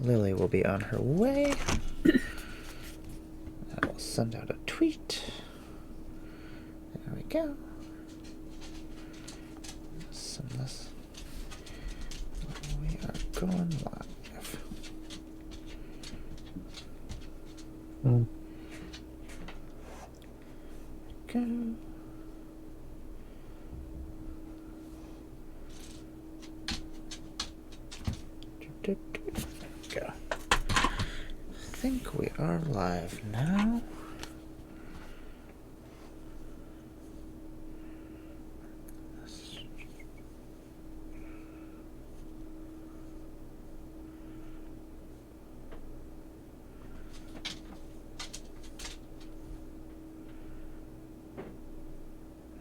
Lily will be on her way. I will send out a tweet. There we go. Send this. We are going live. Go. Go. I think we are live now.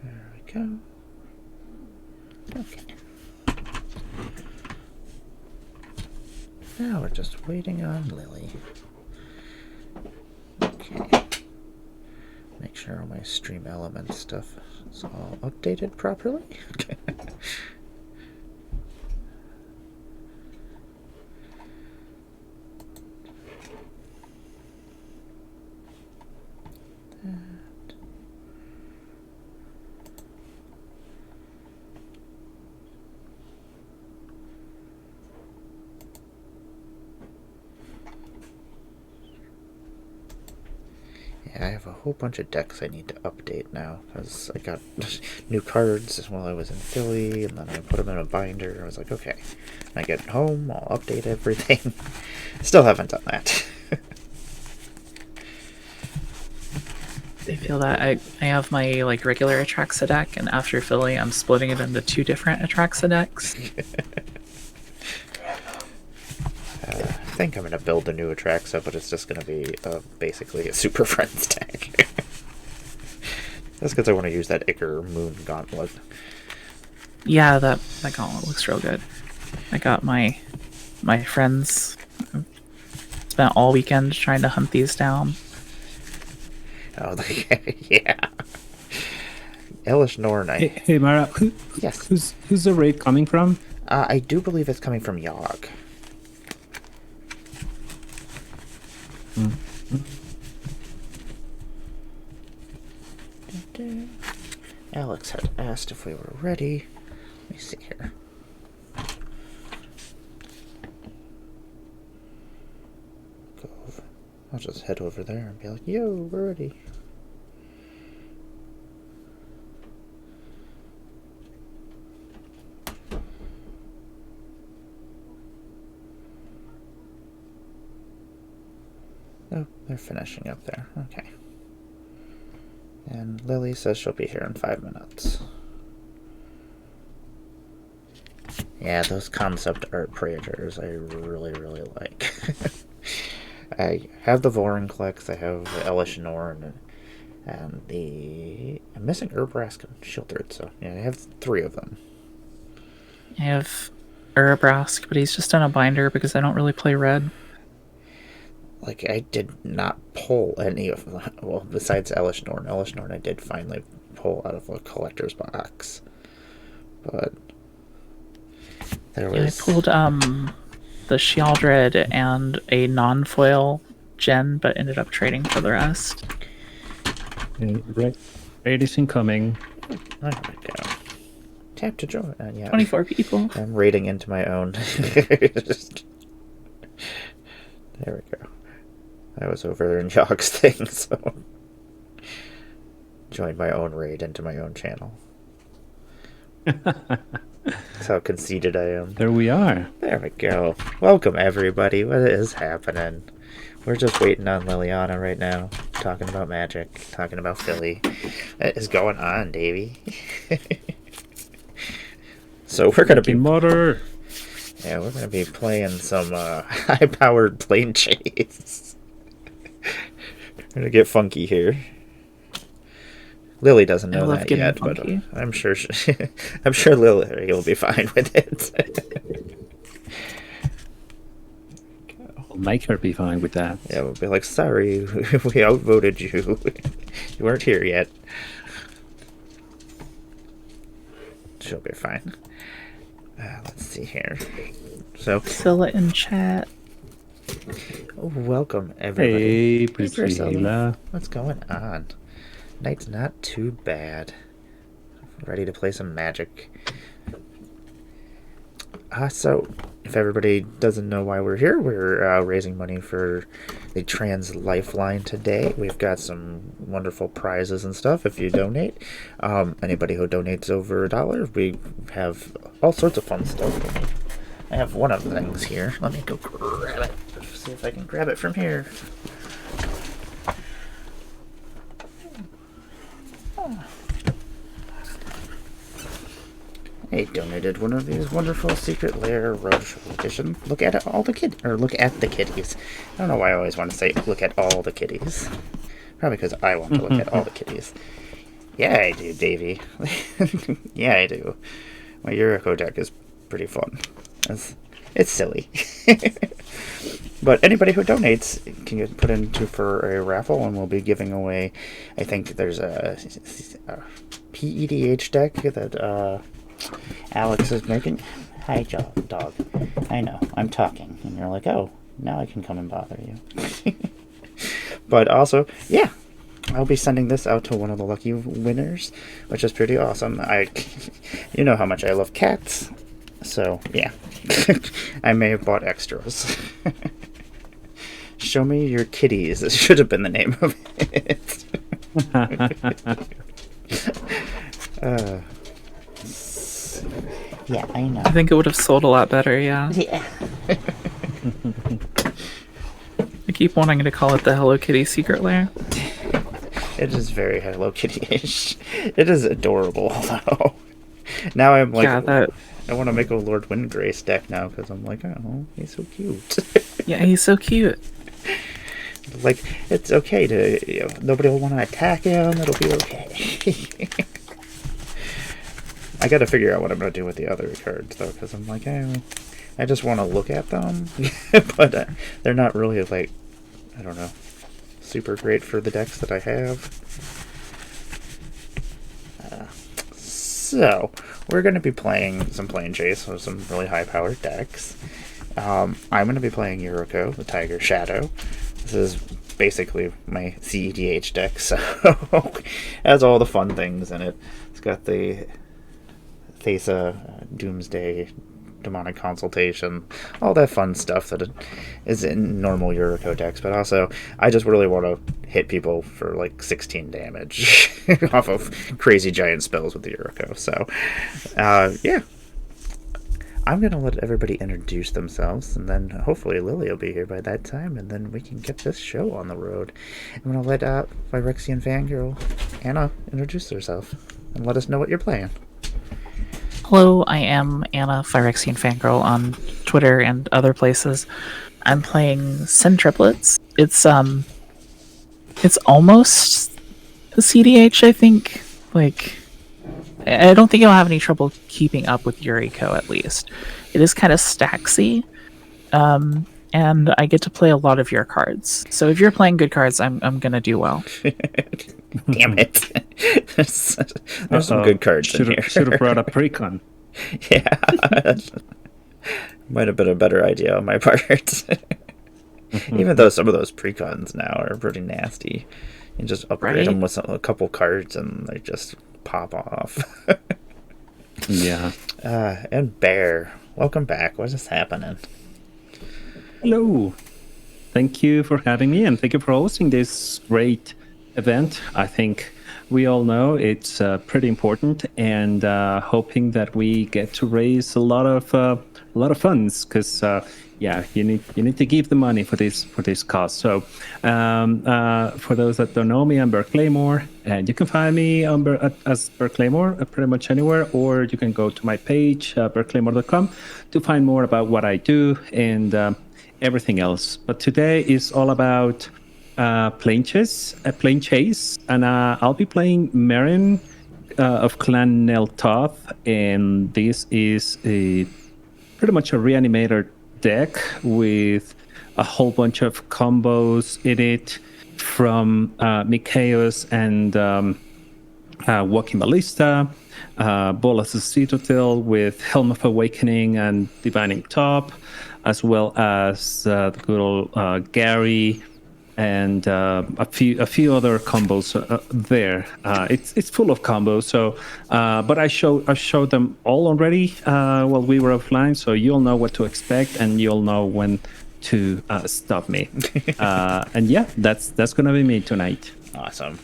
There we go. Okay. Now we're just waiting on Lily. Okay. Make sure all my Stream Elements stuff is all updated properly. Okay. I have a whole bunch of decks I need to update now because I got new cards while I was in Philly, and then I put them in a binder. I was like, okay, when I get home, I'll update everything. Still haven't done that. I feel that I have my like regular Atraxa deck, and after Philly, I'm splitting it into 2 different Atraxa decks. I think I'm going to build a new Atraxa, but it's just going to be basically a Super Friends deck. That's because I want to use that Icar Moon Gauntlet. Yeah, that gauntlet looks real good. I got my friends spent all weekend trying to hunt these down. Oh, yeah. Elish Norn. Hey Mara, Yes. Who's the raid coming from? I do believe it's coming from Yogg. Alex had asked if we were ready. Let me see here. I'll just head over there and be like, yo, we're ready. Oh, they're finishing up there. Okay. And Lily says she'll be here in 5 minutes. Yeah, those concept art praetors I really, really like. I have the Vorinclex, I have the Elish Norn, and the... I'm missing Urbrask and Shieldred, so yeah, I have 3 of them. I have Urabrask, but he's just on a binder because I don't really play red. Like, I did not pull any of them. Well, besides Elish Norn. Elish Norn I did finally pull out of a collector's box. But there was... Yeah, I pulled the Shieldred and a non-foil gen, but ended up trading for the rest. Raid is incoming. There we go. Tap to join. Yeah, 24 people. I'm raiding into my own. There we go. I was over in Yogg's thing, so joined my own raid into my own channel. That's how conceited I am. There we are. There we go. Welcome, everybody. What is happening? We're just waiting on Liliana right now, talking about Magic, talking about Philly. What is going on, Davey? So we're going to be... Motor. Yeah, we're going to be playing some high-powered plane chase. We're going to get funky here. Lily doesn't know that yet, funky. But I'm sure I'm sure Lily will be fine with it. I'll make her be fine with that. Yeah, we'll be like, sorry, we outvoted you. You weren't here yet. She'll be fine. Let's see here. So Scylla in chat. Welcome, everybody. Hey, Priscilla. Priscilla. What's going on? Night's not too bad. Ready to play some Magic. So, if everybody doesn't know why we're here, we're raising money for the Trans Lifeline today. We've got some wonderful prizes and stuff if you donate. Anybody who donates over $1, we have all sorts of fun stuff. I have one of the things here. Let me go grab it. See if I can grab it from here. I donated one of these wonderful Secret Lair Roadshow edition. Look at it, all the look at the kitties. I don't know why I always want to say look at all the kitties. Probably because I want to look at all the kitties. Yeah, I do, Davey. Yeah, I do. My Yuriko deck is pretty fun. It's silly. But anybody who donates can get put into for a raffle, and we'll be giving away, I think there's a PEDH deck that Alex is making. Hi, dog. I know, I'm talking. And you're like, oh, now I can come and bother you. But also, yeah, I'll be sending this out to one of the lucky winners, which is pretty awesome. You know how much I love cats. So, yeah. I may have bought extras. Show me your kitties. This should have been the name of it. Yeah, I know. I think it would have sold a lot better, yeah. Yeah. I keep wanting to call it the Hello Kitty Secret Lair. It is very Hello Kitty-ish. It is adorable, though. Now I'm like, Yeah, I want to make a Lord Windgrace deck now because I'm like, oh, he's so cute. yeah, he's so cute. Like, it's okay to, nobody will want to attack him. It'll be okay. I got to figure out what I'm going to do with the other cards, though, because I'm like, I just want to look at them, but they're not really, like, I don't know, super great for the decks that I have. So, we're going to be playing some Plane Chase with some really high-powered decks. I'm going to be playing Yuriko, the Tiger Shadow. This is basically my CEDH deck, so it has all the fun things in it. It's got the Thesa, Doomsday, Demonic Consultation, all that fun stuff that is in normal Yuriko decks, but also I just really want to hit people for like 16 damage off of crazy giant spells with the Yuriko. So, yeah. I'm going to let everybody introduce themselves, and then hopefully Lily will be here by that time, and then we can get this show on the road. I'm going to let Phyrexian Fangirl Anna introduce herself and let us know what you're playing. Hello, I am Anna, Phyrexian Fangirl on Twitter and other places. I'm playing Sin Triplets. It's almost a CDH, I think. Like, I don't think you'll have any trouble keeping up with Yuriko, at least. It is kind of stacksy, and I get to play a lot of your cards. So if you're playing good cards, I'm gonna do well. Damn it. There's some good cards in here. Should have brought a precon. Yeah. Might have been a better idea on my part. Even though some of those precons now are pretty nasty. You just upgrade them with a couple cards and they just pop off. Yeah. And Bear, welcome back. What is happening? Hello. Thank you for having me, and thank you for hosting this great event. I think we all know it's pretty important, and hoping that we get to raise a lot of funds, because yeah, you need to give the money for this cause. So for those that don't know me, I'm Bert Claymore, and you can find me on as Bert Claymore pretty much anywhere, or you can go to my page bertclaymore.com to find more about what I do and everything else. But today is all about plane chase, and I'll be playing Marin of Clan Neltoth, and this is pretty much a reanimator deck with a whole bunch of combos in it from Mikaeus and Walking Ballista, Bolas of Citadel with Helm of Awakening and Divining Top, as well as the good old Gary, and a few other combos there. It's full of combos. So, but I showed them all already while we were offline, so you'll know what to expect and you'll know when to stop me. And yeah, that's gonna be me tonight. Awesome.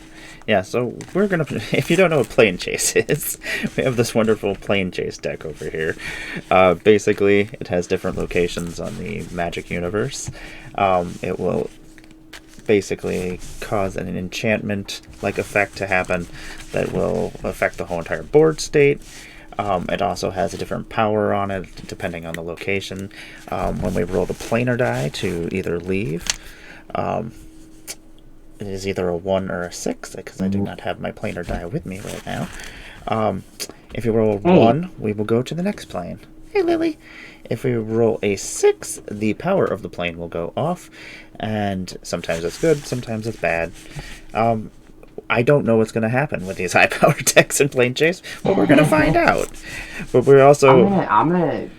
Yeah, so we're gonna. If you don't know what plane chase is, we have this wonderful plane chase deck over here. Basically, it has different locations on the Magic universe. It will basically cause an enchantment-like effect to happen that will affect the whole entire board state. It also has a different power on it depending on the location. When we roll the planar die to either leave, it is either a 1 or a 6, because I do not have my planar die with me right now. If you roll a 1, we will go to the next plane. Hey, Lily. If we roll a 6, the power of the plane will go off, and sometimes it's good, sometimes it's bad. I don't know what's going to happen with these high-power decks in plane chase, but we're going to find out. But we're also... I'm gonna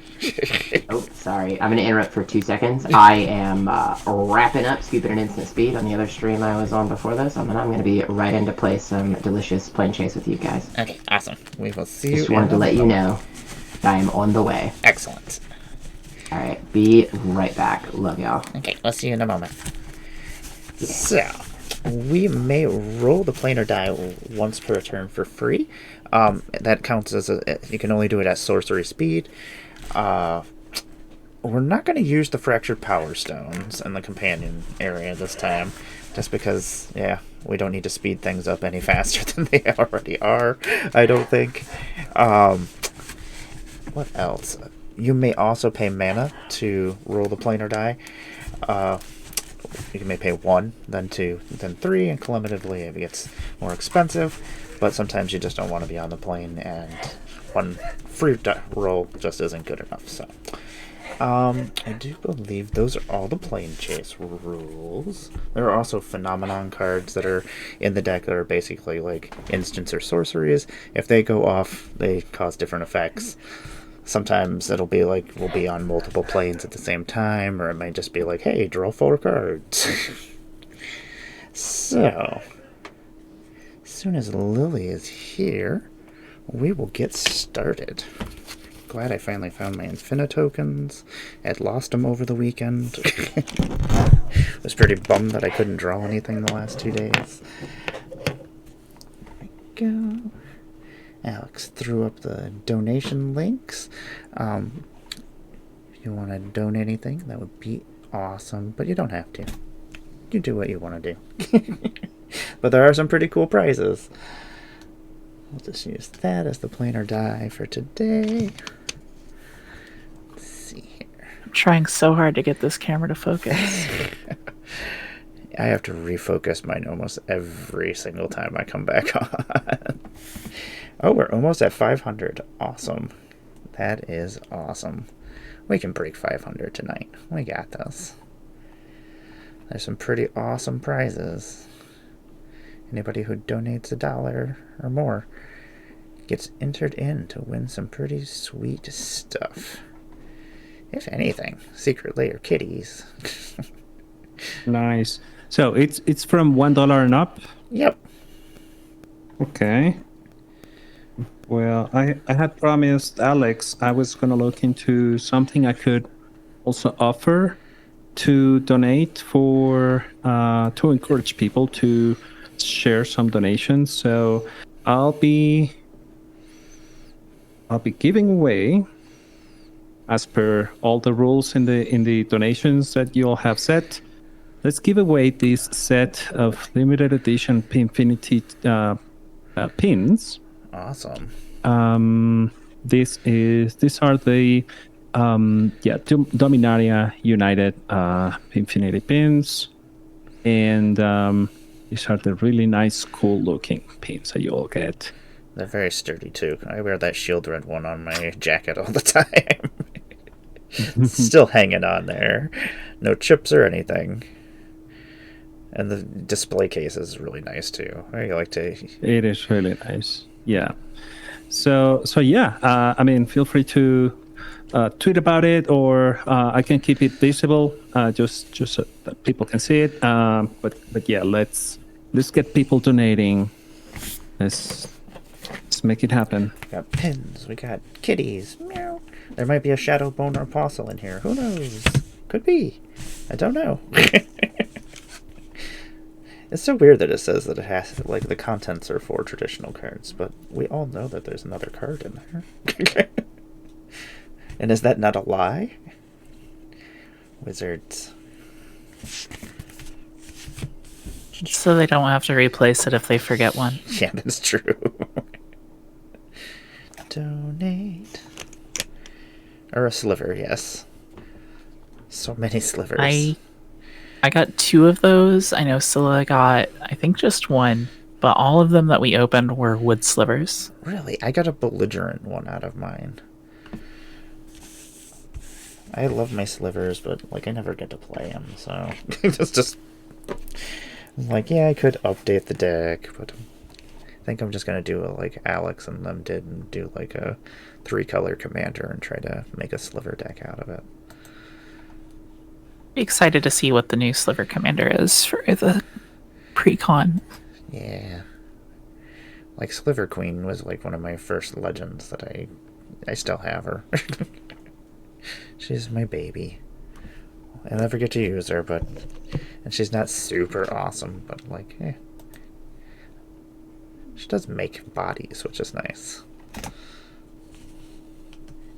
oh, sorry. I'm gonna interrupt for 2 seconds. I am wrapping up Scoop at an instant speed on the other stream I was on before this. I'm gonna be right in to play some delicious plane chase with you guys. Okay, awesome. We will see you. Just wanted to let you know that I am on the way. Excellent. All right, be right back. Love y'all. Okay, we'll see you in a moment. So, we may roll the planar die once per turn for free. That counts as you can only do it at sorcery speed. We're not going to use the fractured power stones in the companion area this time, just because, yeah, we don't need to speed things up any faster than they already are, I don't think. What else? You may also pay mana to roll the planar die. You may pay 1, then 2, then 3, and cumulatively it gets more expensive, but sometimes you just don't want to be on the plane, and one free roll just isn't good enough. So, I do believe those are all the plane chase rules. There are also phenomenon cards that are in the deck that are basically like instants or sorceries. If they go off, they cause different effects. Sometimes it'll be like we'll be on multiple planes at the same time, or it might just be like, hey, draw 4 cards. So, as soon as Lily is here, we will get started. Glad I finally found my Infinite tokens. I'd lost them over the weekend. Was pretty bummed that I couldn't draw anything the last 2 days. There we go. Alex threw up the donation links. If you want to donate anything, that would be awesome, but you don't have to. You do what you want to do. But there are some pretty cool prizes. We'll just use that as the planar die for today. Let's see here. I'm trying so hard to get this camera to focus. I have to refocus mine almost every single time I come back on. Oh, we're almost at 500. Awesome. That is awesome. We can break 500 tonight. We got this. There's some pretty awesome prizes. Anybody who donates $1 or more gets entered in to win some pretty sweet stuff. If anything, secret layer kitties. Nice. So it's from $1 and up? Yep. Okay. Well, I had promised Alex I was going to look into something I could also offer to donate for, to encourage people to share some donations. So I'll be giving away, as per all the rules in the donations that you all have set. Let's give away this set of limited edition Infinity pins. Awesome. These are the Dominaria United Infinity pins, and these are the really nice, cool looking pins that you all get. They're very sturdy too. I wear that shield red one on my jacket all the time. Still hanging on there. No chips or anything. And the display case is really nice too. I like to. It is really nice. Yeah. So yeah. I mean, feel free to tweet about it, or I can keep it visible, just so that people can see it. But yeah, let's get people donating. Let's make it happen. We got pins. We got kitties. Meow. There might be a shadow bone or apostle in here. Who knows? Could be. I don't know. It's so weird that it says that it has, like, the contents are 4 traditional cards, but we all know that there's another card in there. And is that not a lie? Wizards. So they don't have to replace it if they forget one. Yeah, that's true. Donate. Or a sliver, yes. So many slivers. I got 2 of those. I know Scylla got, I think, just 1. But all of them that we opened were wood slivers. Really? I got a belligerent one out of mine. I love my slivers, but, like, I never get to play them, so... It's just... I'm like, yeah, I could update the deck, but... I think I'm just gonna do it like Alex and them did, and do, like, a 3-color commander and try to make a sliver deck out of it. Excited to see what the new sliver commander is for the pre-con. Yeah. Like, Sliver Queen was, like, one of my first legends that I still have her. She's my baby. I never get to use her, but... And she's not super awesome, but, like, eh. She does make bodies, which is nice.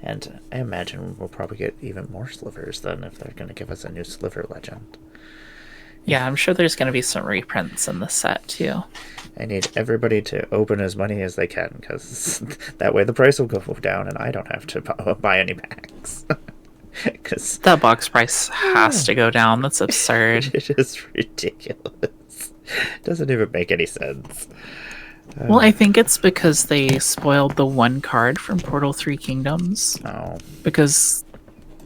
And I imagine we'll probably get even more slivers then if they're going to give us a new sliver legend. Yeah, I'm sure there's going to be some reprints in the set, too. I need everybody to open as many as they can, because that way the price will go down and I don't have to buy any packs. Cause that box price has to go down. That's absurd. It is ridiculous. It doesn't even make any sense. Well, I think it's because they spoiled the 1 card from Portal 3 Kingdoms. Oh. Because,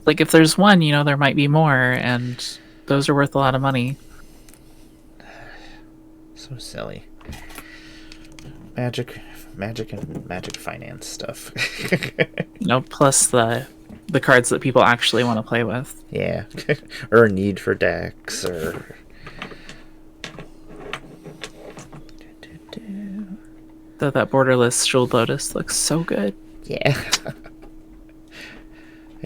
like, if there's 1, you know, there might be more, and those are worth a lot of money. So silly. Magic and magic finance stuff. You know, plus the cards that people actually want to play with. Yeah. Or a need for decks, or... Though that borderless Jeweled Lotus looks so good. Yeah.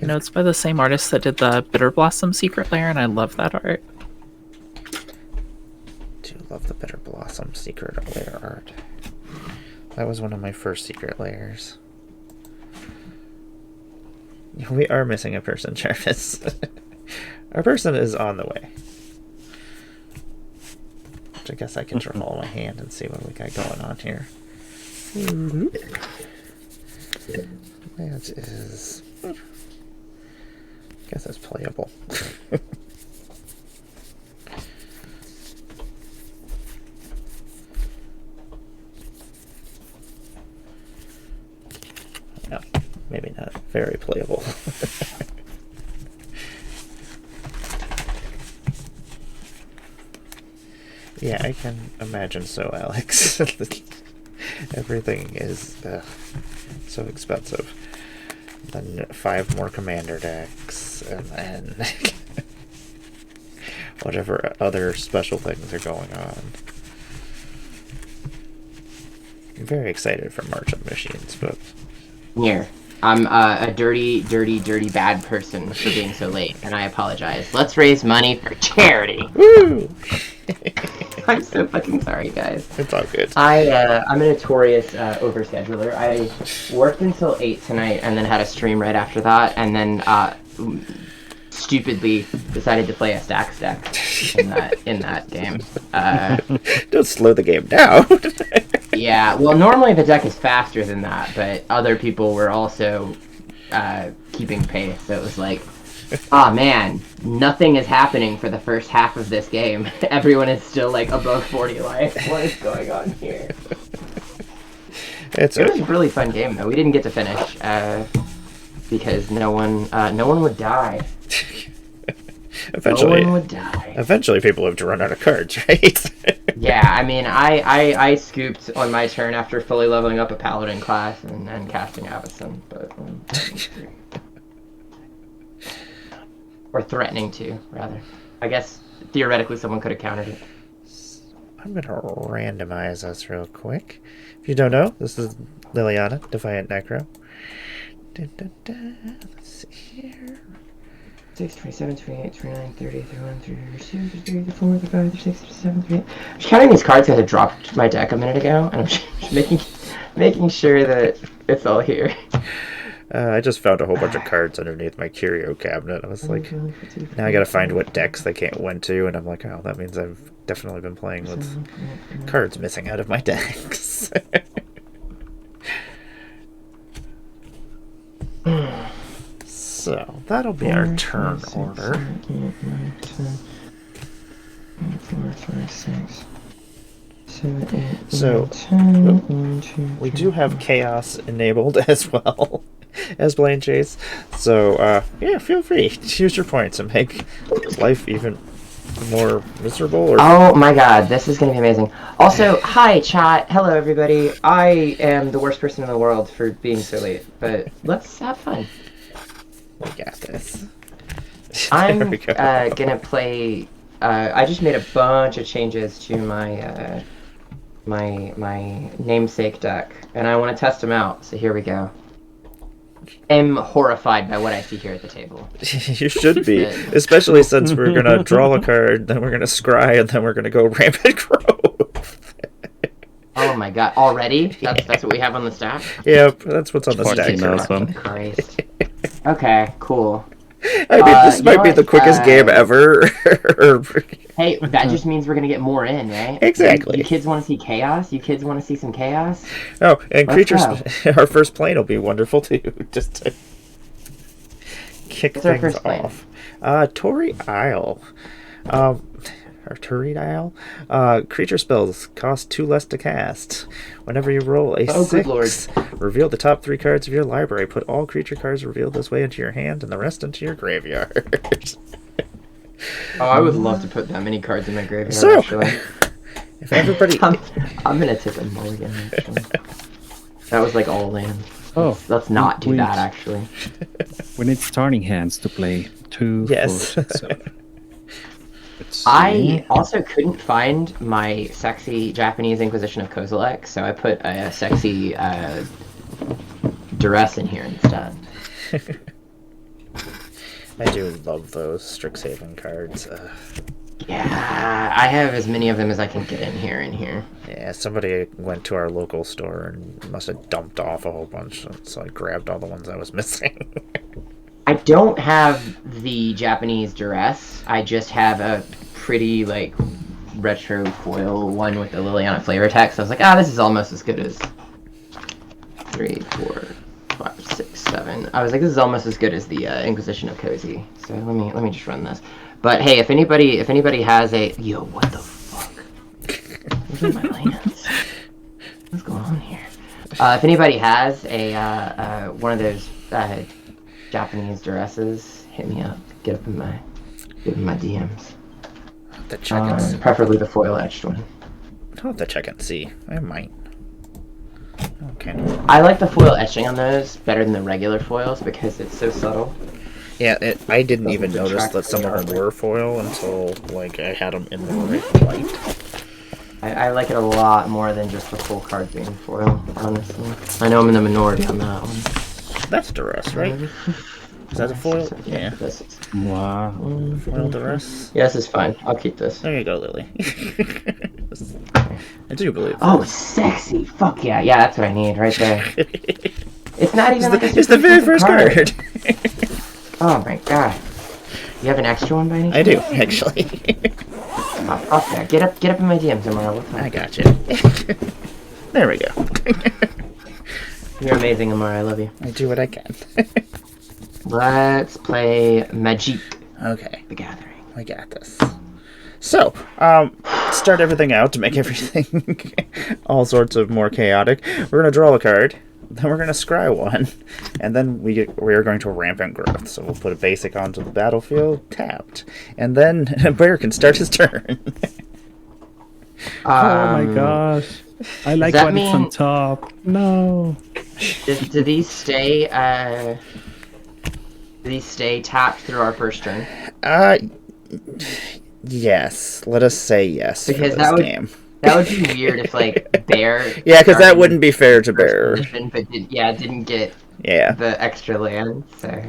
You know, it's by the same artist that did the Bitter Blossom Secret Lair, and I love that art. Do love the Bitter Blossom Secret Lair art. That was one of my first secret layers. We are missing a person, Jarvis. Our person is on the way. Which I guess I can draw my hand and see what we got going on here. That is... I guess that's playable. No, maybe not very playable. Yeah, I can imagine so, Alex. Everything is so expensive. Then 5 more commander decks, and then whatever other special things are going on. I'm very excited for Merchant Machines, but... Here. I'm a dirty bad person for being so late, and I apologize. Let's raise money for charity. Woo! I'm so fucking sorry, guys. It's all good. I'm a notorious overscheduler. I worked until 8 tonight, and then had a stream right after that, and then stupidly decided to play a stacks deck in that game. Don't slow the game down. Yeah, well, normally the deck is faster than that, but other people were also keeping pace, so it was like, ah, man, nothing is happening for the first half of this game. Everyone is still, like, above 40 life. What is going on here? It was a really fun game, though. We didn't get to finish, because no one would die. Eventually, no one would die. Eventually, people have to run out of cards, right? Yeah, I mean, I scooped on my turn after fully leveling up a paladin class and casting Avacyn, but Or threatening to, rather. I guess, theoretically, someone could have countered it. I'm going to randomize us real quick. If you don't know, this is Liliana, Defiant Necro. Let's see here. 6, 27, 28, 29, 30, 31, 32, 33, 34, 35, 36, 37, 38. I'm just counting these cards because I dropped my deck a minute ago, and I'm just making sure that it's all here. I just found a whole bunch of cards underneath my curio cabinet. I was like, now I gotta find what decks they can't win to, and I'm like, oh, that means I've definitely been playing with cards missing out of my decks. So, that'll be our turn order. 4, 5, 6, 7, 8, So, 10, 1, 2, we do have Chaos enabled as well as Blade Chase. So, yeah, feel free to use your points and make life even more miserable. Or oh my god, this is going to be amazing. Also, hi chat. Hello everybody. I am the worst person in the world for being so late, but let's have fun. we got this. I'm There we go. gonna play. I just made a bunch of changes to my my namesake deck, and I want to test them out. So here we go. I'm horrified by what I see here at the table. You should be, especially since we're gonna draw a card, then we're gonna scry, and then we're gonna go rampant growth. Oh my god! Already? That's what we have on the stack. Yep, that's what's on the stack. Fucking awesome. Christ. Okay, cool. I mean, this You might know be what? the quickest game ever. Hey, that just means we're gonna get more in, right? Exactly. You kids want to see chaos? You kids want to see some chaos? Oh, and Let's creatures. Our first plane will be wonderful too. Just to kick What's our things first plane? off. Tory Isle. Or Turret Isle. Creature spells cost 2 less to cast. Whenever you roll a Oh, 6, good lord. reveal the top 3 cards of your library. Put all creature cards revealed this way into your hand and the rest into your graveyard. Oh, I would love to put that many cards in my graveyard. So, Actually, if everybody... I'm gonna take a mulligan. Actually, that was like all in. Oh, Let's not do we- that. Actually, We need starting hands to play 2. Yes. 4, 6, 7. Let's see. I also couldn't find my sexy Japanese Inquisition of Kozilek, so I put a sexy duress in here instead. I do love those Strixhaven cards. Yeah, I have as many of them as I can get in here. Yeah, somebody went to our local store and must have dumped off a whole bunch, so I grabbed all the ones I was missing. I don't have the Japanese duress. I just have a pretty like retro foil one with the Liliana flavor text. I was like, this is almost as good as 3, 4, 5, 6, 7. I was like, this is almost as good as the Inquisition of Cozy. So let me just run this. But hey, if anybody has a what the fuck? Those are my lands. What's going on here? If anybody has a one of those Japanese duresses, hit me up. Get up in my DMs. The check and see. Preferably the foil etched one. I'll have to check and see. I might. Okay. I like the foil etching on those better than the regular foils because it's so subtle. Yeah, I didn't Doesn't even notice detract that some from of the them were foil until like I had them in the right light. I like it a lot more than just the full card being foil, honestly. I know I'm in the minority on that one. That's duress, right? Is that a foil? Yeah. This is, Wow. Foil duress. yeah, this is fine. I'll keep this. There you go, Lily. I do believe. Oh, sexy! Fuck yeah, yeah, that's what I need right there. It's not even like a It's the very super first card. card. Oh my god. You have an extra one by any I chance? do, actually. Oh, fuck that. Get up in my DMs tomorrow. We'll talk. I got you. There we go. You're amazing, Amara. I love you. I do what I can. Let's play Magic Okay, the Gathering. I got this. So, start everything out to make everything all sorts of more chaotic. We're gonna draw a card, then we're gonna scry one, and then we are going to rampant growth. So we'll put a basic onto the battlefield, tapped, and then Bear can start his turn. Oh my gosh. I like that when it's on mean- top. No. Do these stay Do these stay tapped through our first turn? Yes. Let us say yes Because for this game. that would be weird if like Bear. Yeah, because that started wouldn't be fair to first Bear. position, but didn't get Yeah. the extra land. So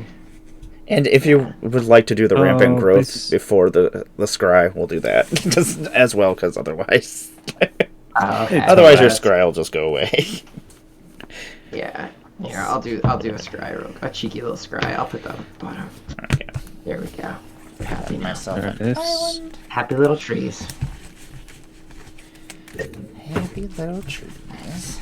And if you would like to do the rampant growth this- before the scry, we'll do that just as well, because otherwise, okay. otherwise your alright. scry will just go away. Yeah. Here, I'll do a scry, a cheeky little scry. I'll put that on the bottom. Okay. There we go. We're happy now. Myself There an it is. island. Happy little trees. Happy little trees.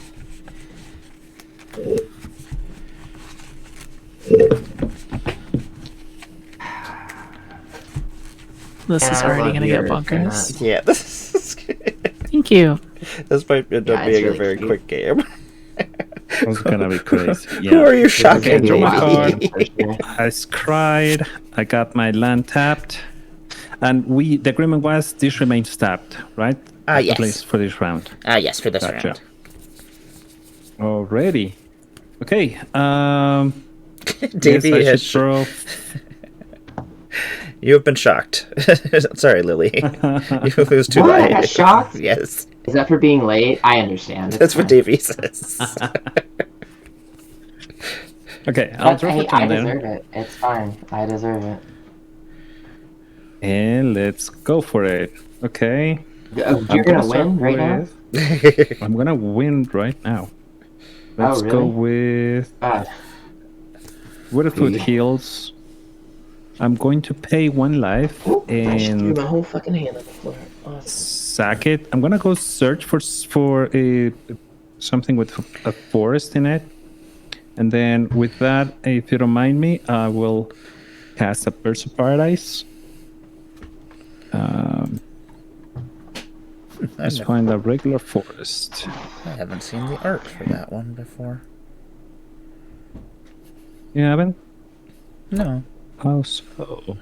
This And is I already love gonna get yours, bonkers. Yeah, this is good. Thank you. This might end up Yeah, it's being a really very cute. quick game. It's gonna be crazy. Yeah. Who are you This is gonna shocking, be a wild Davey? game for sure. I scried. I got my land tapped, and the agreement was this remains tapped, right? Yes. At least for this round. Yes, for this Gotcha. round. Alrighty. Okay. Davey yes, I has. should throw. You have been shocked. Sorry, Lily. It was too What? I late. got shocked? Yes, Is that for being late? I understand. that's what Davey says. Okay, I'll draw Hey, for I 10 then. deserve it. It's fine. I deserve it. And let's go for it. Okay. You're I'm gonna start win right now? with- I'm gonna win right now. Let's go with God. Widowfoot Heals. I'm going to pay 1 life I just threw and my whole fucking hand on the floor. Awesome. sack it. I'm gonna go search for a something with a forest in it, and then with that, if you don't mind me, I will cast a Birds of Paradise. Let's find a regular forest. I haven't seen the art for that one before. You haven't? No. How so?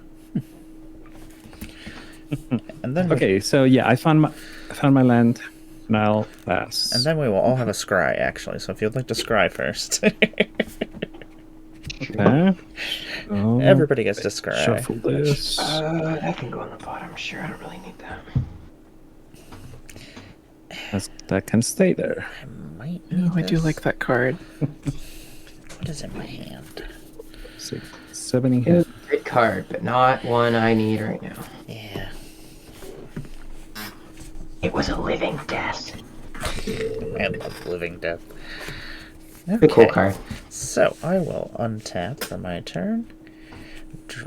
And then Okay, so yeah, I found my land, and I'll pass. and then we will all have a scry actually. So if you'd like to scry first, Okay. So, everybody gets to scry. shuffle this. That can go on the bottom. Sure, I don't really need that. That can stay there. Might Oh, need I do this. like that card. What is in my hand? 6, 7 in hand. Great card, but not one I need right now. Yeah. It was a living death. I love living death. It's a cool card. So I will untap for my turn.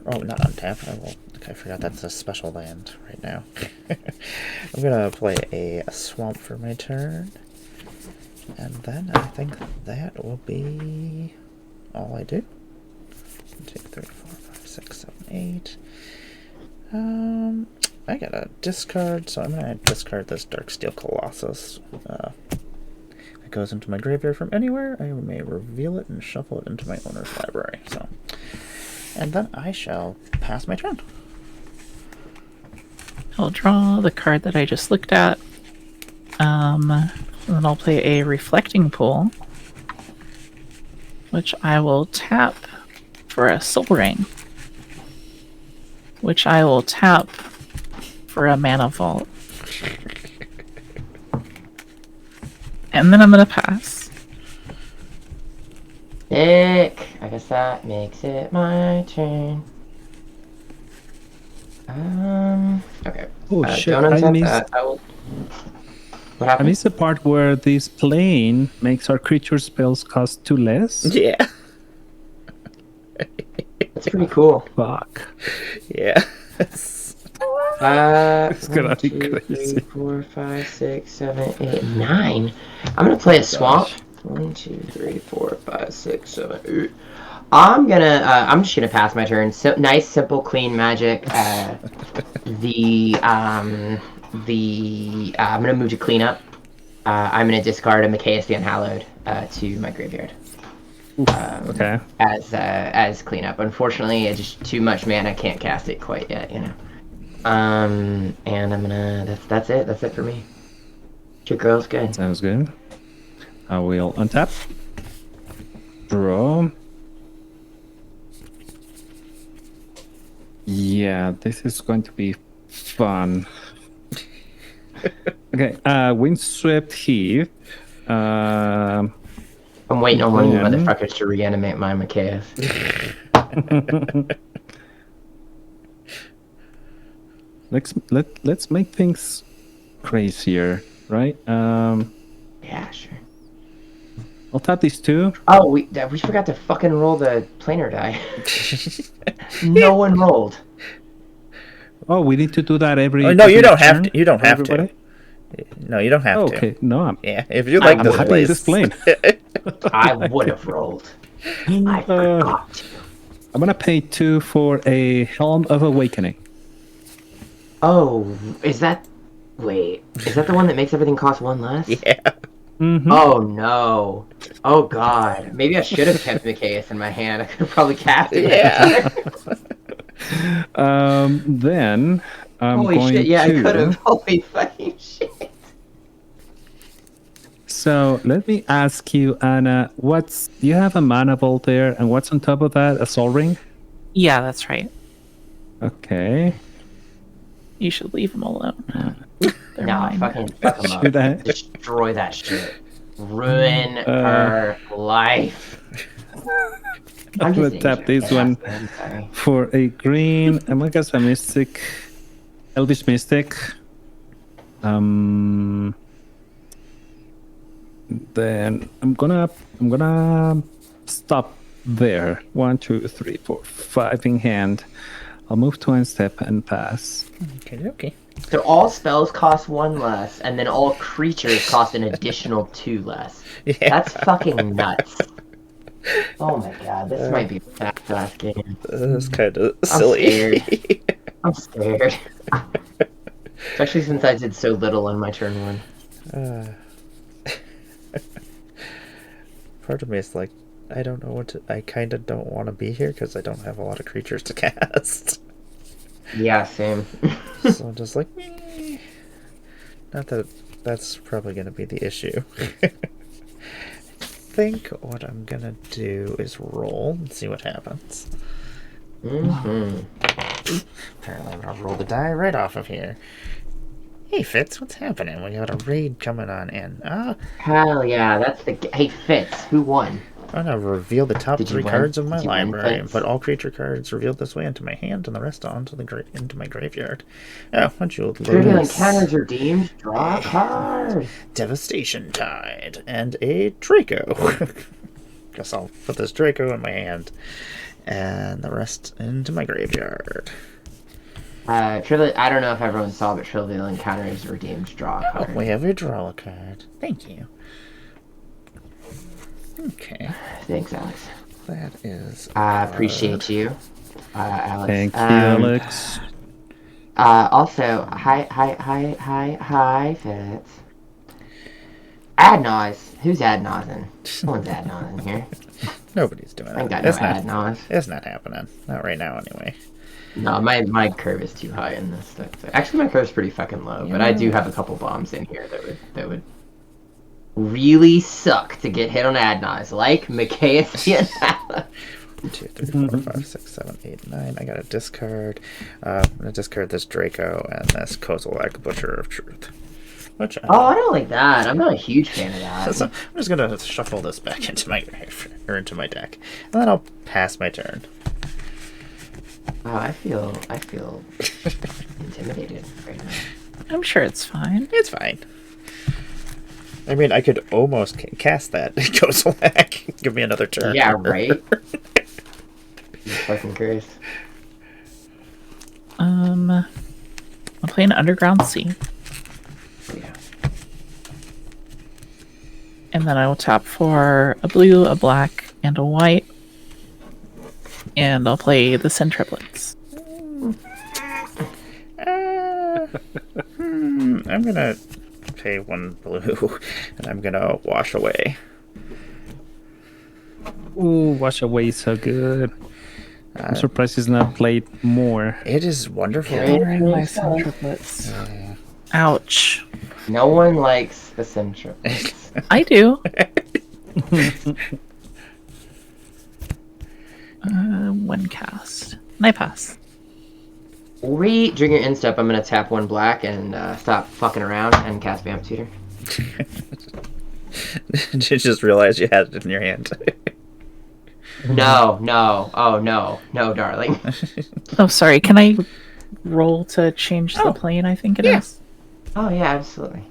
Oh, not untap. I forgot that's a special land right now. I'm gonna play a swamp for my turn, and then I think that will be all I do. 1, 2, 3, 4, 5, 6, 7, 8. I got a discard, so I'm gonna discard this Darksteel Colossus. It goes into my graveyard from anywhere. I may reveal it and shuffle it into my owner's library. So, and then I shall pass my turn. I'll draw the card that I just looked at. And then I'll play a Reflecting Pool, which I will tap for a Soul Ring, which I will tap for a Mana Vault. And then I'm gonna pass. Nick, I guess that makes it my turn. Okay. Oh shit! Don't I untap missed. that. I will. What I happened? missed the part where this plane makes our creature spells cost 2 less. Yeah. That's pretty cool. Fuck. Yeah. It's gonna be 2, crazy. 3, 4, 5, 6, 7, 8, 9. I'm gonna play a swamp. 1, 2, 3, 4, 5, 6, 7, 8. I'm just gonna pass my turn. So nice, simple, clean magic. I'm gonna move to cleanup. I'm gonna discard a Machias the Unhallowed to my graveyard. Okay. As cleanup. Unfortunately, it's just too much mana. Can't cast it quite yet. And I'm gonna. That's it. That's it for me. Your girl's good. Sounds good. I will untap. Draw. Yeah, this is going to be fun. Okay, Windswept Heath. I'm waiting on one of you Then- motherfuckers to reanimate my Macias. let's make things crazier, right? Yeah, sure. I'll tap these two. Oh, we forgot to fucking roll the planar die. No one rolled. Oh, we need to do that every. Oh, no, you every don't have turn to. You don't for have everybody? to. No, you don't have Oh, to. okay, no, I'm Yeah, if you like I'm this happy place. with this plane. I would have rolled. I forgot to. I'm gonna pay 2 for a Helm of Awakening. Oh, is that... Wait, is that the one that makes everything cost 1 less? Yeah. Mm-hmm. Oh, no. Oh, God. Maybe I should have kept Macias in my hand. I could have probably cast it. Yeah. Then I'm Holy going shit, yeah, to. I could have. Holy fucking shit. So let me ask you, Anna, you have a mana vault there, and what's on top of that? A soul ring? Yeah, that's right. Okay. You should leave them alone. They're Nah, mine. fucking fuck him Should I? up. Destroy that shit. Ruin her life. I'm just gonna tap injured. this Yeah, one I'm sorry. for a green. I'm gonna guess a mystic, Elvish Mystic. Then I'm gonna stop there. 1, 2, 3, 4, 5 in hand. I'll move 1 step and pass. Okay. So all spells cost 1 less, and then all creatures cost an additional 2 less. Yeah. That's fucking nuts. Oh my god, this might be a fast game. That's kind of I'm silly. scared. I'm scared. Especially since I did so little on my turn 1. Part of me is like, I don't know what to. I kind of don't want to be here because I don't have a lot of creatures to cast. Yeah, same. So I'm just like, eh. Not that that's probably going to be the issue. I think what I'm going to do is roll and see what happens. Mm-hmm. Apparently I'm going to roll the die right off of here. Hey, Fitz, what's happening? We got a raid coming on in. Hell yeah, that's the... Hey, Fitz, who won? I'm going to reveal the top Did you 3 win? cards of my Did you win, library and Fitz? put all creature cards revealed this way into my hand and the rest onto into my graveyard. Oh, what you Trivial lose? encounters redeemed. Draw a card. Devastation Tide and a Draco. Guess I'll put this Draco in my hand and the rest into my graveyard. Trivial... I don't know if everyone saw, but Trivial encounters redeemed. Draw a card. We have a draw card. Thank you. Okay, Thanks, Alex. that is. I appreciate you, Alex. Thank you, Alex. Also, hi, Fitz. Adnaz. Who's Adnazing? No one's Adnazing here. Nobody's doing I ain't that. got no Adnaz. It's not happening. Not right now, anyway. No, my curve is too high in this stuff. Actually, my curve's pretty fucking low, but I do have a couple bombs in here that would really suck to get hit on Adnaz, like Macias the Anala. 2, 3, 4, 5, 6, 7, 8, 9. I got to discard. I'm gonna discard this Draco and this Kozilek, Butcher of Truth. Which Oh, I don't like that. I'm not a huge fan of that. so I'm just gonna shuffle this back into my into my deck, and then I'll pass my turn. Oh, I feel intimidated right now. I'm sure it's fine. It's fine. I mean, I could almost cast that Kozilek. Give me another turn. Yeah, right? You fucking Christ. I'll play an Underground Sea, Yeah. and then I will tap for a blue, a black, and a white, and I'll play the Sin Triplets. I'm gonna pay 1 blue, and I'm gonna wash away. Ooh, Wash Away is so good. I'm surprised he's not played more. It is wonderful. Coloring my Sin Triplets. Ouch. No one likes the Sin Triplets. I do. One cast. And I pass. During your end step, I'm gonna tap 1 black and stop fucking around and cast Vamp Tutor. Did you just realize you had it in your hand? No, no, darling. Oh, sorry. Can I roll to change the plane? I think it is. Oh yeah, absolutely.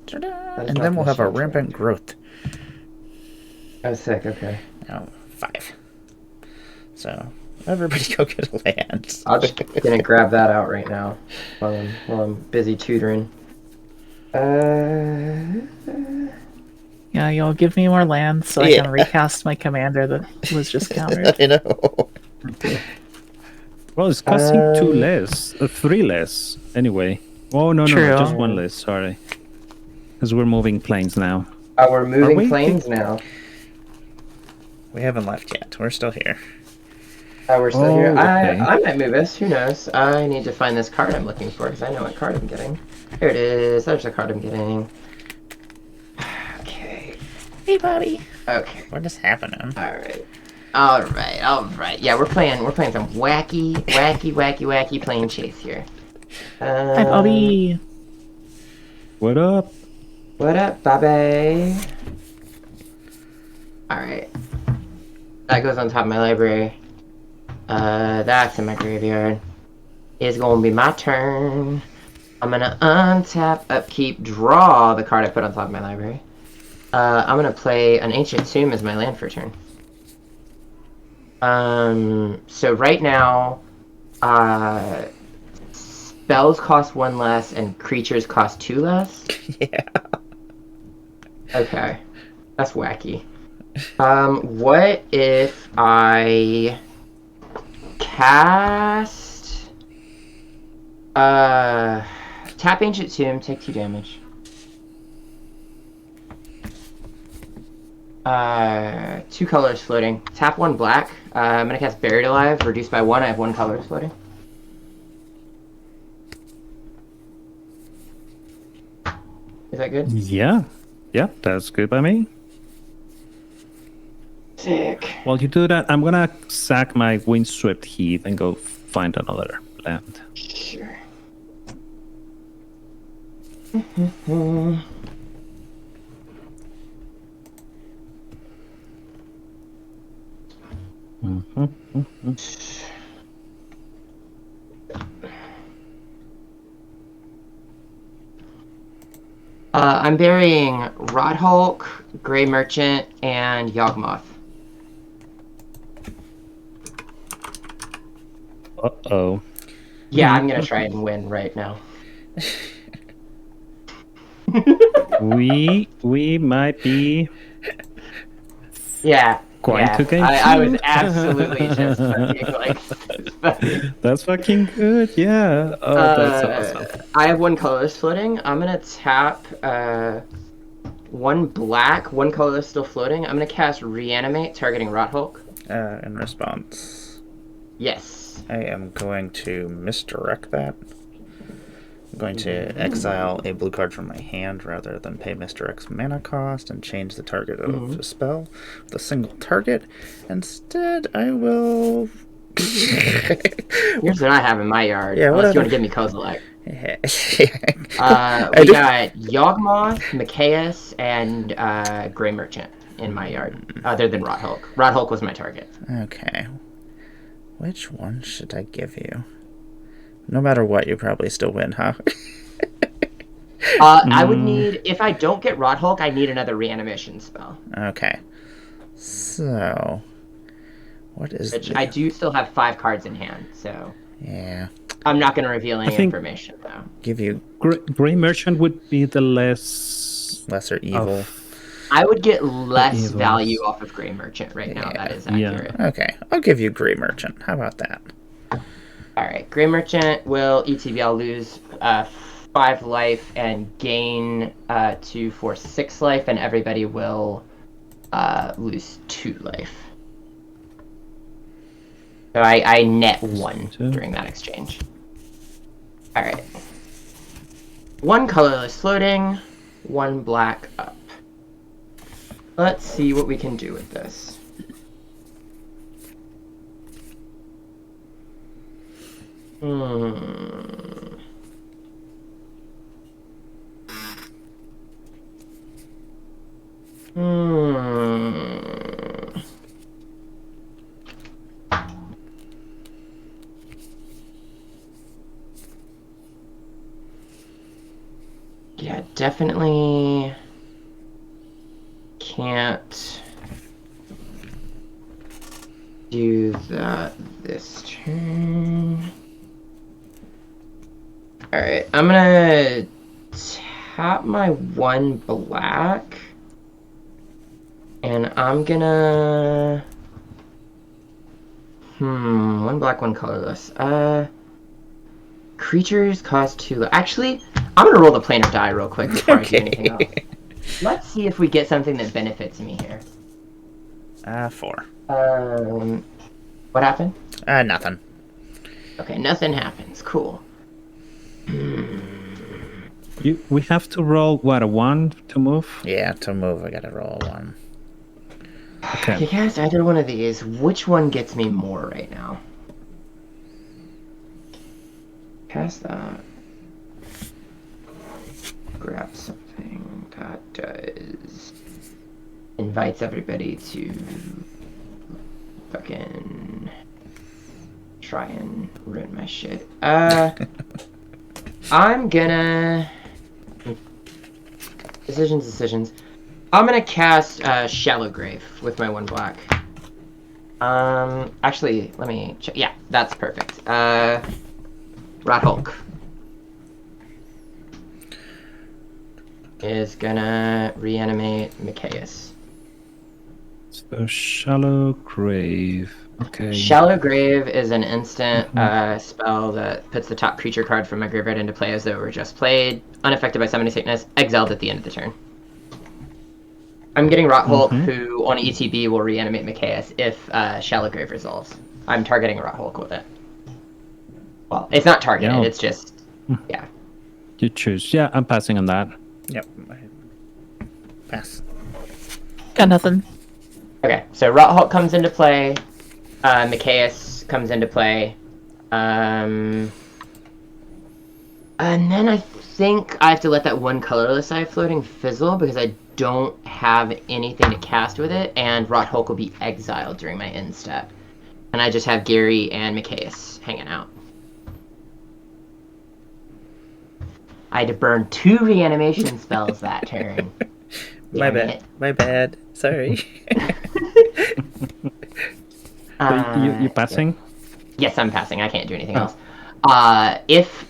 And then we'll have a rampant growth. Oh, sick. Okay. Oh, 5. So everybody go get a land. I'm just gonna grab that out right now while I'm busy tutoring. Yeah, you'll give me more land so I can recast my commander that was just countered. I know. Well, it's costing 3 less anyway. Oh no, True. just 1 less. Sorry, because we're moving planes now. We're moving planes now. We haven't left yet. We're still here. We're still here. Okay. I might move us. Who knows? I need to find this card I'm looking for because I know what card I'm getting. Here it is. There's the card I'm getting. Okay. Hey, Bobby. Okay. What is happening? All right. Yeah, we're playing some wacky plane chase here. Hi, Bobby. What up? What up, Bobby? All right. That goes on top of my library. That's in my graveyard. It's gonna be my turn. I'm gonna untap, upkeep, draw the card I put on top of my library. I'm gonna play an Ancient Tomb as my land for turn. So right now, spells cost 1 less and creatures cost 2 less. Yeah. Okay, that's wacky. What if I cast tap Ancient Tomb, take 2 damage. 2 colors floating. Tap 1 black. I'm gonna cast Buried Alive, reduced by 1. I have 1 color floating. Is that good? Yeah, that's good by me. Sick. While you do that, I'm gonna sack my Windswept Heath and go find another land. Sure. I'm burying Rodhulk, Grey Merchant, and Yawgmoth. Uh-oh. Yeah, I'm gonna try and win right now. we might be going to game I 2. was absolutely just fucking like. That's fucking good. Yeah. Oh, that's awesome. I have 1 colorless floating. I'm gonna tap 1 black, 1 colorless still floating. I'm gonna cast Reanimate, targeting Rothulk. In response, Yes. I am going to misdirect that. I'm going to exile a blue card from my hand rather than pay Misdirect's mana cost and change the target of the spell with a single target. Instead, I will. Here's what I have in my yard. Yeah, Unless you want to give me Kozilek. Yeah. We got Yawgmoth, Mikaeus, and Grey Merchant in my yard, other than Rothulk. Rothulk was my target. Okay. Which one should I give you? No matter what, you probably still win, huh? I would need, if I don't get Rothulk, I need another reanimation spell. Okay. So, what is Which I do still have 5 cards in hand, so. Yeah. I'm not going to reveal any information, though. Give you Grey Merchant would be the lesser evil. I would get less value off of Grey Merchant right now. That is accurate. Yeah. Okay, I'll give you Grey Merchant. How about that? Alright, Grey Merchant will ETB. I'll lose 5 life and gain 2 for 6 life, and everybody will lose 2 life. So I net 1 during that exchange. Alright. 1 colorless floating, 1 black up. Let's see what we can do with this. Hmm. Hmm. Yeah, definitely can't do that this turn. Alright, I'm gonna tap my 1 black. And I'm gonna... 1 black, 1 colorless. Creatures cost 2... Actually, I'm gonna roll the planar die real quick before I do anything else. Let's see if we get something that benefits me here. 4. What happened? Nothing. Okay, nothing happens. Cool. We have to roll, what, a 1 to move? Yeah, to move, I gotta roll 1. Okay. You guys, either one of these, which one gets me more right now? Cast that. Grab something that does... Invites everybody to... fucking... try and ruin my shit. I'm gonna... Decisions. I'm gonna cast Shallow Grave with my 1 black. Actually, let me check. Yeah, that's perfect. Rat Hulk is gonna reanimate Micaeus. So Shallow Grave. Okay. Shallow Grave is an instant spell that puts the top creature card from my graveyard into play as though it were just played, unaffected by summoning sickness, exiled at the end of the turn. I'm getting Rot Hulk, who on ETB will reanimate Micaeus if Shallow Grave resolves. I'm targeting Rot Hulk with it. Well, it's not targeted, it's just, yeah. You choose. Yeah, I'm passing on that. Yep. Pass. Got nothing. Okay, so Rot Hulk comes into play, Micaeus comes into play, and then I think I have to let that 1 colorless eye floating fizzle because I don't have anything to cast with it, and Rot Hulk will be exiled during my end step. And I just have Gary and Micaeus hanging out. I had to burn 2 reanimation spells that turn. My bad. Sorry. You passing? Yes, I'm passing. I can't do anything else. If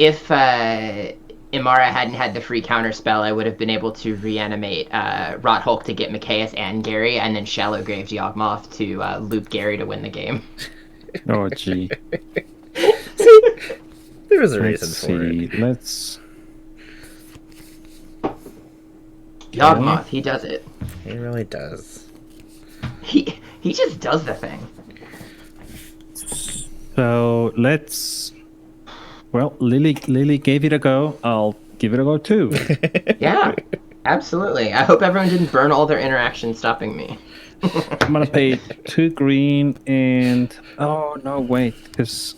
Imara hadn't had the free counter spell, I would have been able to reanimate Rot Hulk to get Micaeus and Gary, and then Shallow Grave Yawgmoth to loop Gary to win the game. Oh, gee. See, there was a reason for it. Let's... Yawgmoth, he does it. He really does. He just does the thing. So let's... Well, Lily gave it a go. I'll give it a go too. Yeah, absolutely. I hope everyone didn't burn all their interactions stopping me. I'm gonna pay 2 green and... Oh, no, wait, because...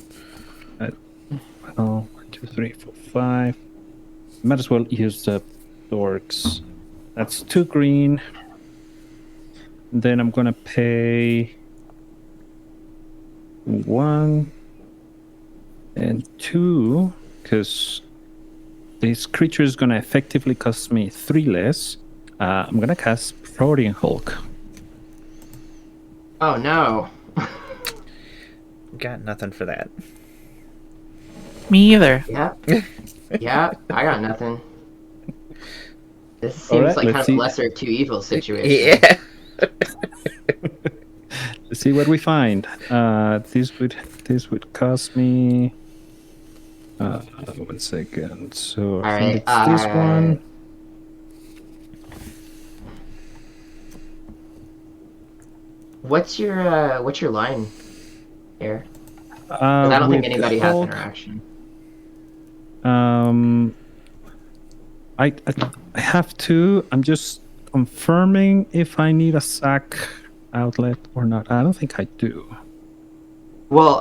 Well, 1, 2, 3, 4, 5... Might as well use the dorks. That's 2 green. Then I'm gonna pay 1 and 2, because this creature is gonna effectively cost me 3 less. I'm gonna cast Freudian Hulk. Oh no. Got nothing for that. Me either. Yep. Yeah, I got nothing. This seems like kind of a lesser of 2 evils situation. Yeah. Let's see what we find. This would cost me. 1 second. So I think it's this one. What's your line here? I don't think anybody has interaction. I have to. I'm just confirming if I need a sack outlet or not. I don't think I do. Well,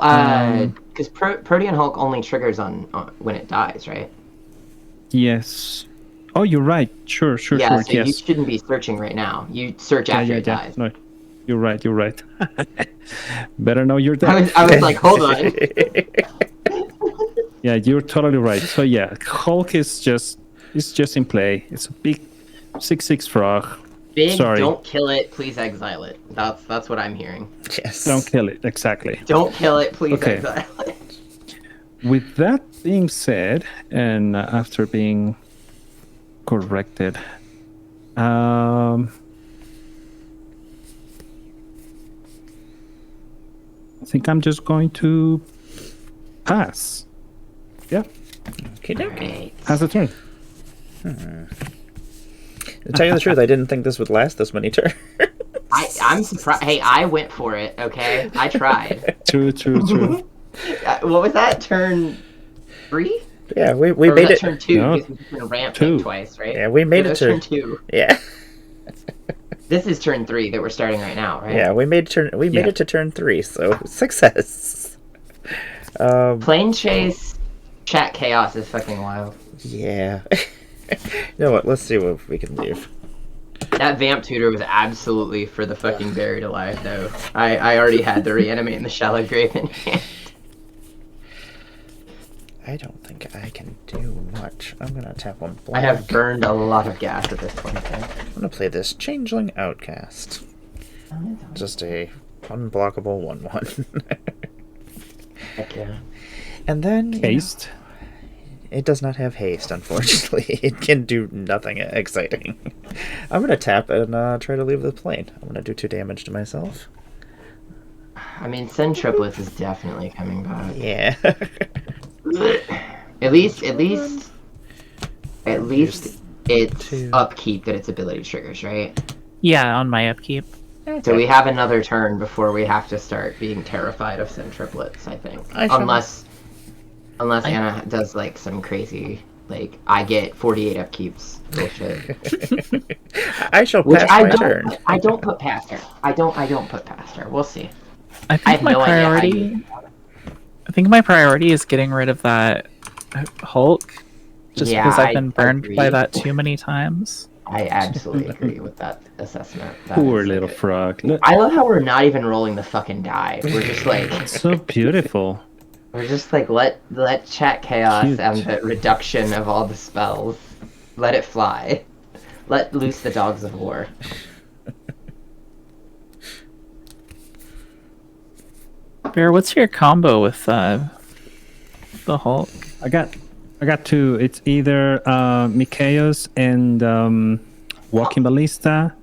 because Protean Hulk only triggers on when it dies, right? Yes. Oh, you're right. Sure. Yeah, so you Yes. shouldn't be searching right now. You search after it dies. No, you're right. Better know you're I dead. was like, hold on. Yeah, you're totally right. So yeah, Hulk is just in play. It's a big 6/6 frog. Big, Sorry. don't kill it, please exile it. That's what I'm hearing. Yes. Don't kill it. Exactly. Don't kill it, please Okay. exile it. With that being said, and after being corrected, I think I'm just going to pass. Yeah, Okay, dokie. pass the turn. To tell you the truth, I didn't think this would last this many turns. I'm surprised. Hey, I went for it, okay? I tried. True. What was that? Turn 3? Yeah, we Or was made that it. turn 2? No, Because we can ramp 2. it twice, right? Yeah, we made So it that was to. turn 2. Yeah, This is turn 3 that we're starting right now, right? yeah, we made Yeah. it to turn 3, so success. Plane chase, chat chaos is fucking wild. Yeah. You know what? Let's see what we can leave. That vamp tutor was absolutely for the fucking buried alive, though. I already had the reanimate in the shallow grave in hand. I don't think I can do much. I'm gonna tap on I black. have burned a lot of gas at this point. Okay? I'm gonna play this Changeling Outcast. Just a unblockable 1/1. Heck yeah. And then Haste. it does not have haste, unfortunately. It can do nothing exciting. I'm gonna tap and try to leave the plane. I'm gonna do 2 damage to myself. I mean, Sin Triplets is definitely coming back. Yeah. At least it's Two. upkeep that its ability triggers, right? Yeah, on my upkeep. So we have another turn before we have to start being terrified of Sin Triplets, I think. I shall- Unless Anna does like some crazy, like, I get 48 upkeeps bullshit. I shall Which pass I my don't turn. I don't put past her. I don't put past her. We'll see. I I think have my no idea how priority. you- I think my priority is getting rid of that Hulk, just Yeah, because I've I been burned by agree. that too many times. I absolutely agree with that assessment. That Poor is little like- frog. Look, I love how we're not even rolling the fucking die. We're just like so beautiful. let chat chaos Cute. and the reduction of all the spells. Let it fly. Let loose the dogs of war. Bear, what's your combo with the Hulk? I got 2. It's either Mikaeus and Walking Ballista,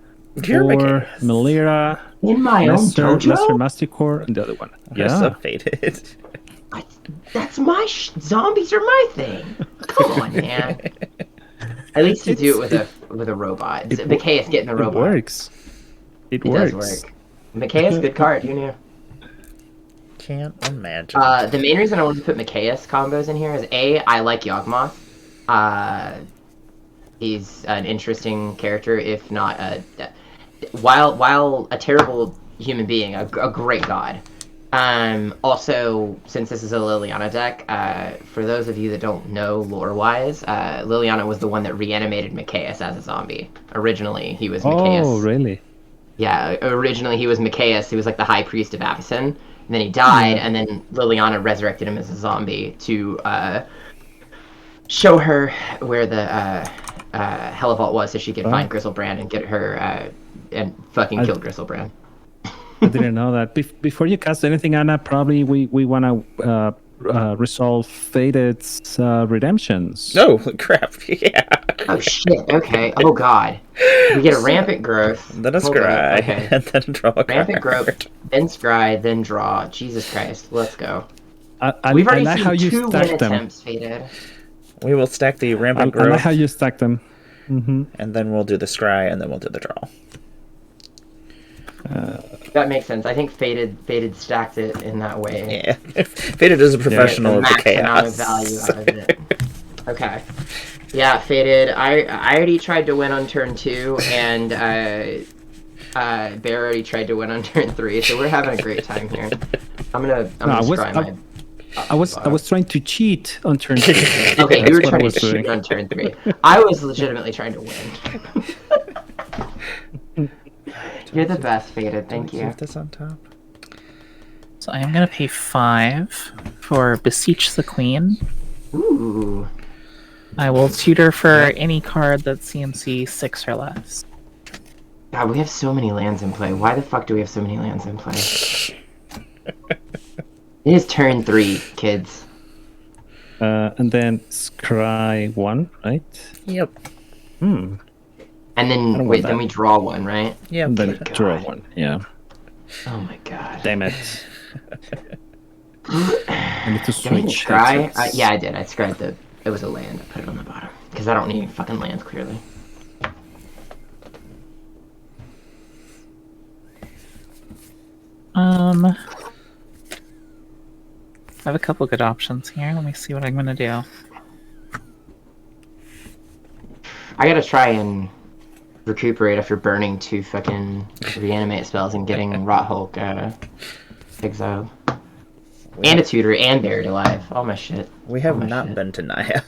You're or Mikaeus. Melira, In my Lesser own dojo? Masticore, and the other one. You're Yeah. so faded. That's my zombies are my thing. Come on, man. At least you do it with a robot. Mikaeus getting the It robot. works. It It works. does work. Mikaeus, good card. Who knew? Can't imagine. The main reason I wanted to put Mikaeus combos in here is A, I like Yawgmoth. He's an interesting character, if not while a terrible human being, a great god. Also, since this is a Liliana deck, for those of you that don't know lore-wise, Liliana was the one that reanimated Mikaeus as a zombie. Originally, he was Mikaeus. Oh, really? Yeah, originally he was Mikaeus. He was like the high priest of Avacyn. And then he died, and then Liliana resurrected him as a zombie to show her where the Hellavault was, so she could find Griselbrand and get her and fucking kill Griselbrand. I didn't know that. Before you cast anything, Anna, probably we want to resolve Fated's redemptions. Oh, crap. Yeah. Oh shit. Okay. Oh god. We get a rampant growth. And then a Hold on, scry. Okay. And then draw a Rampant card. growth, then scry, then draw. Jesus Christ. Let's go. I We've already like seen how you 2 win stack them. attempts, Fated. We will stack the I rampant like growth, how you stack them. Mm-hmm. and then we'll do the scry, and then we'll do the draw. That makes sense. I think Fated stacked it in that way. Yeah. Faded is a professional The of the max chaos. amount of value out of it. Okay. Yeah, Fated. I already tried to win on turn 2, and Bear already tried to win on turn 3, so we're having a great time here. I'm gonna scry my I was trying to cheat on turn 3. Okay, you were That's what I trying was to shoot doing. on turn 3. I was legitimately trying to win. You're the best, Faded. Thank Do we you. keep this on top? So I am going to pay 5 for Beseech the Queen. Ooh. I will tutor for any card that's CMC 6 or less. God, we have so many lands in play. Why the fuck do we have so many lands in play? It is turn 3, kids. And then scry 1, right? Yep. Hmm. And then, don't wait, want then that. we draw 1, right? Yep. And then Good draw God. 1. Yeah. Oh my god. Damn it. I need to Did I even switch scry? headsets. Yeah, I did. I scried the... It was a land. I put it on the bottom. Because I don't need any fucking lands, clearly. I have a couple good options here. Let me see what I'm going to do. I gotta try and recuperate after burning 2 fucking reanimate spells and getting Rot Hulk exiled. And a tutor and buried alive. All my shit. We have All my not shit. been to Naya.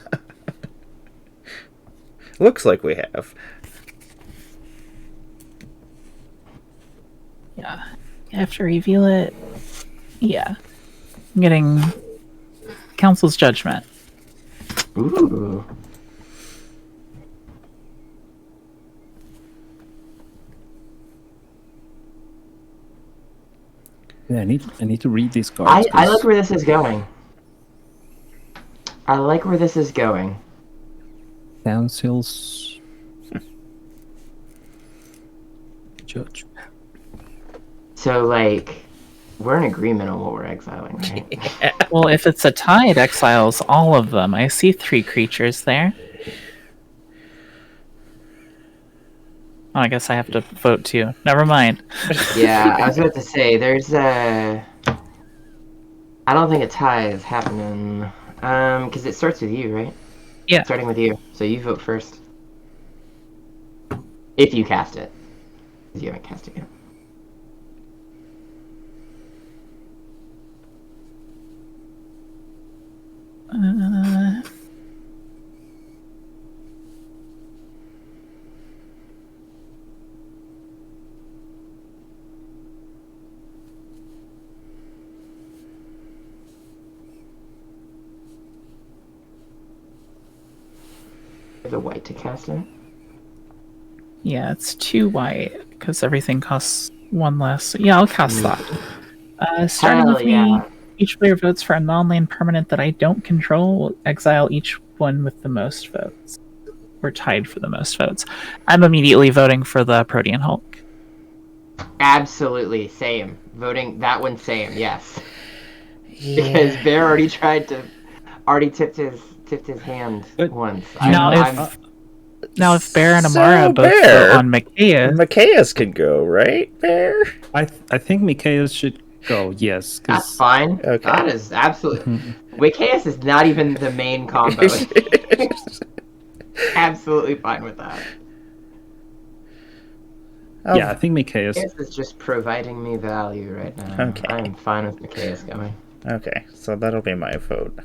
Looks like we have. Yeah. I have to reveal it. Yeah. I'm getting Council's Judgment. Ooh. Yeah, I need to read these cards. I like where this is going. I like where this is going. Council's Judge. So, like, we're in agreement on what we're exiling, right? Well, if it's a tie, it exiles all of them. I see 3 creatures there. Oh, I guess I have to vote too. Never mind. Yeah, I was about to say, there's a... I don't think a tie is happening. Because it starts with you, right? Yeah. Starting with you. So you vote first. If you cast it. Because you haven't cast it yet. Uh, The white to cast it. yeah, it's 2 white because everything costs 1 less. Yeah, I'll cast that. Starting Hell with me, yeah. each player votes for a non-land permanent that I don't control. Will exile each one with the most votes. We're tied for the most votes. I'm immediately voting for the Protean Hulk. Absolutely, same. Voting that one, same. Yes, Yeah. because Bear already tipped his hand But once. Now, if Bear and So, Amara both Bear. vote on Micaiah, Micaiah's could go, right, Bear? I think Micaiah should go, yes. That's 'Cause fine. Okay. That is absolutely. Wickeus is not even the main combo. Absolutely fine with that. yeah, I think Micaiah. Wickeus is just providing me value right now. Okay. I am fine with Wickeus going. Okay, so that'll be my vote.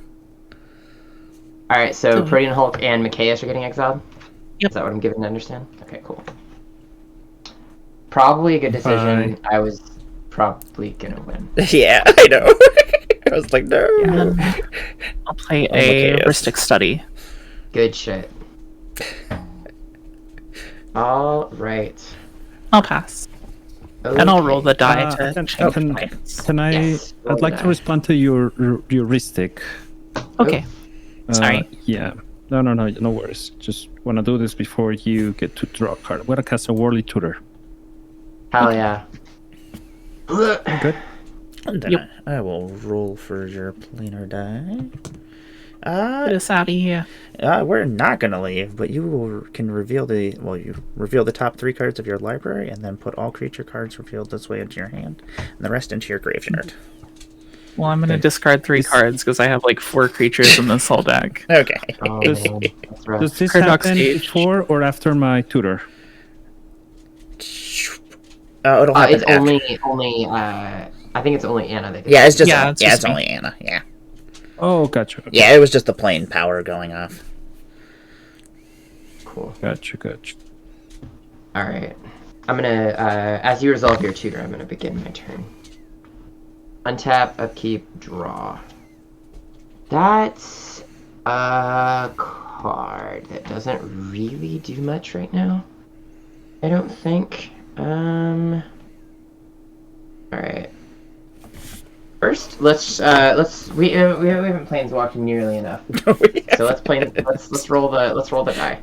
Alright, so So- Protean Hulk and Micaiah are getting exiled? Yep. Is that what I'm given to understand? Okay, cool. Probably a good decision. I was probably gonna win. Yeah, I know. I was like, no. Yeah. I'll play Oh, a Micaiah. Ristic Study. Good shit. Alright. I'll pass. And I'll roll the die Uh, to can- change can- points. Can I? Yes, roll I'd like the to die. respond to your heuristic. Okay. Sorry. Yeah. No, no worries. Just want to do this before you get to draw a card. I'm gonna cast a Worldly Tutor. Hell yeah. Good. And then Yep. I will roll for your planar die. Get us out of here. We're not gonna leave, but can reveal you reveal the top 3 cards of your library, and then put all creature cards revealed this way into your hand, and the rest into your graveyard. Well, I'm going to Okay. discard 3 cards because I have like 4 creatures in this whole deck. Okay. Oh, Does- man. That's rough. Does this Paradox happen Age. before or after my tutor? It'll happen It's after. only I think it's only Anna that can Yeah, it's just Yeah, it's it's just me. only Anna. Yeah. Oh, gotcha. Yeah, it was just the plain power going off. Cool. Gotcha. All right. I'm gonna, as you resolve your tutor, I'm gonna begin my turn. Untap, upkeep, draw. That's a card that doesn't really do much right now. I don't think. All right. First, we haven't planeswalked nearly enough. So let's roll the die.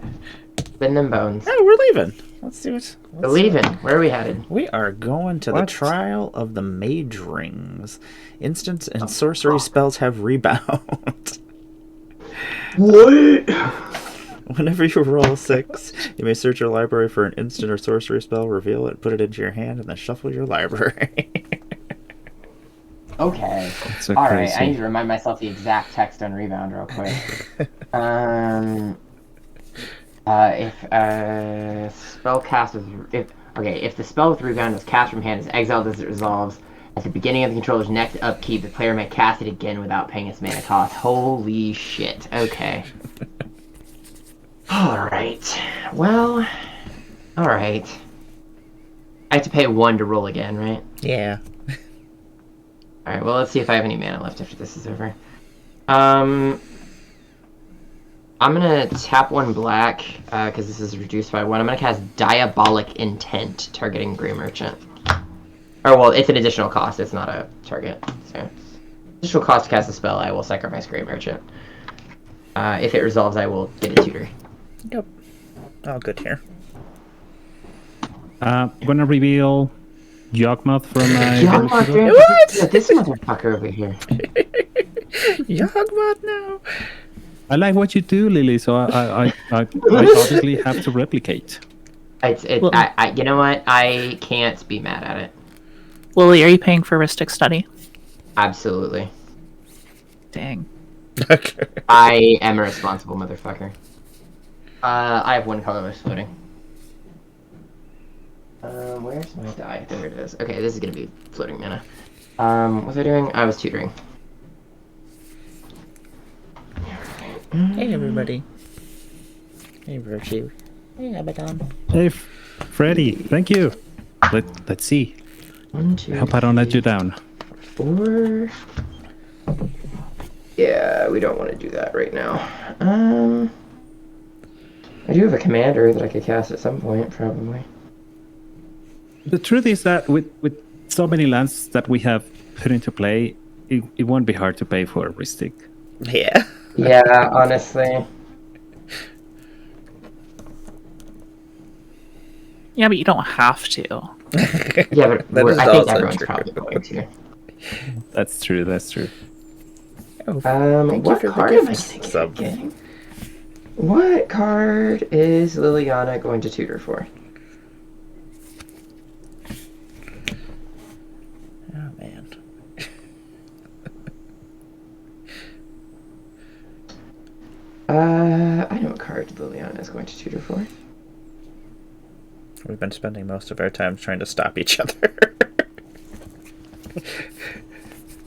Spin them bones. Oh, we're leaving. Let's see what's We're leaving. Where are we headed? We are going to the trial of the mage rings. Instants and sorcery spells have rebound. What? Whenever you roll a 6, you may search your library for an instant or sorcery spell, reveal it, put it into your hand, and then shuffle your library. Okay. So all right. crazy. I need to remind myself the exact text on rebound real quick. If spell cast is if the spell with rebound is cast from hand is exiled as it resolves at the beginning of the controller's next upkeep, the player may cast it again without paying its mana cost. Holy shit. Okay. All right. Well. All right. I have to pay 1 to roll again, right? Yeah. All right. Well, let's see if I have any mana left after this is over. I'm gonna tap 1 black, because this is reduced by 1. I'm gonna cast Diabolic Intent, targeting Grey Merchant. Or, well, it's an additional cost, it's not a target. So, additional cost to cast a spell, I will sacrifice Grey Merchant. If it resolves, I will get a tutor. Yep. All good here. I'm gonna reveal Yawgmoth from my. Yawgmoth, what? This motherfucker over here. Yawgmoth now. I like what you do, Lily. So I obviously have to replicate. You know what? I can't be mad at it. Lily, are you paying for Ristic Study? Absolutely. Dang. Okay. I am a responsible motherfucker. I have 1 colorless floating. Where's my die? There it is. Okay, this is gonna be floating mana. What was I doing? I was tutoring. Hey, everybody. Hey, Virtue. Hey, Abaddon. Hey, Freddy. Thank you. Let's see. 1, 2, I hope I don't let you down. 4. Yeah, we don't want to do that right now. I do have a commander that I could cast at some point, probably. The truth is that with so many lands that we have put into play, it won't be hard to pay for a Ristic. Yeah. Yeah, honestly. Yeah, but you don't have to. Yeah, but That is I think also everyone's true. probably going to. That's true. Thank you What for the card am I gift thinking sub. of getting? What card is Liliana going to tutor for? Oh, man. I know what card Liliana is going to tutor for. We've been spending most of our time trying to stop each other.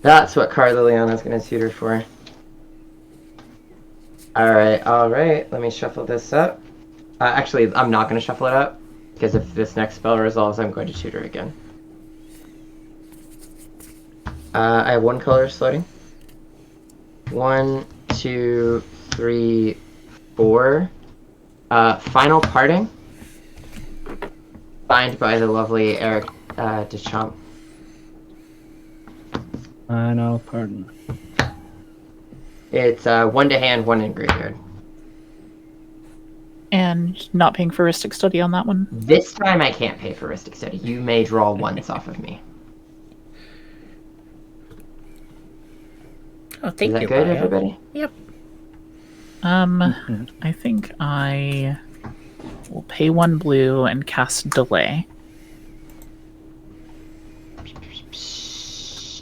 That's what card Liliana is going to tutor for. Alright. Let me shuffle this up. Actually, I'm not going to shuffle it up, because if this next spell resolves, I'm going to tutor again. I have 1 color floating. 1, 2, 3, 4. Final Parting. Signed by the lovely Eric Deschamps. Final pardon. It's 1 to hand, 1 in graveyard. And not paying for Ristic Study on that one? This time I can't pay for Ristic Study. You may draw once off of me. Oh, thank Is that you, good, Maya. everybody? Yep. I think I will pay 1 blue and cast Delay.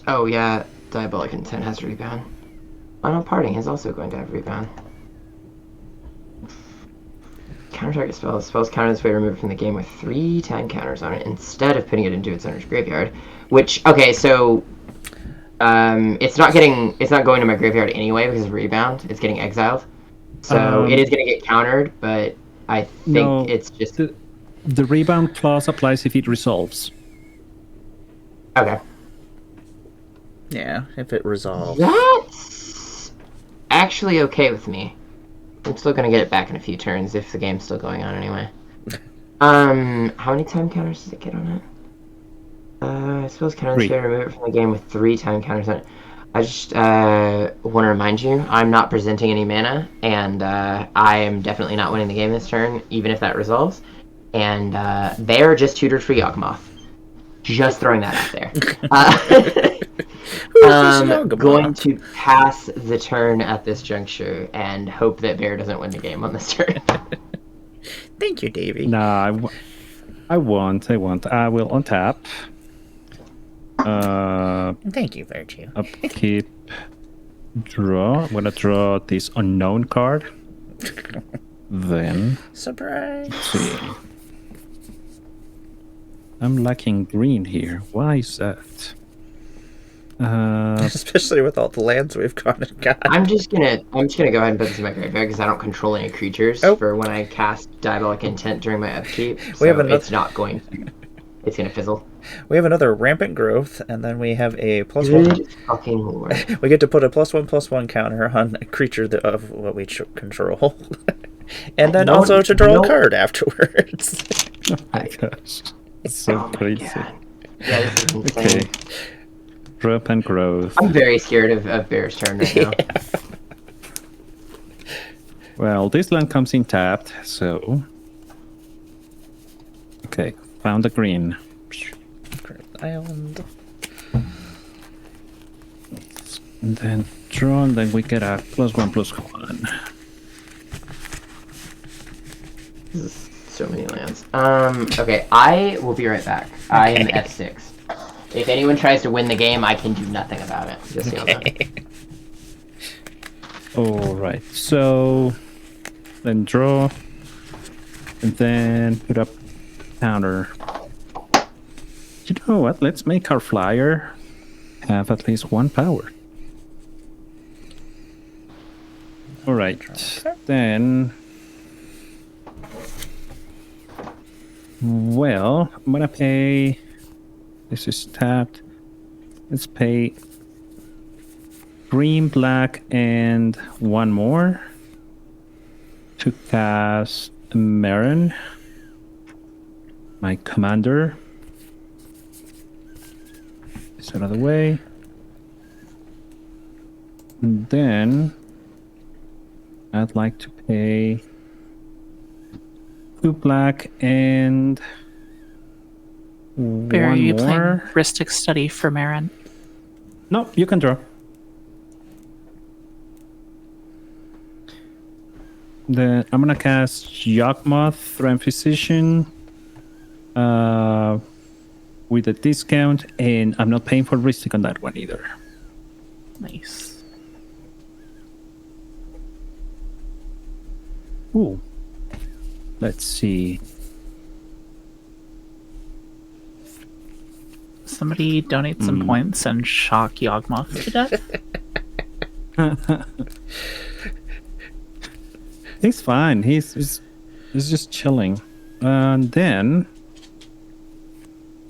Oh yeah, Diabolic Intent has rebound. Final Parting is also going to have rebound. Counter target spells. Spells counter this way removed from the game with 3 time counters on it instead of putting it into its owner's graveyard. Which, okay, so It's not going to my graveyard anyway because of rebound. It's getting exiled, so it is going to get countered. But I think No, it's just the rebound clause applies if it resolves. okay. Yeah, if it resolves. That's actually okay with me. I'm still gonna get it back in a few turns if the game's still going on anyway. How many time counters does it get on it? I suppose counters 3. can remove it from the game with 3 time counters on it. I just want to remind you, I'm not presenting any mana, and I am definitely not winning the game this turn, even if that resolves. And they are just tutored for Yawgmoth. Just throwing that out there. Going to pass the turn at this juncture and hope that Bear doesn't win the game on this turn. Thank you, Davey. Nah, I won't. I will untap. Thank you, Virtue. Upkeep. Draw. I'm gonna draw this unknown card. Then Surprise. let's see. I'm lacking green here. Why is that? Especially with all the lands we've gone and got. I'm just gonna go ahead and put this in my graveyard because I don't control any creatures for when I cast Diabolic Intent during my upkeep. So it's not going to. It's gonna fizzle. We have another Rampant Growth, and then we have a +1. Good fucking lord. We get to put a +1/+1 counter on a creature of what we control. And then also to draw a card afterwards. Oh my gosh. It's so crazy. God. Yeah, this is insane. Okay. Drop and growth. I'm very scared of Bear's turn right now. Well, this land comes in tapped, so. Okay, found the green. Island. And then draw, and then we get a +1/+1. So many lands. Okay, I will be right back. I am F6. If anyone tries to win the game, I can do nothing about it. Just so you know. Alright, so then draw, and then put up counter. You know what? Let's make our flyer have at least 1 power. Alright, then. Well, I'm gonna pay. This is tapped. Let's pay green, black, and 1 more to cast Marin, my commander. This out of the way. And then I'd like to pay 2 black and Bear, are 1 you more. playing Ristic Study for Marin? No, you can draw. Then I'm gonna cast Yawgmoth, Thran Physician, with a discount, and I'm not paying for Ristic on that one either. Nice. Ooh. Let's see. Somebody donate some points and shock Yawgmoth to death. He's fine. He's just chilling. And then,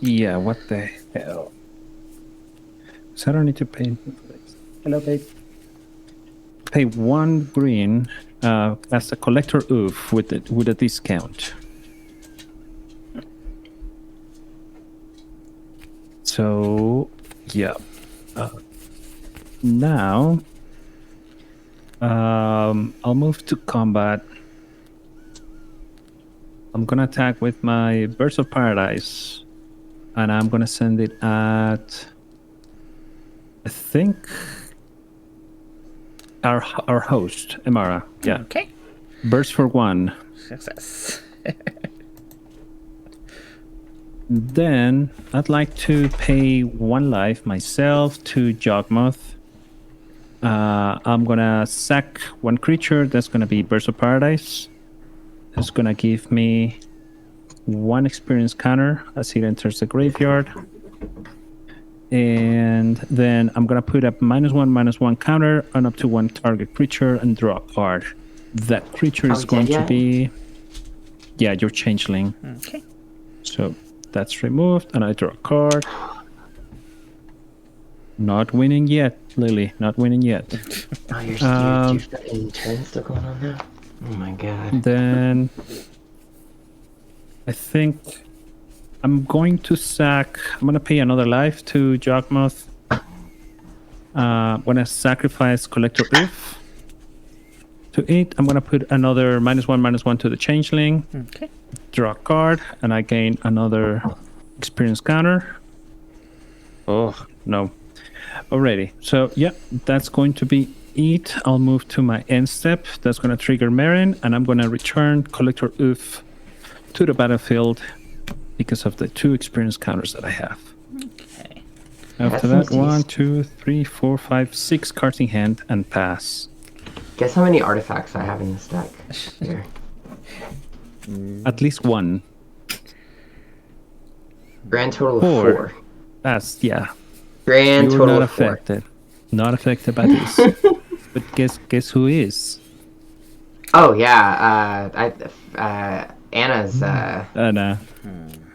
yeah, what the hell? So I don't need to pay. Hello, babe. Pay 1 green as a collector oof with a discount. So yeah. Now I'll move to combat. I'm gonna attack with my Burst of Paradise, and I'm gonna send it at, I think, our host, Emara. Yeah. Okay. Burst for 1. Success. Then I'd like to pay 1 life myself to Yawgmoth. I'm gonna sack 1 creature. That's gonna be Burst of Paradise. It's gonna give me 1 experience counter as it enters the graveyard. And then I'm going to put a -1/-1 counter on up to one target creature and draw a card. That creature Are is we going dead to yet? be... Yeah, your changeling. Okay. So that's removed, and I draw a card. Not winning yet, Lily. Not winning yet. Oh, your fucking turn still going on now? Oh my god. Then I think I'm going to sack. I'm going to pay another life to Jogmoth. When I sacrifice Collector If to it, I'm going to put another -1/-1 to the Changeling. Okay. Draw a card, and I gain another experience counter. Oh, no. Alrighty. So, yeah, that's going to be it. I'll move to my end step. That's going to trigger Marin, and I'm going to return Collector Oof to the battlefield because of the 2 experience counters that I have. Okay. After That that, seems 1, decent. 2, 3, 4, 5, 6 cards in hand and pass. Guess how many artifacts I have in this deck? Here. At least 1. Grand total of 4. 4. That's, yeah. Grand You're total not of 4. affected. Not affected by this. But guess who is? Oh yeah, Anna's Nah.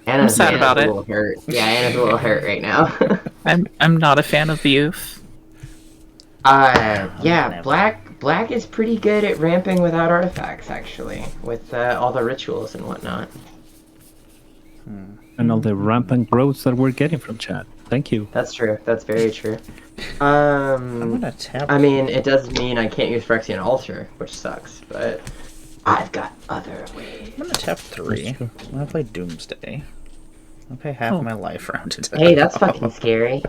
Anna's sad about a it. little hurt. Yeah, Anna's a little hurt right now. I'm not a fan of the youth. Yeah, Black is pretty good at ramping without artifacts, actually, with all the rituals and whatnot. And all the rampant growths that we're getting from chat. Thank you. That's true. That's very true. I'm gonna tap. I mean, it does mean I can't use Phyrexian Altar, which sucks, but I've got other ways. I'm gonna tap 3. I'm gonna play Doomsday. I'll pay half my life round to Hey, that's fucking scary.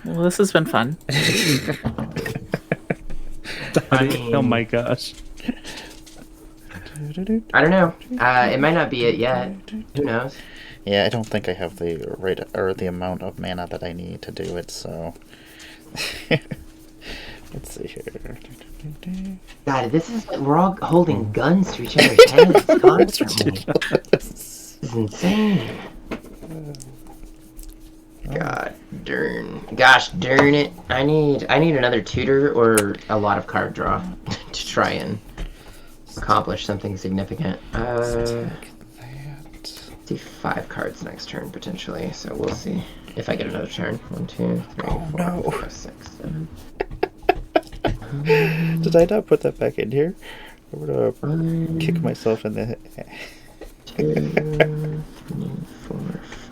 Well, this has been fun. I mean- Oh my gosh. I don't know. It might not be it yet. Who knows? Yeah, I don't think I have the rate or the amount of mana that I need to do it. So let's see here. God, this is like we're all holding guns to each other's heads constantly. This is insane. God darn. Gosh darn it. I need another tutor or a lot of card draw to try and accomplish something significant. See 5 cards next turn potentially, so we'll see if I get another turn. 1, 2, 3, 4, no. 5, 6, 7. Did I not put that back in here? I'm gonna kick myself in the 2, 3, 4,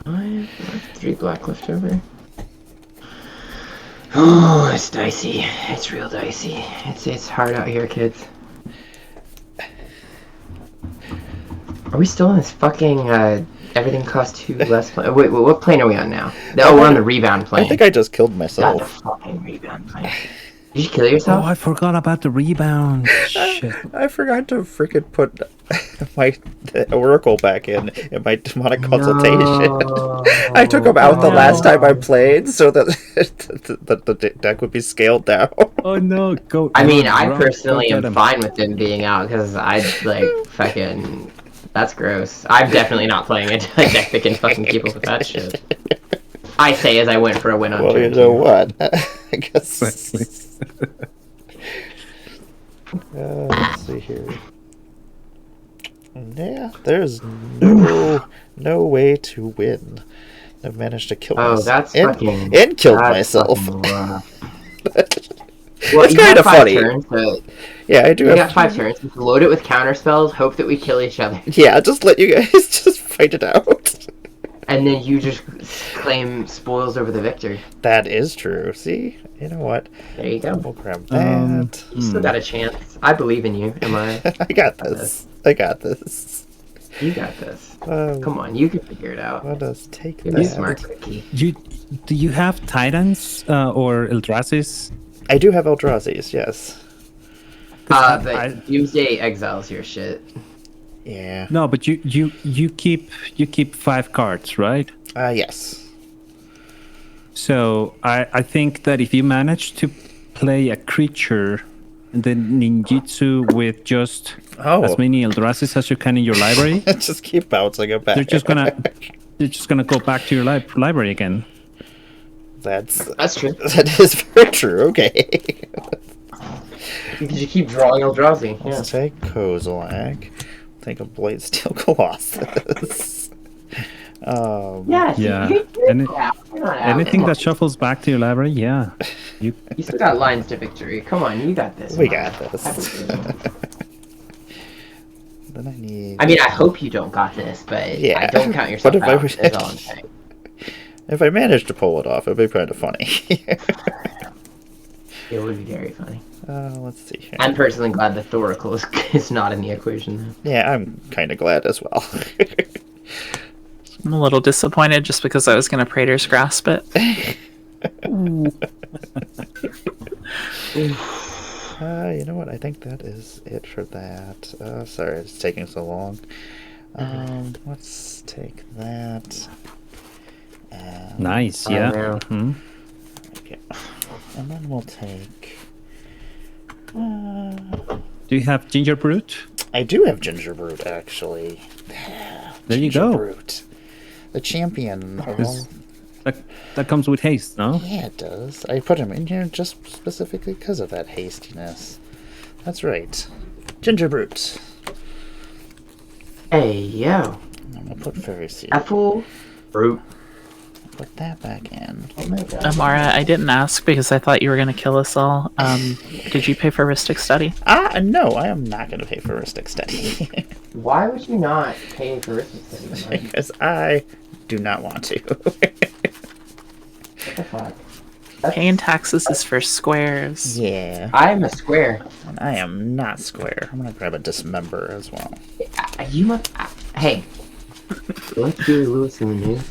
5. 3 black left over. Oh, it's dicey. It's real dicey. It's hard out here, kids. Are we still in this fucking everything costs 2 less plane? Wait, what plane are we on now? Oh, we're on the rebound plane. I think I just killed Not the myself. fucking rebound plane. Did you kill yourself? Oh, I forgot about the rebound. Shit. I forgot to freaking put the oracle back in my demonic consultation. I took him out the last time I played so that the deck would be scaled down. Oh no, go. I mean, run, I run, personally go get am him. fine with him being out because I like fucking. That's gross. I'm definitely not playing a deck that can fucking keep up with that shit. I say as I went for a win on Well, you turn know 2. what? I guess. Exactly. Let's see here. Yeah, there's no way to win. I've managed to kill Oh, myself. that's fucking. and killed that's myself. fucking rough. Well, It's you got kinda 5 funny. turns, so Yeah, I do you have. got 5 turns. Just load it with counter spells. Hope that we kill each other, Yeah, just let you guys just fight it out. and then you just claim spoils over the victor. That is true. See, you know what? There you go. We'll grab that. You still got a chance. I believe in you. Am I? I got this. I got this. You got this. Um, Come on, you can figure it out. Let us take You're that. a smart cookie. Do you have Titans or Eldrazi's? I do have Eldrazi's, yes. But Doomsday exiles your shit. Yeah. No, but you keep 5 cards, right? Yes. So I think that if you manage to play a creature and then ninjutsu with just as many Eldrazi's as you can in your library, Just keep bouncing it back. they're just gonna go back to your library again. That's true. That is very true. Okay. Because you keep drawing Eldrazi. Yeah. Let's take Kozilek. Take a Blade Steel Colossus. Yeah. Yeah. You're Any- not out. You're not out. Anything Come that shuffles back to your library, yeah. You on. You still got lines to victory. Come on, you got this. We man. got this. Then I need. I mean, I hope you don't got this, but Yeah. I don't count yourself But if I out. was- That's all I'm saying. If I managed to pull it off, it'd be kind of funny. It would be very funny. Let's see here. I'm personally glad the Thoracle is not in the equation, though. Yeah, I'm kind of glad as well. I'm a little disappointed just because I was going to Praetor's Grasp it. You know what? I think that is it for that. Sorry, it's taking so long. Let's take that. And, nice, I yeah. know. Mhm. okay. And then we'll take. Do you have Ginger Brute? I do have Ginger Brute, actually. There you Ginger go. Brute. The champion of all. Is- That comes with haste, no? Yeah, it does. I put him in here just specifically because of that hastiness. That's right. Ginger Brute. Hey, yo. I'm gonna put Fairy Seed. Apple. Fruit. Put that back in. Oh my god. Amara, I didn't ask because I thought you were going to kill us all. Did you pay for Ristic Study? No, I am not going to pay for Ristic Study. Why would you not pay for Ristic Study? Because I do not want to. What the fuck? Paying taxes is for squares. Yeah. I'm a square. And I am not square. I'm going to grab a Dismember as well. You must. Hey. Let's do Lewis in the news.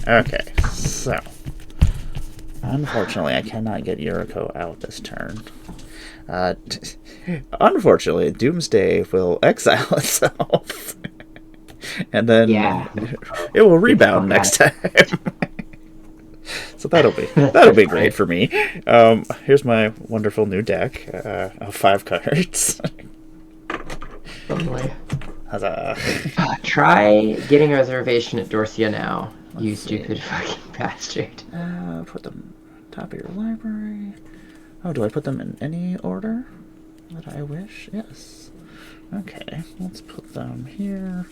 Okay, so. Unfortunately, I cannot get Yuriko out this turn. Unfortunately, Doomsday will exile itself. And then Yeah. it will rebound next time. So that'll be great for me. Here's my wonderful new deck of 5 cards. Oh boy. Huzzah. Try getting a reservation at Dorsia now. You stupid fucking bastard. Put them top of your library. Oh, do I put them in any order that I wish? Yes. Okay, let's put them here.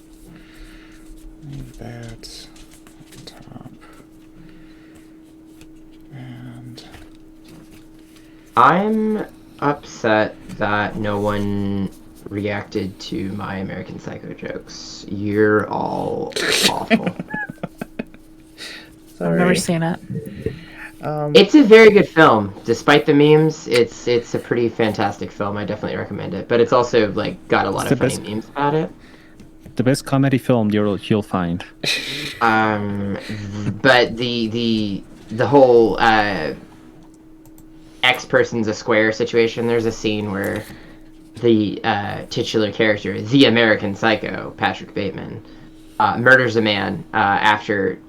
Leave that on top. And I'm upset that no one reacted to my American Psycho jokes. You're all awful. sorry. I've never seen it. It's a very good film. Despite the memes, it's a pretty fantastic film. I definitely recommend it. But it's also like got a lot It's of the funny best- memes about it. The best comedy film you'll find. But the whole X person's a square situation. There's a scene where the titular character, the American Psycho, Patrick Bateman, murders a man after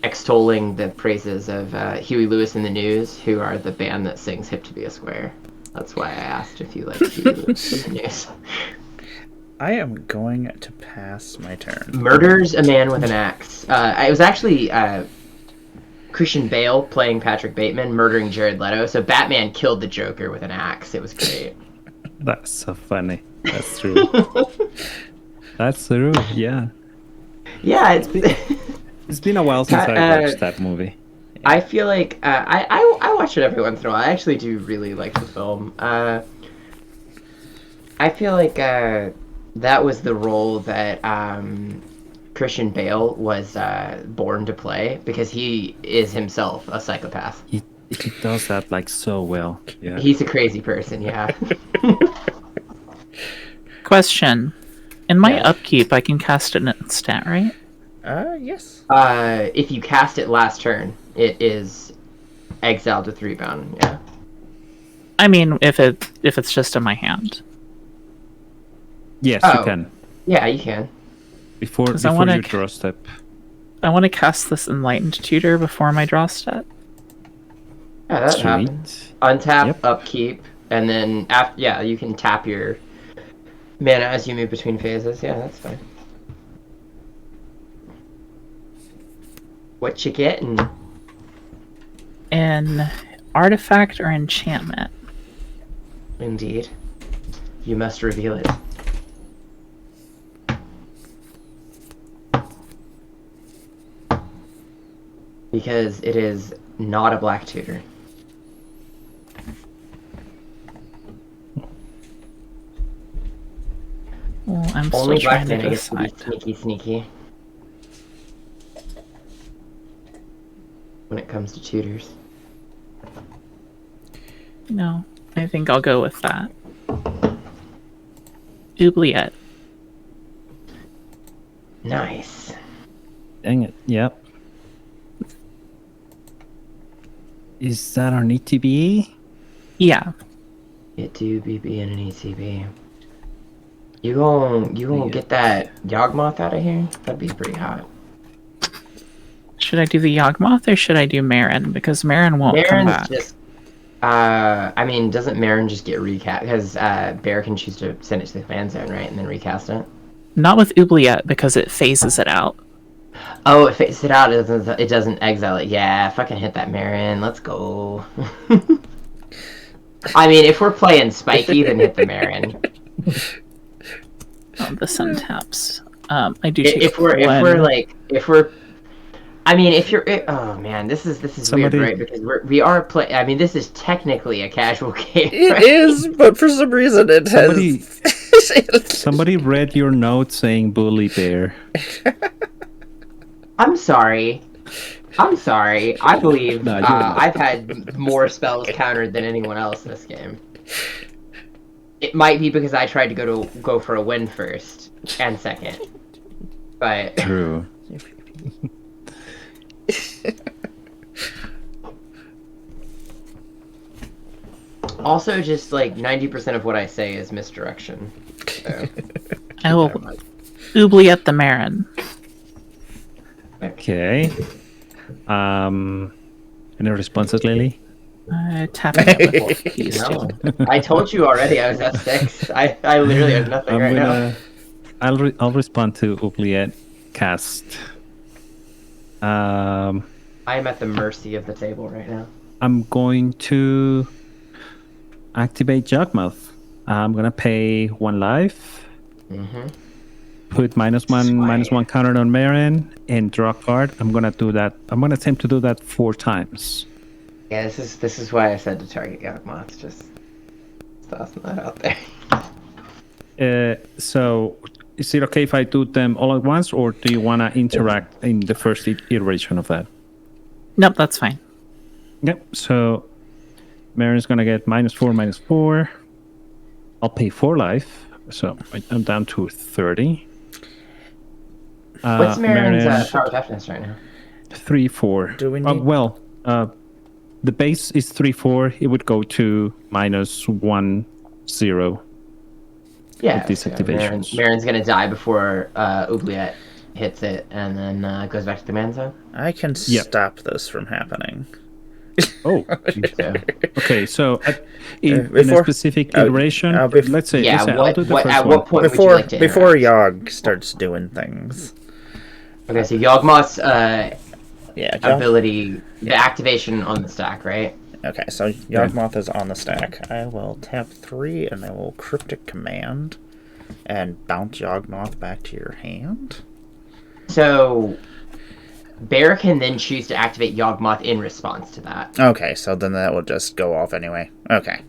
extolling the praises of Huey Lewis and the News, who are the band that sings "Hip to Be a Square." That's why I asked if you like Huey Lewis and the News. I am going to pass my turn. Murders a man with an axe. It was actually Christian Bale playing Patrick Bateman, murdering Jared Leto. So Batman killed the Joker with an axe. It was great. That's so funny. That's true. That's true, yeah. Yeah, It's been a while since I watched that movie. I feel like I watch it every once in a while. I actually do really like the film. I feel like that was the role that Christian Bale was born to play because he is himself a psychopath. He does that like so well. Yeah. He's a crazy person, yeah. Question. In my Yeah. upkeep, I can cast an instant, right? Yes. If you cast it last turn, it is exiled with rebound, yeah. I mean, if it's just in my hand. Yes, you Oh. can. Yeah, you can. Before 'Cause I wanna your draw step. I want to cast this Enlightened Tutor before my draw step. Yeah, that happens. Sweet. Untap, Yep. upkeep, and then yeah, you can tap your mana as you move between phases. Yeah, that's fine. What you getting? An artifact or enchantment. Indeed. You must reveal it. Because it is not a black tutor. Well, I'm Only still black trying to mana gets to be decide. sneaky. When it comes to tutors. No, I think I'll go with that. Oubliette. Nice. Dang it. Yep. Is that our ETB? Yeah. It do BB and an ETB. You gonna get that Yawgmoth out of here? That'd be pretty hot. Should I do the Yawgmoth or should I do Marin? Because Marin won't come Marin's back. just I mean, doesn't Marin just get recast? Because Bear can choose to send it to the command zone, right, and then recast it. Not with Oubliette because it phases it out. Oh, it fades it out. It doesn't exile it. Yeah, fucking hit that Marin. Let's go. I mean, if we're playing spiky, then hit the Marin. Oh, the sun taps. I do take If we're I mean, if you're oh man, this is Somebody- weird, right? Because we are play. I mean, this is technically a casual game. It right? is, but for some reason it Somebody, has. somebody read your note saying bully bear. I'm sorry. I believe No, you're not. I've had more spells countered than anyone else in this game. It might be because I tried to go for a win first and second, but True. also just like 90% of what I say is misdirection. So, I will Oubliette the Marin. Okay. Any responses, Lily? Tapping it with these two. no, I told you already. I was at 6. I literally have nothing I'm right gonna. now. I'll respond to Oubliette cast. I am at the mercy of the table right now. I'm going to activate Jugmouth. I'm gonna pay 1 life. Mm-hmm. Put -1 counter on Marin and draw a card. I'm gonna do that. I'm gonna attempt to do that 4 times. Yeah, this is why I said to target Yawgmoth. Just tossing that out there. So, is it okay if I do them all at once, or do you wanna interact in the first iteration of that? Nope, that's fine. Yep. So, Marin's gonna get -4. I'll pay 4 life, so I'm down to 30. What's Marin's Marin, power toughness right now? 3/4. Do we need- The base is 3/4. It would go to -1/0. Yeah, these activations. Marin's gonna die before Oubliette hits it, and then goes back to the command zone. I can Yep. stop this from happening. Oh, So, okay. So, in a Before- specific iteration, let's say, yeah, I'll do the first at one. what point would you Before like to before interact? Yogg starts doing things. Okay, so Yawgmoth's Yeah. Yogg- ability, the activation on the stack, right? Okay, so Yawgmoth is on the stack. I will tap 3 and I will Cryptic Command and bounce Yawgmoth back to your hand. So Bear can then choose to activate Yawgmoth in response to that. Okay, so then that will just go off anyway. Okay.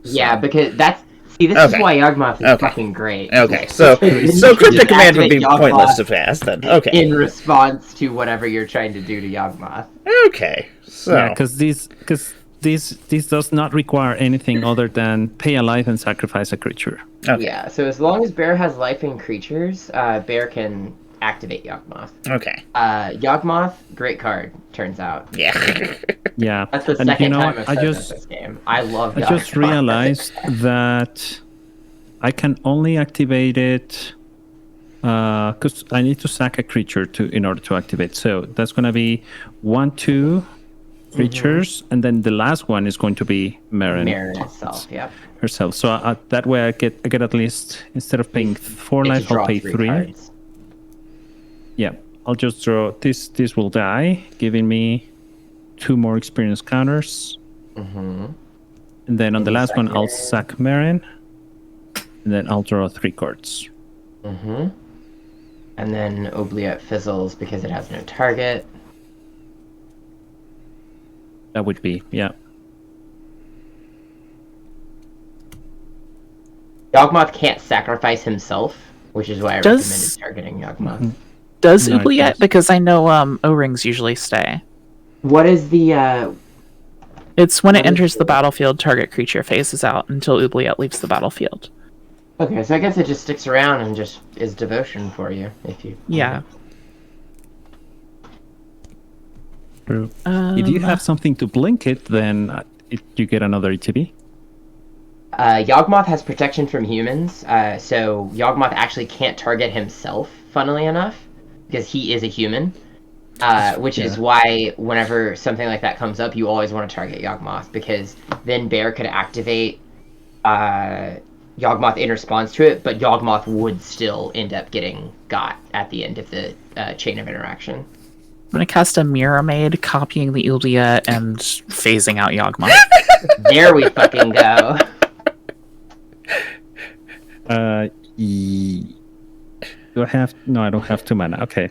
Yeah, because this is Okay. why Yawgmoth is Okay. fucking great. Okay, so Just Cryptic Command would be activate Yawgmoth pointless to pass then. Okay. in response to whatever you're trying to do to Yawgmoth. Okay. So Yeah, because this does not require anything other than pay a life and sacrifice a creature. okay. Yeah, so as long as Bear has life in creatures, Bear can activate Yawgmoth. Okay. Yawgmoth, great card, turns out. Yeah. Yeah, That's the and second you know time what? I've said this game. I love I just Yawgmoth. realized that I can only activate it because I need to sack a creature in order to activate. So that's gonna be 1-2 creatures, and then the last one is going to be Marin Marin itself, yep. herself. So that way I get at least, instead of paying 4 Get to life, I'll draw pay 3 3. cards. Yeah, I'll just draw this. This will die, giving me 2 more experience counters. Mm-hmm. And then on the you last sack one, I'll Marin. sack Marin. And then I'll draw 3 cards. Mm-hmm. And then Oubliette fizzles because it has no target. That would be, yeah. Yawgmoth can't sacrifice himself, which is why I Does- recommended targeting Yawgmoth. Does No, it Oubliette? does. Because I know O-rings usually stay. What is the It's when What it is enters the the- battlefield, target creature phases out until Oubliette leaves the battlefield. Okay, so I guess it just sticks around and just is devotion for you if you. Yeah. True. If you have something to blink it, then you get another ETB. Yawgmoth has protection from humans, so Yawgmoth actually can't target himself, funnily enough, because he is a human. Which is why whenever something like that comes up, you always want to target Yawgmoth, because then Bear could activate Yawgmoth in response to it, but Yawgmoth would still end up getting got at the end of the chain of interaction. I'm gonna cast a Mirror Maid, copying the Oubliette and phasing out Yawgmoth. There we fucking go. Do I have? No, I don't have 2 mana. Okay.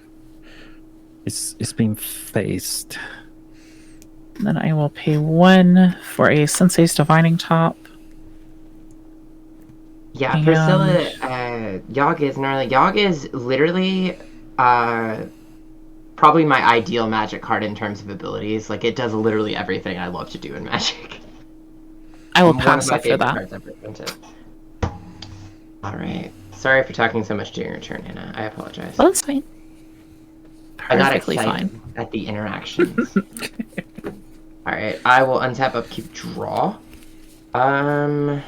It's being phased. Then I will pay 1 for a Sensei's Divining Top. Yeah, And- Priscilla, Yogg is gnarly. Yogg is literally probably my ideal Magic card in terms of abilities. Like, it does literally everything I love to do in Magic. I will One of pass my after favorite that. cards ever invented. Alright. Sorry for talking so much during your turn, Anna. I apologize. Well, that's fine. I got Perfectly excited fine. at the interactions. Alright, I will untap, upkeep, draw. Alright,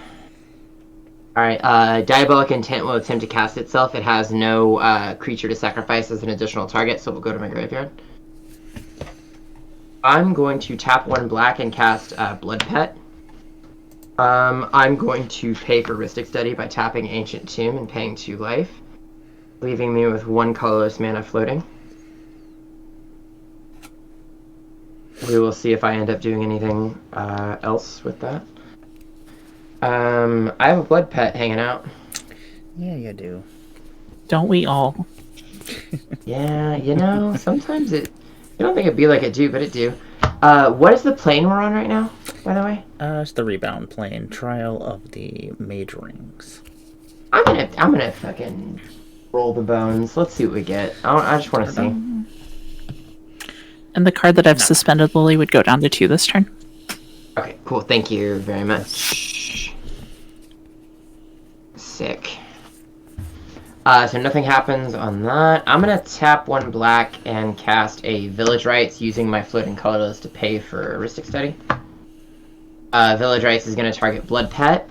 Diabolic Intent will attempt to cast itself. It has no creature to sacrifice as an additional target, so we'll go to my graveyard. I'm going to tap 1 black and cast Blood Pet. I'm going to pay for Rhystic Study by tapping Ancient Tomb and paying 2 life, leaving me with 1 colorless mana floating. We will see if I end up doing anything else with that. I have a Blood Pet hanging out. Yeah, you do. Don't we all? Yeah, you know, sometimes it... I don't think it'd be like it do, but it do. What is the plane we're on right now, by the way? It's the rebound plane. Trial of the Mage Rings. I'm gonna fucking roll the bones. Let's see what we get. I just want to see. And the card that I've suspended Lily would go down to 2 this turn. Okay, cool. Thank you very much. Sick. So nothing happens on that. I'm gonna tap 1 black and cast a Village Rites using my floating colorless to pay for Rhystic Study. Village Rites is gonna target Blood Pet.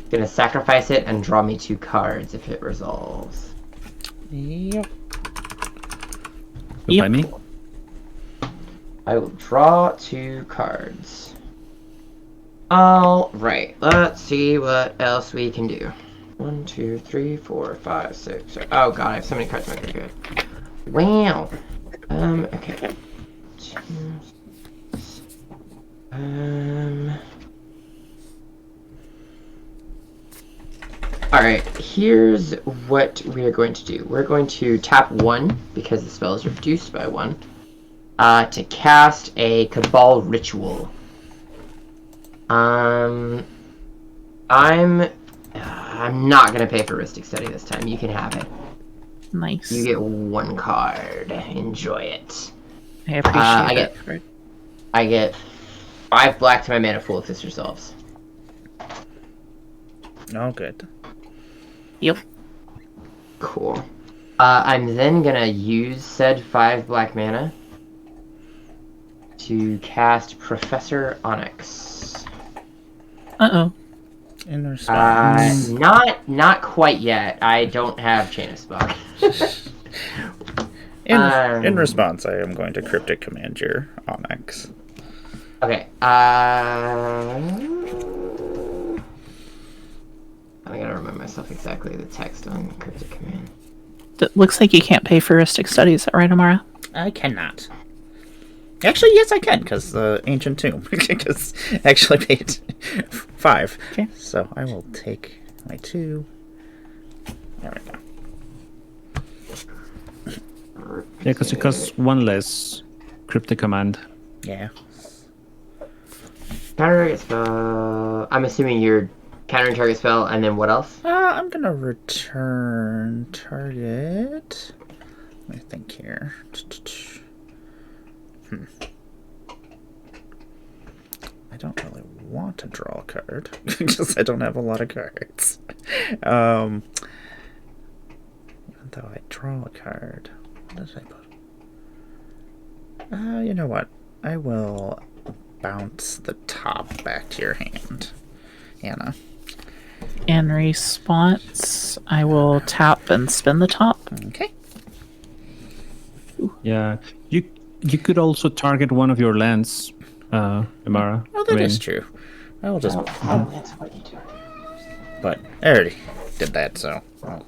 Gonna sacrifice it and draw me 2 cards if it resolves. Yep. Goodbye, me. I will draw 2 cards. Alright, let's see what else we can do. 1, 2, 3, 4, 5, 6, 7. Oh god, I have so many cards in my graveyard. Wow. Okay. Alright, here's what we are going to do. We're going to tap 1, because the spell is reduced by 1, to cast a Cabal Ritual. I'm not gonna pay for Rhystic Study this time. You can have it. Nice. You get 1 card. Enjoy it. I appreciate I that get- card. I get 5 black to my mana pool if this resolves. Oh, good. Yep. Cool. I'm then gonna use said 5 black mana to cast Professor Onyx. Uh-oh. In response. Not quite yet. I don't have Chain of Spell. in response, I am going to Cryptic Command your Onyx. Okay. I gotta remind myself exactly the text on Cryptic Command. It looks like you can't pay for heuristic studies, right, Amara? I cannot. Actually, yes, I can, because the Ancient Tomb. Because I actually paid 5. Okay. So I will take my 2. There we go. Yeah, because it costs 1 less cryptic command. Yeah. Counter target spell. I'm assuming you're countering target spell, and then what else? I'm gonna return target. Let me think here. I don't really want to draw a card because I don't have a lot of cards. Even though I draw a card, what did I put? You know what? I will bounce the top back to your hand, Anna. In response, I will tap and spin the top. Okay. Yeah, you could also target one of your lands, Amara. Oh, that is true. I will just. That's what you do. But I already did that, so. Oh.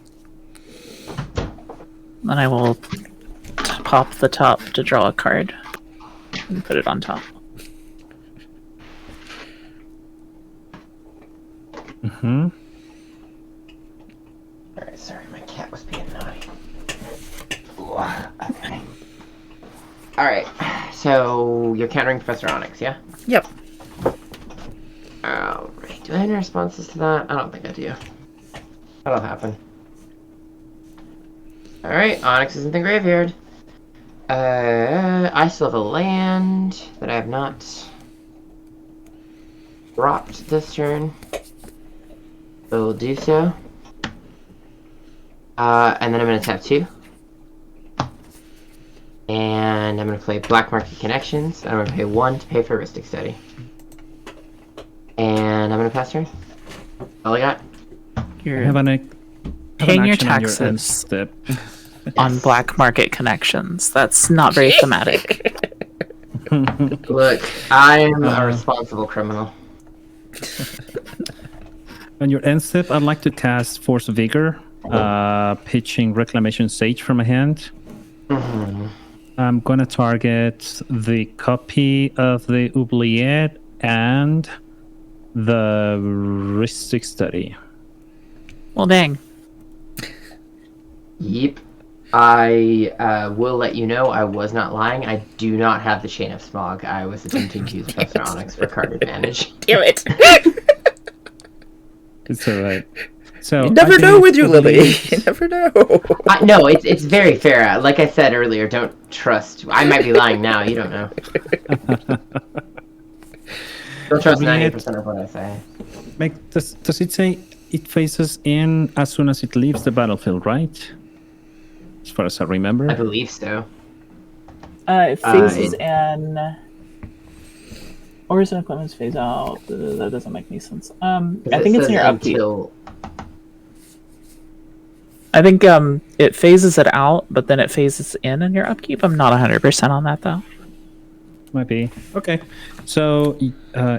Then I will pop the top to draw a card and put it on top. Mm-hmm. Alright, sorry, my cat was being naughty. Okay. Alright, so you're countering Professor Onyx, yeah? Yep. Alright, do I have any responses to that? I don't think I do. That'll happen. Alright, Onyx is in the graveyard. I still have a land that I have not dropped this turn. So we'll do so. And then I'm going to tap 2. And I'm going to play Black Market Connections. And I'm going to pay 1 to pay for Heuristic Study. And I'm going to pass turn. All I got. You're Have an paying your action on your end taxes step. on black market connections. That's not very thematic. Look, I'm a responsible criminal. On your end step, I'd like to cast Force of Vigor, pitching Reclamation Sage from my hand. Mm-hmm. I'm gonna target the copy of the Oubliette and the Heuristic Study. Well, dang. Yep. I will let you know I was not lying. I do not have the Chain of Smog. I was attempting to use Professor Onyx for card advantage. Damn it! It's alright. So You never I know think with you, Lily. Oubliette- You never know. No, it's very fair. Like I said earlier, don't trust. I might be lying now. You don't know. Don't trust 90% of what I say. Does it say it faces in as soon as it leaves the battlefield, right? As far as I remember. I believe so. It phases in. Or is it equipment's phase out? That doesn't make any sense. I think it's in your upkeep. I think it phases it out, but then it phases in your upkeep. I'm not 100% on that though. Might be. Okay. So,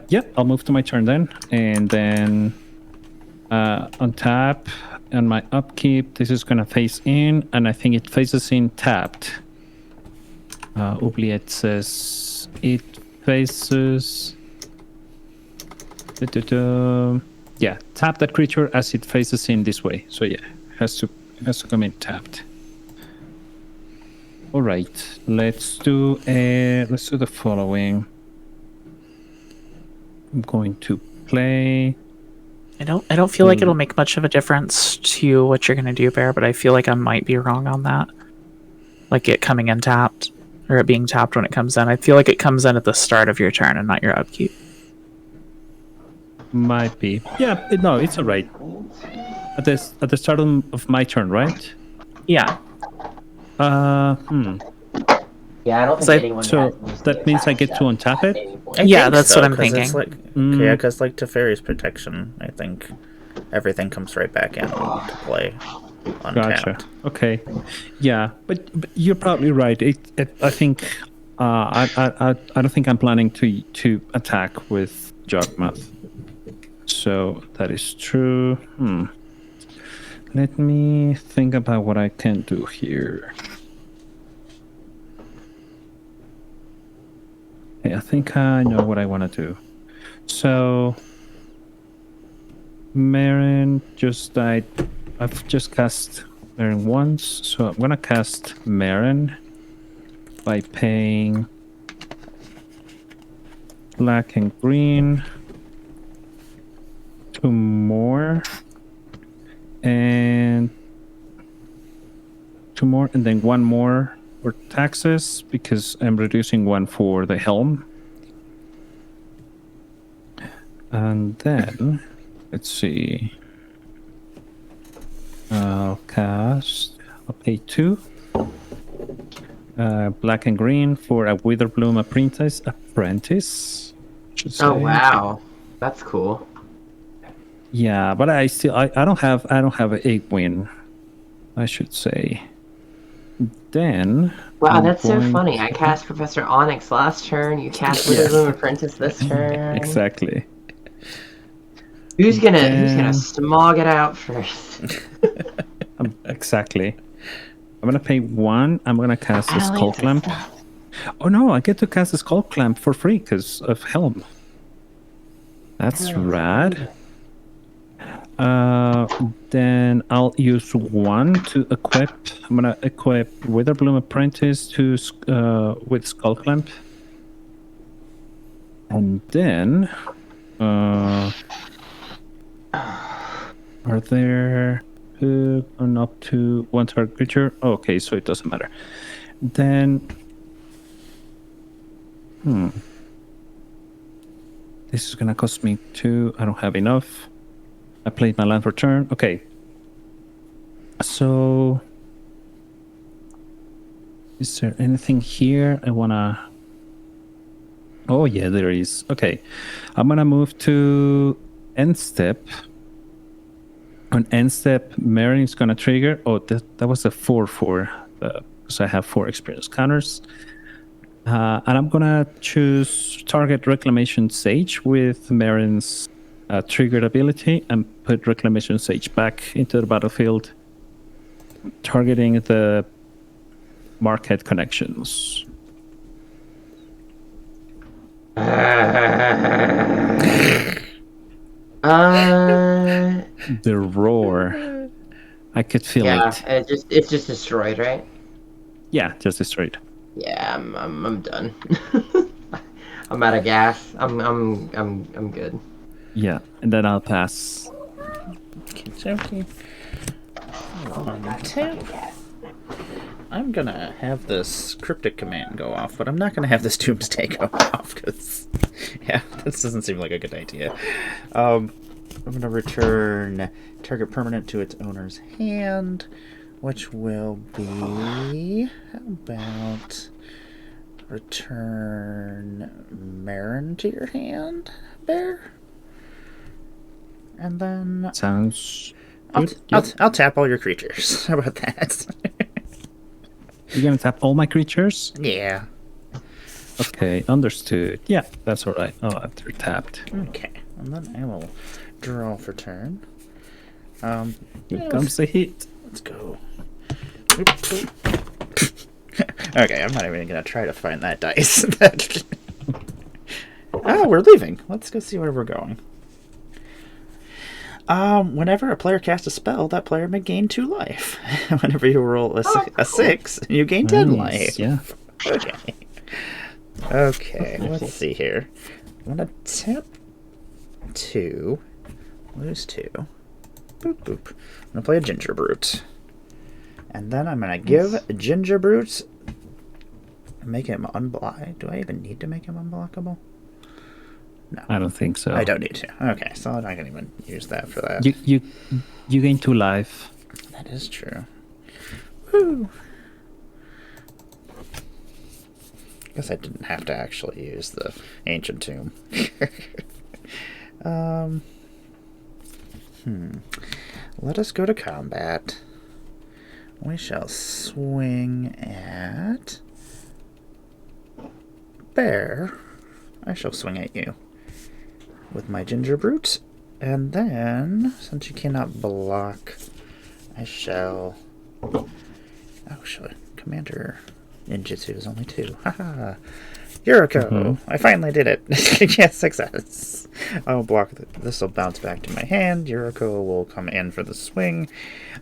yeah, I'll move to my turn then. And then on tap, on my upkeep, this is going to face in, and I think it faces in tapped. Oubliette says it faces... Yeah, tap that creature as it faces in this way. So yeah, has to come in tapped. All right, let's do the following. I'm going to play. I don't feel like it'll make much of a difference to what you're gonna do, Bear, but I feel like I might be wrong on that. Like it coming in tapped, or it being tapped when it comes in. I feel like it comes in at the start of your turn and not your upkeep. Might be. Yeah, no, it's all right. At the start of my turn, right? Yeah. Yeah, I don't think So- anyone. So has that means I get to untap it? Yeah, that's what I'm thinking. Like, yeah, because like Teferi's protection, I think everything comes right back in to play untapped. Gotcha. Okay. Yeah, but you're probably right. I think I don't think I'm planning to attack with Jogmoth. So that is true. let me think about what I can do here. Okay, I think I know what I want to do. So, Marin just died. I've just cast Marin once, so I'm gonna cast Marin by paying black and green 2 more and 2 more and then 1 more for taxes because I'm reducing 1 for the helm. And then let's see, I'll pay 2 black and green for a Witherbloom apprentice. Oh wow, that's cool. Yeah, but I don't have a 8 win, I should say. Then Wow, I'm that's so going funny. I cast Professor Onyx last turn. You cast Witherbloom Apprentice this turn. exactly. Who's gonna Then- smog it out first? Exactly. I'm gonna pay 1. I'm gonna cast a Skull Atlantis. Clamp. Oh no, I get to cast a Skull Clamp for free because of Helm. That's rad. Then I'll use 1 to equip. I'm gonna equip Witherbloom Apprentice to with Skull Clamp, and then are there on up to 1 target creature? Okay, so it doesn't matter. Then this is gonna cost me 2. I don't have enough. I played my land for turn. Okay. So, is there anything here I wanna? Oh yeah, there is. Okay, I'm gonna move to end step. On end step, Marin is gonna trigger. Oh, that was a 4/4 because I have 4 experience counters. And I'm gonna choose target Reclamation Sage with Marin's triggered ability and put Reclamation Sage back into the battlefield, targeting the Market connections. The roar. I could feel Yeah, it. it's just destroyed, right? Yeah, just destroyed. Yeah, I'm done. I'm out of gas. I'm good. Yeah, and then I'll pass. Okay. I'm gonna have this cryptic command go off, but I'm not gonna have this doomsday go off because, yeah, this doesn't seem like a good idea. I'm gonna return target permanent to its owner's hand, which will be, how about return Marin to your hand, Bear? And then Sounds I'll, good. I'll tap all your creatures. How about that? You're gonna tap all my creatures? Yeah. Okay, understood. Yeah, that's alright. Oh, they're tapped. Okay. And then I will draw for turn. Here comes the hit. Let's go. Okay, I'm not even gonna try to find that dice. Oh, we're leaving. Let's go see where we're going. Whenever a player casts a spell, that player may gain 2 life. Whenever you roll a 6, you gain 10 life. Yeah. Okay. Okay, let's see here. I'm gonna tap 2, lose 2. Boop, boop. I'm gonna play a Ginger Brute. And then I'm gonna give Ginger Brute, make him unblock. Do I even need to make him unblockable? No. I don't think so. I don't need to. Okay, so I'm not gonna even use that for that. You gain 2 life. That is true. Woo! Guess I didn't have to actually use the Ancient Tomb. Let us go to combat. We shall swing at Bear. I shall swing at you with my Ginger Brute. And then, since you cannot block I shall. Oh, shit. Commander ninjutsu is only 2. Haha. Yuriko! I finally did it. Yes, success. I'll block. This will bounce back to my hand. Yuriko will come in for the swing.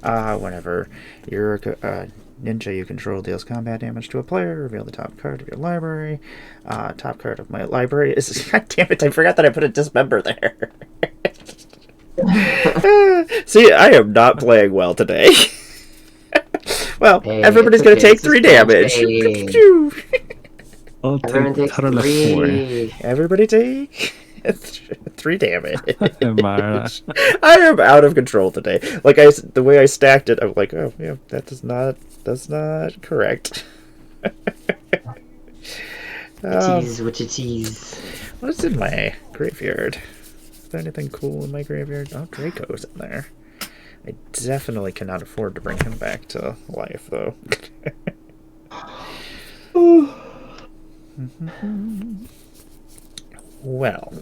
Whenever Yuriko. Ninja you control deals combat damage to a player. Reveal the top card of your library. Top card of my library is. God damn it! I forgot that I put a dismember there. See, I am not playing well today. Well, Hey, everybody's it's going to okay, take it's a 3 spell damage. trade. I'll Everyone take takes total of 4. 3. Everybody take 3 damage. Mara. I am out of control today. Like the way I stacked it, I'm like, oh yeah, that's not correct. What you tease? What's in my graveyard? Is there anything cool in my graveyard? Oh, Draco's in there. I definitely cannot afford to bring him back to life, though. Well,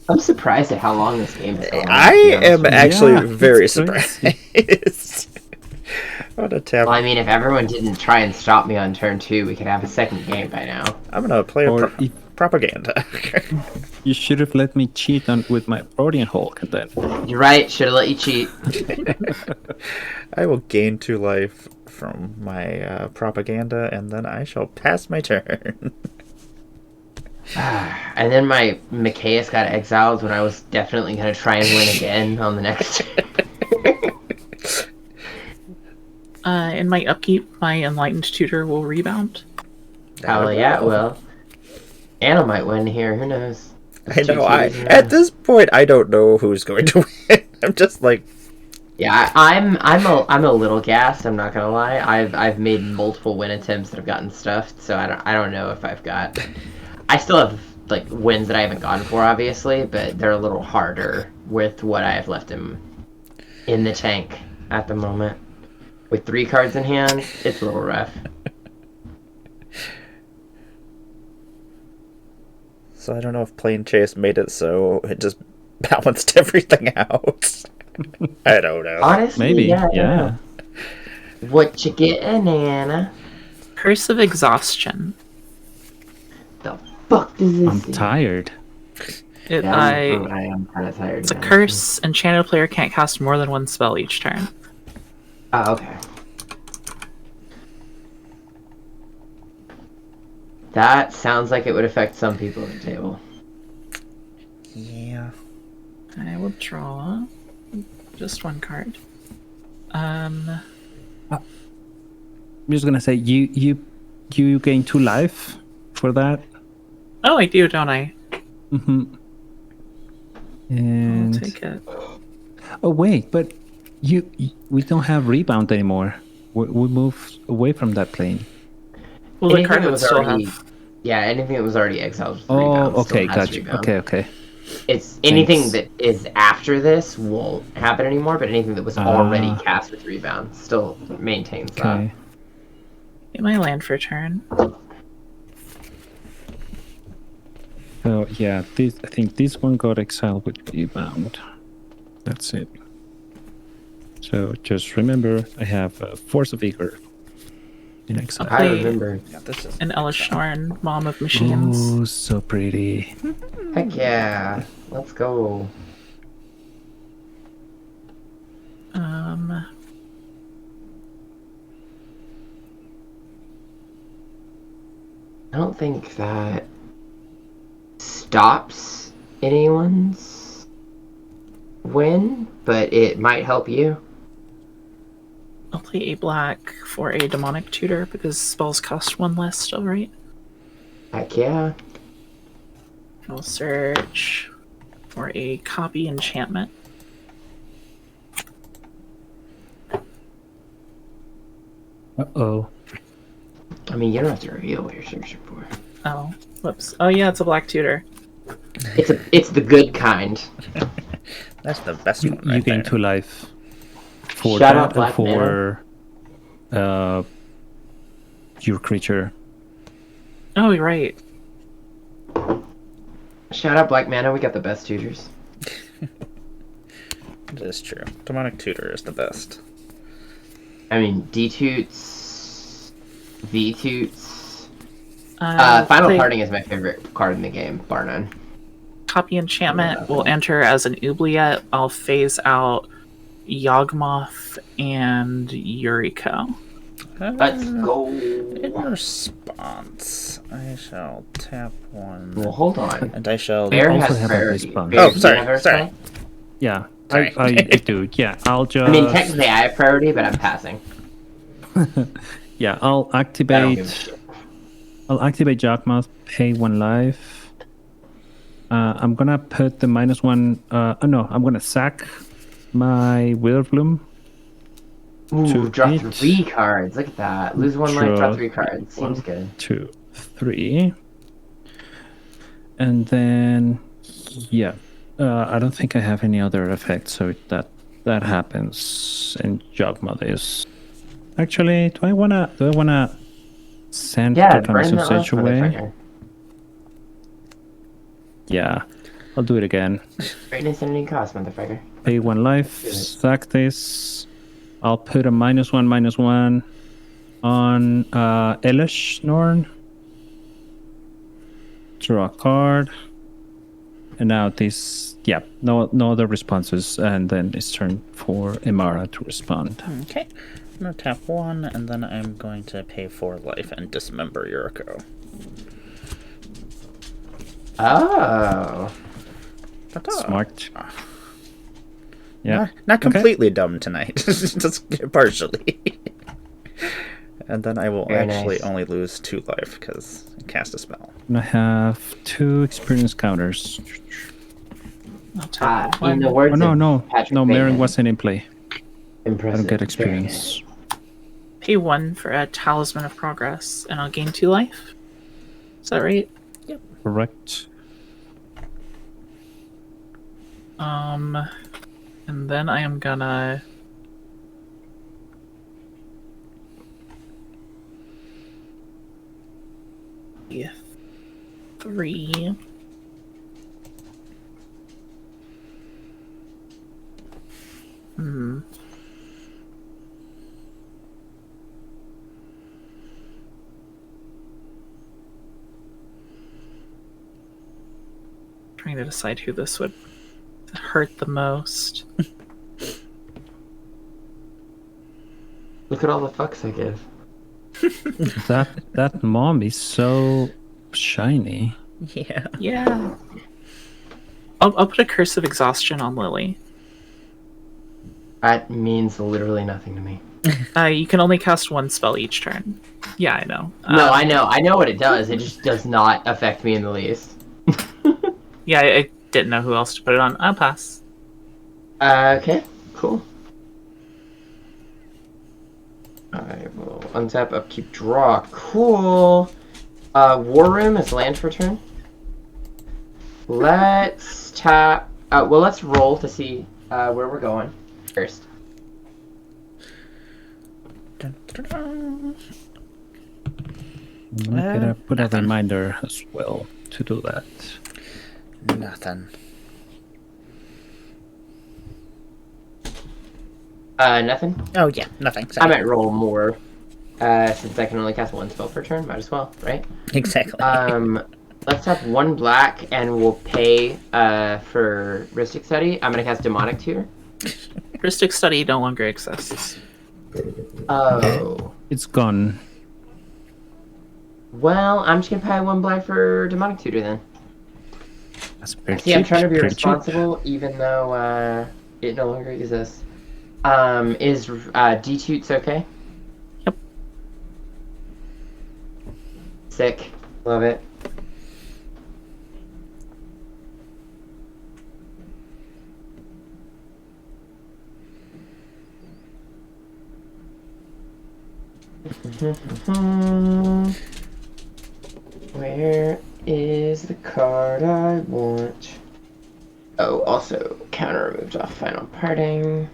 I'm surprised at how long this game is going. I am actually Yeah, very it's crazy. surprised. What a tap! Well, I mean, if everyone didn't try and stop me on turn 2, we could have a second game by now. I'm gonna play Or if- propaganda. You should have let me cheat with my Protean Hulk and then. You're right. Should have let you cheat. I will gain 2 life from my propaganda, and then I shall pass my turn. And then my Micaeus got exiled when I was definitely going to try and win again on the next. In my upkeep, my Enlightened Tutor will rebound. Oh yeah, well, Anna might win here. Who knows? I know. Two At this point, I don't know who's going to win. I'm just like, Yeah, I'm a little gassed. I'm not gonna lie. I've made multiple win attempts that have gotten stuffed, so I don't know if I've got. I still have like wins that I haven't gone for, obviously, but they're a little harder with what I have left in the tank at the moment. With 3 cards in hand, it's a little rough. so I don't know if Plane Chase made it so it just balanced everything out. I don't know. Honestly, Maybe, yeah. yeah. What you getting, Anna? Curse of Exhaustion. The fuck does this? I'm do? tired. Yeah, I am kind of tired. It's a now. curse. Enchanted player can't cast more than 1 spell each turn. Oh, okay. That sounds like it would affect some people at the table. Yeah. I will draw just 1 card. I'm just gonna say you gain 2 life for that. Oh, I do, don't I? Mm-hmm. I'll And take it. oh wait, but we don't have rebound anymore. We moved away from that plane. Well, the Anything card that would was still already- have. Yeah, anything that was already exiled with Oh, rebound okay, still has gotcha. rebound. Okay. It's anything Thanks. that is after this won't happen anymore, but anything that was already Ah. cast with rebound still maintains Okay. Get my land for turn. So yeah, I think this one got exiled with rebound. That's it. So just remember, I have Force of Vigor in exile. I Wait. remember. Yeah, this is. An Elishnorn, Mom of Machines. Oh, so pretty. Heck yeah. Let's go. I don't think that stops anyone's win, but it might help you. I'll play a black for a Demonic Tutor because spells cost 1 less still, right? Heck yeah. I'll search for a copy enchantment. Uh-oh. I mean, you don't have to reveal what you're searching for. Oh, whoops. Oh yeah, it's a black tutor. It's the good kind. That's the best You, one right you gain there. 2 life for Shut that up, and Black for your creature. Oh, you're right. Shout out Black Mana, we got the best tutors. It is true. Demonic Tutor is the best. I mean, D-Toots, V-Toots. I'll Final play Parting is my favorite card in the game, bar none. Copy Enchantment will enter as an oubliette. I'll phase out Yawgmoth and Yuriko. Let's go. In response, I shall tap one. Well, hold on. And I shall. Bear also has have a priority. response. Bear, Oh, do you sorry, have Earth sorry. Sign? Yeah, Sorry. I do. Yeah, I'll just. I mean, technically I have priority, but I'm passing. Yeah, I'll I don't give a activate. shit. I'll activate Jawgmoth, pay 1 life. I'm gonna put the -1. Oh no, I'm gonna sack my Witherbloom. Ooh, to draw each. 3 cards. Look at that. Lose 1 life, draw Draw 3 cards. Seems 1, good. 2, 3. And then, yeah, I don't think I have any other effects, so that happens. And Jawgmoth is actually. Do I wanna send Yeah, Totemic burn that last Sage away? motherfucker. Yeah, I'll do it again. Greatness at any cost, motherfucker. Pay 1 life, Do it. sack this. I'll put a -1/-1 on Elish Norn. Draw a card. And now this, yeah, no other responses. And then it's turn for Imara to respond. Okay. I'm gonna tap one, and then I'm going to pay 4 life and dismember Yuriko. Oh. Ta-ta. Smart. Yeah. Not Okay. completely dumb tonight, just partially. And then I will Very actually nice. only lose 2 life because I cast a spell. And I have 2 experience counters. I'll tap In the one. words Oh, of no. Patrick No, Bateman, Maren wasn't in play. I impressive. don't get Very experience. Pay 1 for a Talisman of Progress, and I'll gain 2 life. Is that right? Correct. And then I am gonna yeah, 3. Trying to decide who this would hurt the most. Look at all the fucks I give. That mom is so shiny. Yeah. Yeah. I'll put a Curse of Exhaustion on Lily. That means literally nothing to me. You can only cast 1 spell each turn. Yeah, I know. No, I know what it does. It just does not affect me in the least. Yeah, I didn't know who else to put it on. I'll pass. Okay, cool. I will untap, upkeep, draw. Cool. War Room is land for turn. Let's tap. Well, let's roll to see where we're going first. Dun, dun, dun. I'm gonna put a reminder as well to do that. Nothing. Nothing. Oh yeah, nothing. I Sorry. might roll more, since I can only cast 1 spell per turn. Might as well, right? Exactly. Let's tap 1 black, and we'll pay for Rhystic Study. I'm gonna cast Demonic Tutor. Rhystic Study no longer exists. Oh. It's gone. Well, I'm just gonna pay 1 black for Demonic Tutor then. That's pretty See, I'm cheap, trying to be pretty cheap. responsible, even though it no longer exists. Is D-Toots okay? Yep. Sick. Love it. Where is the card I want? Oh, also, counter removed off Final Parting.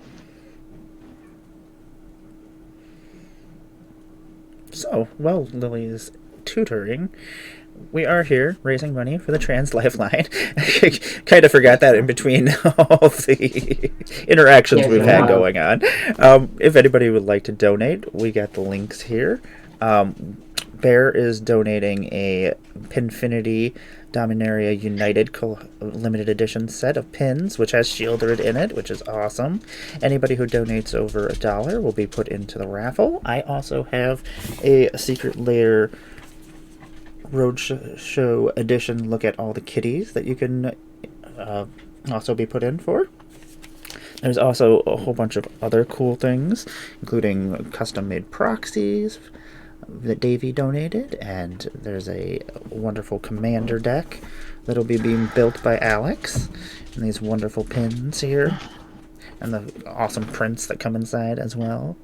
So, well, Lily's tutoring, we are here raising money for the Trans Lifeline. I kind of forgot that in between all the interactions we've had going on. If anybody would like to donate, we got the links here. Bear is donating a Pinfinity Dominaria United limited edition set of pins, which has Shieldred in it, which is awesome. Anybody who donates over $1 will be put into the raffle. I also have a Secret Lair Roadshow edition look at all the kitties that you can also be put in for. There's also a whole bunch of other cool things, including custom-made proxies that Davey donated, and there's a wonderful commander deck that'll be being built by Alex, and these wonderful pins here, and the awesome prints that come inside as well.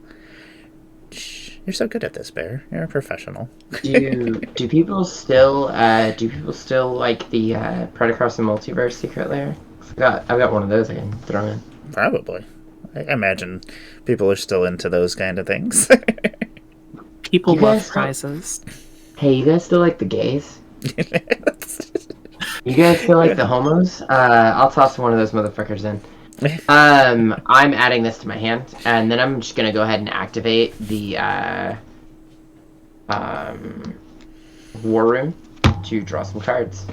You're so good at this, Bear. You're a professional. Do people still like the Predacross and Multiverse Secret Lair? I've got one of those I can throw in. Probably. I imagine people are still into those kind of things. People You love guys don't- prizes. Hey, you guys still like the gays? You guys still like the homos? I'll toss one of those motherfuckers in. I'm adding this to my hand, and then I'm just gonna go ahead and activate the War Room to draw some cards.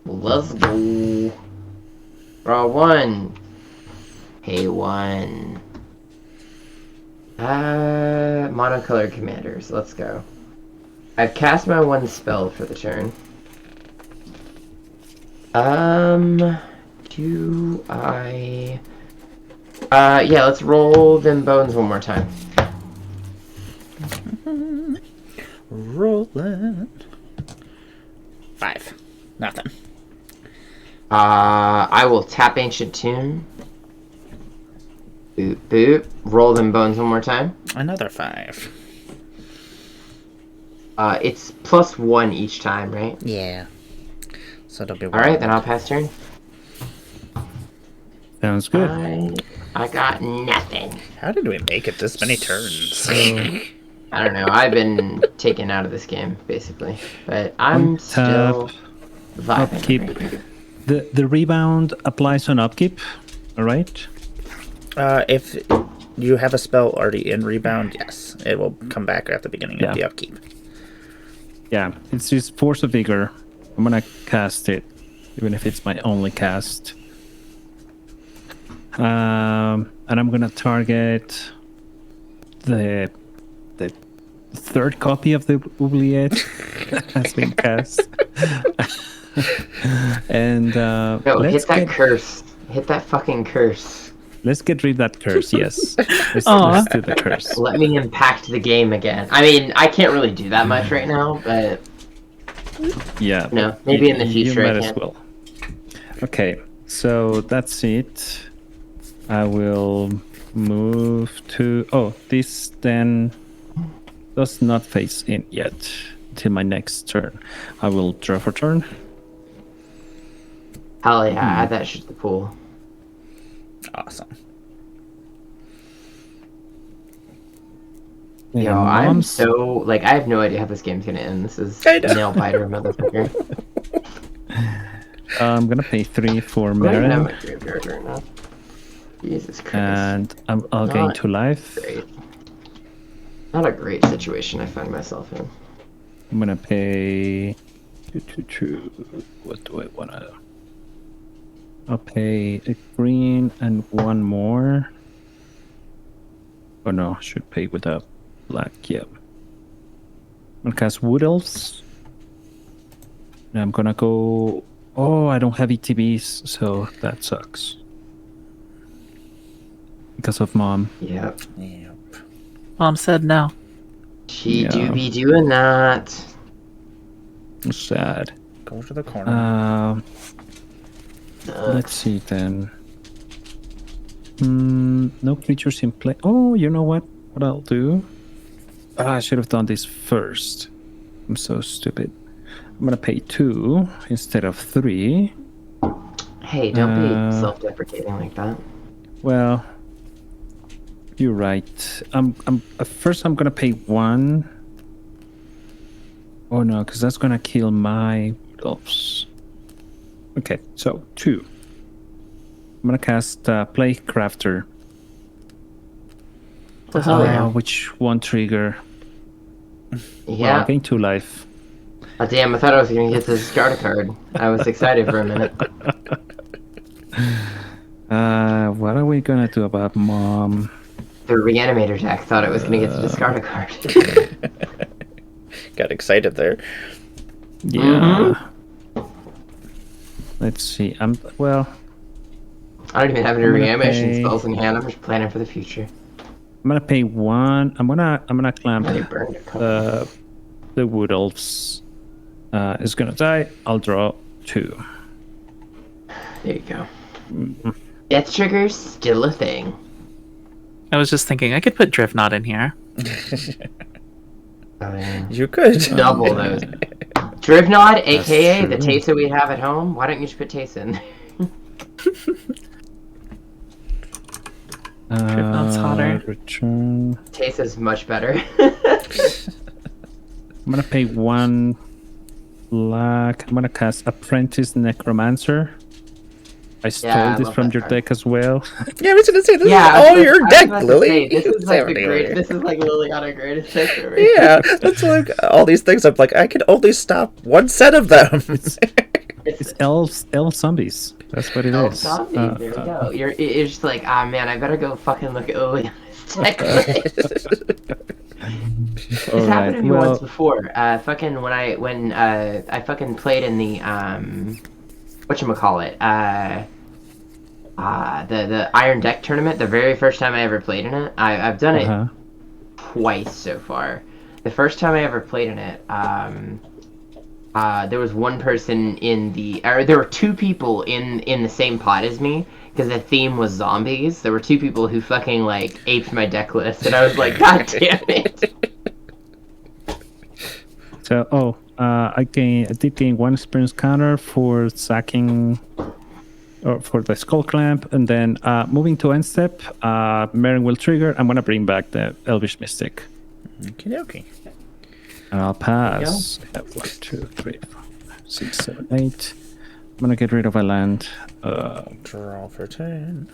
Let's go. Draw one. Pay one. Monocolored commanders. Let's go. I've cast my one spell for the turn. Do I... yeah, let's roll them bones one more time. Rolling. 5. Nothing. I will tap Ancient Tomb. Boop, boop. Roll them bones one more time. Another 5. It's +1 each time, right? Yeah. So it'll be Alright, then I'll pass turn. Sounds good. I got nothing. How did we make it this many turns? I don't know. I've been taken out of this game, basically. But I'm still vibing. Upkeep. The rebound applies on upkeep, alright? If you have a spell already in rebound, yes. It will come back at the beginning of the upkeep. Yeah, it's just Force of Vigor. I'm gonna cast it, even if it's my only cast. And I'm gonna target the third copy of the Oubliette that has been cast. And No, let's hit that get, curse. Hit that fucking curse. let's get rid of that curse. Yes, let's do the curse. Let me impact the game again. I mean, I can't really do that much right now, but Yeah. no, maybe in the You future might I as can. well. Okay, so that's it. I will move to... Oh, this then does not face in yet till my next turn. I will draw for turn. Hell yeah, add that shit to the pool. Awesome. And Yo, I'm Mom's- so like I have no idea how this game's gonna end. This is I know. nail biter, motherfucker. I'm gonna pay 3 for I don't even have Maren, my graveyard right now. Jesus Christ. and I'll gain Not 2 life. Great. Not a great situation I find myself in. I'm gonna pay... What do I wanna... I'll pay a green and 1 more. Oh no, I should pay with a black, yeah. I'm gonna cast Wood Elves. And I'm gonna go... Oh, I don't have ETBs, so that sucks. Because of Mom. Yep. Yep. Mom said no. She Yeah. do be doing that. Sad. Go to the corner. Let's see then. No creatures in play. Oh, you know what? What I'll do? I should have done this first. I'm so stupid. I'm gonna pay 2 instead of 3. Hey, don't be Uh, self-deprecating like that. Well, you're right. First I'm gonna pay 1. Oh no, because that's gonna kill my elves. Okay, so 2. I'm gonna cast Plague Crafter. The hell? yeah. Which one trigger? Well, Yeah. I gain 2 life. Oh, damn, I thought I was gonna get to discard a card. I was excited for a minute. What are we gonna do about Mom? The reanimator deck thought it was gonna get to discard a card. Got excited there. Yeah. Let's see. Well, I don't even have any I'm gonna reanimation pay- spells in hand. I'm just planning for the future. I'm gonna pay 1. I'm gonna clamp They burned a couple. the Wood Elves. Is gonna die. I'll draw 2. There you go. Death trigger's still a thing. I was just thinking I could put Drivnot in here. Oh, yeah. You could. Double those. Drivnod, aka the true. Tesa we have at home. Why don't you just put Tesa in there? Drivnot's hotter. Return. Tesa's much better. I'm gonna pay 1 black. I'm gonna cast Apprentice Necromancer. I stole I this love from that your card. deck as well. Yeah, I was gonna say this Yeah, is all I your was deck, about to Lily. say, this is like the Seventy great. over. This is like Liliana greatest hits over here. Yeah, that's like all these things. I'm like, I can only stop one set of them. It's elves, elf zombies. That's what it Oh, is. zombie. There we go. You're just like, ah, man, I better go fucking look at Liliana's deck list. This happened to me once before. Fucking when I fucking played in the whatchamacallit, the Iron Deck tournament, the very first time I ever played in it. I've done it twice so far. The first time I ever played in it, there was one person there were 2 people in the same pot as me, because the theme was zombies. There were 2 people who fucking like aped my deck list, and I was like, God damn it. So, I did gain 1 experience counter for sacking, or for the skull clamp, and then moving to end step, Maren will trigger. I'm gonna bring back the Elvish Mystic, Okie dokie. and I'll pass. I have 1, 2, 3, 4, 5, 6, 7, 8. I'm gonna get rid of a land. Draw for turn.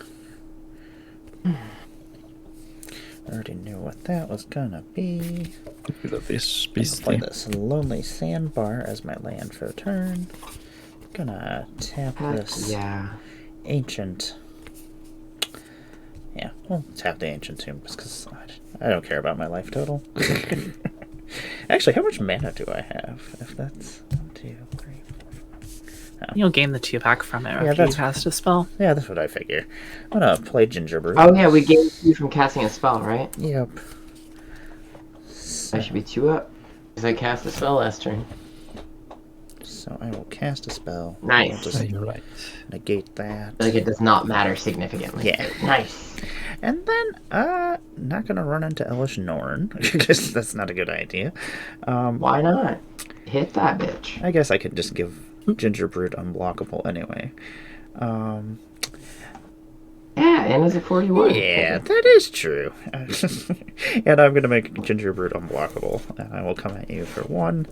Already knew what that was gonna be. Get rid of this Gonna play beastie. this Lonely Sandbar as my land for a turn. Gonna tap this Yeah. ancient. Yeah, well, tap the ancient tomb just because I don't care about my life total. Actually, how much mana do I have? If that's 1, 2, 3, 4. You'll gain the 2 back from it Yeah, after you that's- cast a spell. Yeah, that's what I figure. I'm gonna play Gingerbread. Oh yeah, we gained 2 from casting a spell, right? Yep. I should be 2 up. Because I cast a spell last turn. So I will cast a spell. Nice. I'll just You're right. negate that. Like it does not matter significantly. Yeah. Nice. And then, not gonna run into Elish Norn, because that's not a good idea. Why not? Hit that bitch. I guess I could just give Gingerbread unblockable anyway. Yeah, and is it 41? Yeah, that is true. And I'm gonna make Gingerbread unblockable, and I will come at you for 1.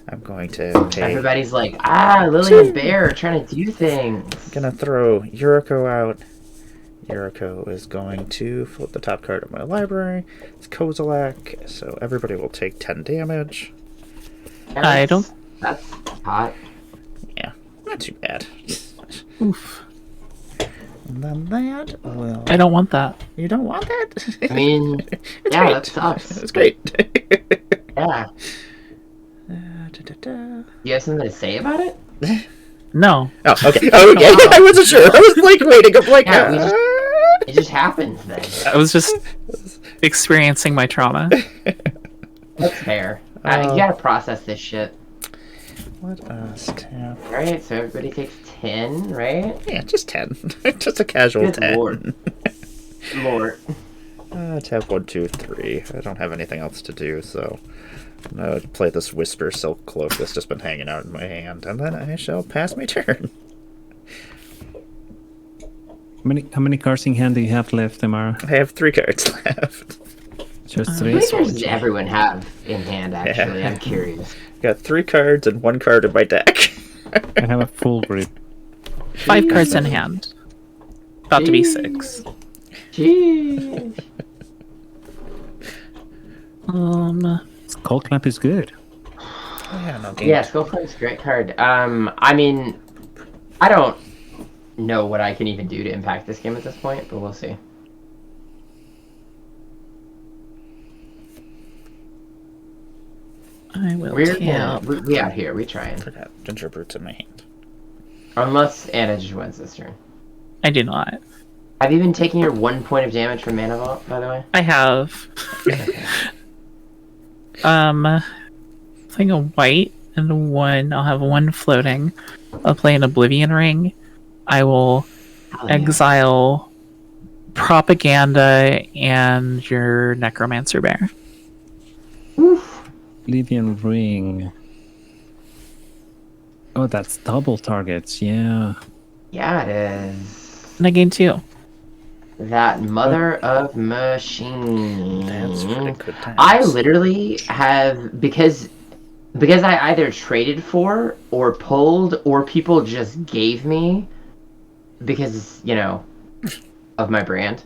I'm going to pay. Everybody's like, Lily and Bear are trying to do things. Gonna throw Yuriko out. Yuriko is going to flip the top card of my library. It's Kozilek, so everybody will take 10 damage. I don't- That's hot. Yeah, not too bad. Oof. And then that will. I don't want that. You don't want that? I mean, It's yeah, great. that sucks. It's great. Yeah. Da-da-da. You have something to say about it? No. Oh, okay. Oh, okay. I wasn't sure. I was like waiting. I'm like, Yeah, it just happens then. I was just experiencing my trauma. That's fair. You gotta process this shit. Let us tap. Right, so everybody takes 10, right? Yeah, just 10. Just a casual Good 10. lord. Lord. Tap 1, 2, 3. I don't have anything else to do, so I'm gonna play this Whisper Silk Cloak that's just been hanging out in my hand, and then I shall pass my turn. How many cards in hand do you have left, Amara? I have 3 cards left. Just How three many cards swords. does everyone have in hand, actually? Yeah. I'm curious. Got 3 cards and 1 card in my deck. I have a full grip. 5 cards in Jeez. hand. About to be 6. Jeez. Skull Clamp is good. Yeah, no game. Yeah, Skullclamp's a great card. I mean, I don't know what I can even do to impact this game at this point, but we'll see. I will We're tap. we out here. We trying. Forgot Ginger Brute's in my hand. Unless Anna just wins this turn. I do not. Have you been taking your 1 point of damage from Mana Vault, by the way? I have. Playing a white and 1. I'll have 1 floating. I'll play an Oblivion Ring. I will Hell yeah. exile Propaganda and your Necromancer Bear. Oof. Oblivion Ring. Oh, that's double targets. Yeah. Yeah, it is. And I gain 2. That mother of machine. That's pretty good times. I literally have because I either traded for or pulled or people just gave me because, you know, of my brand.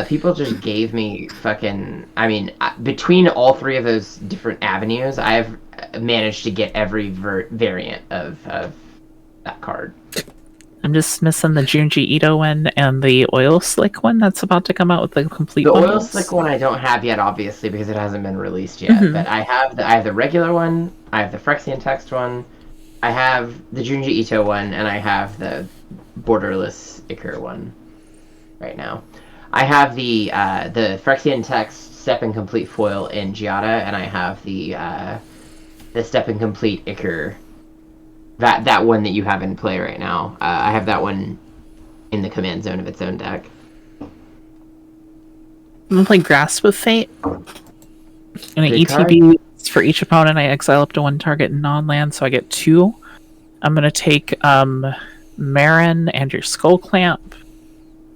People just gave me fucking. I mean, between all 3 of those different avenues, I have managed to get every variant of that card. I'm just missing the Junji Ito one and the Oil Slick one that's about to come out with the complete The Oil bundles. Slick one I don't have yet, obviously, because it hasn't been released yet. Mhm. But I have the regular one, I have the Phyrexian Text one, I have the Junji Ito one, and I have the Borderless Icar one right now. I have the Phyrexian Text Step and Complete foil in Giada, and I have the Step and Complete Icar. That one that you have in play right now. I have that one in the command zone of its own deck. I'm gonna play Grasp of Fate. And an Good ETB for each opponent. I exile up to 1 target non-land, so I get 2. I'm gonna take Marin and your Skull Clamp.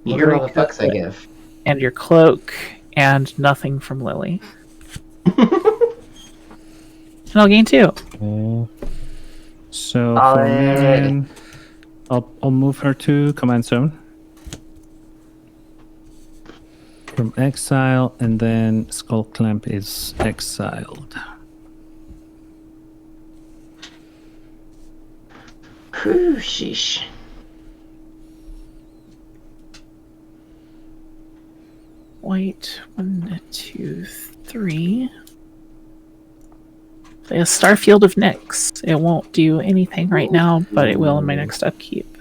You hear all the fucks I give. And your Cloak, and nothing from Lily. And I'll gain 2. So for Alright. Marin, I'll move her to command zone. From exile, and then Skull Clamp is exiled. Whew, sheesh. White, 1, 2, 3. Play a Starfield of Nyx. It won't do anything right now, but it will in my next upkeep.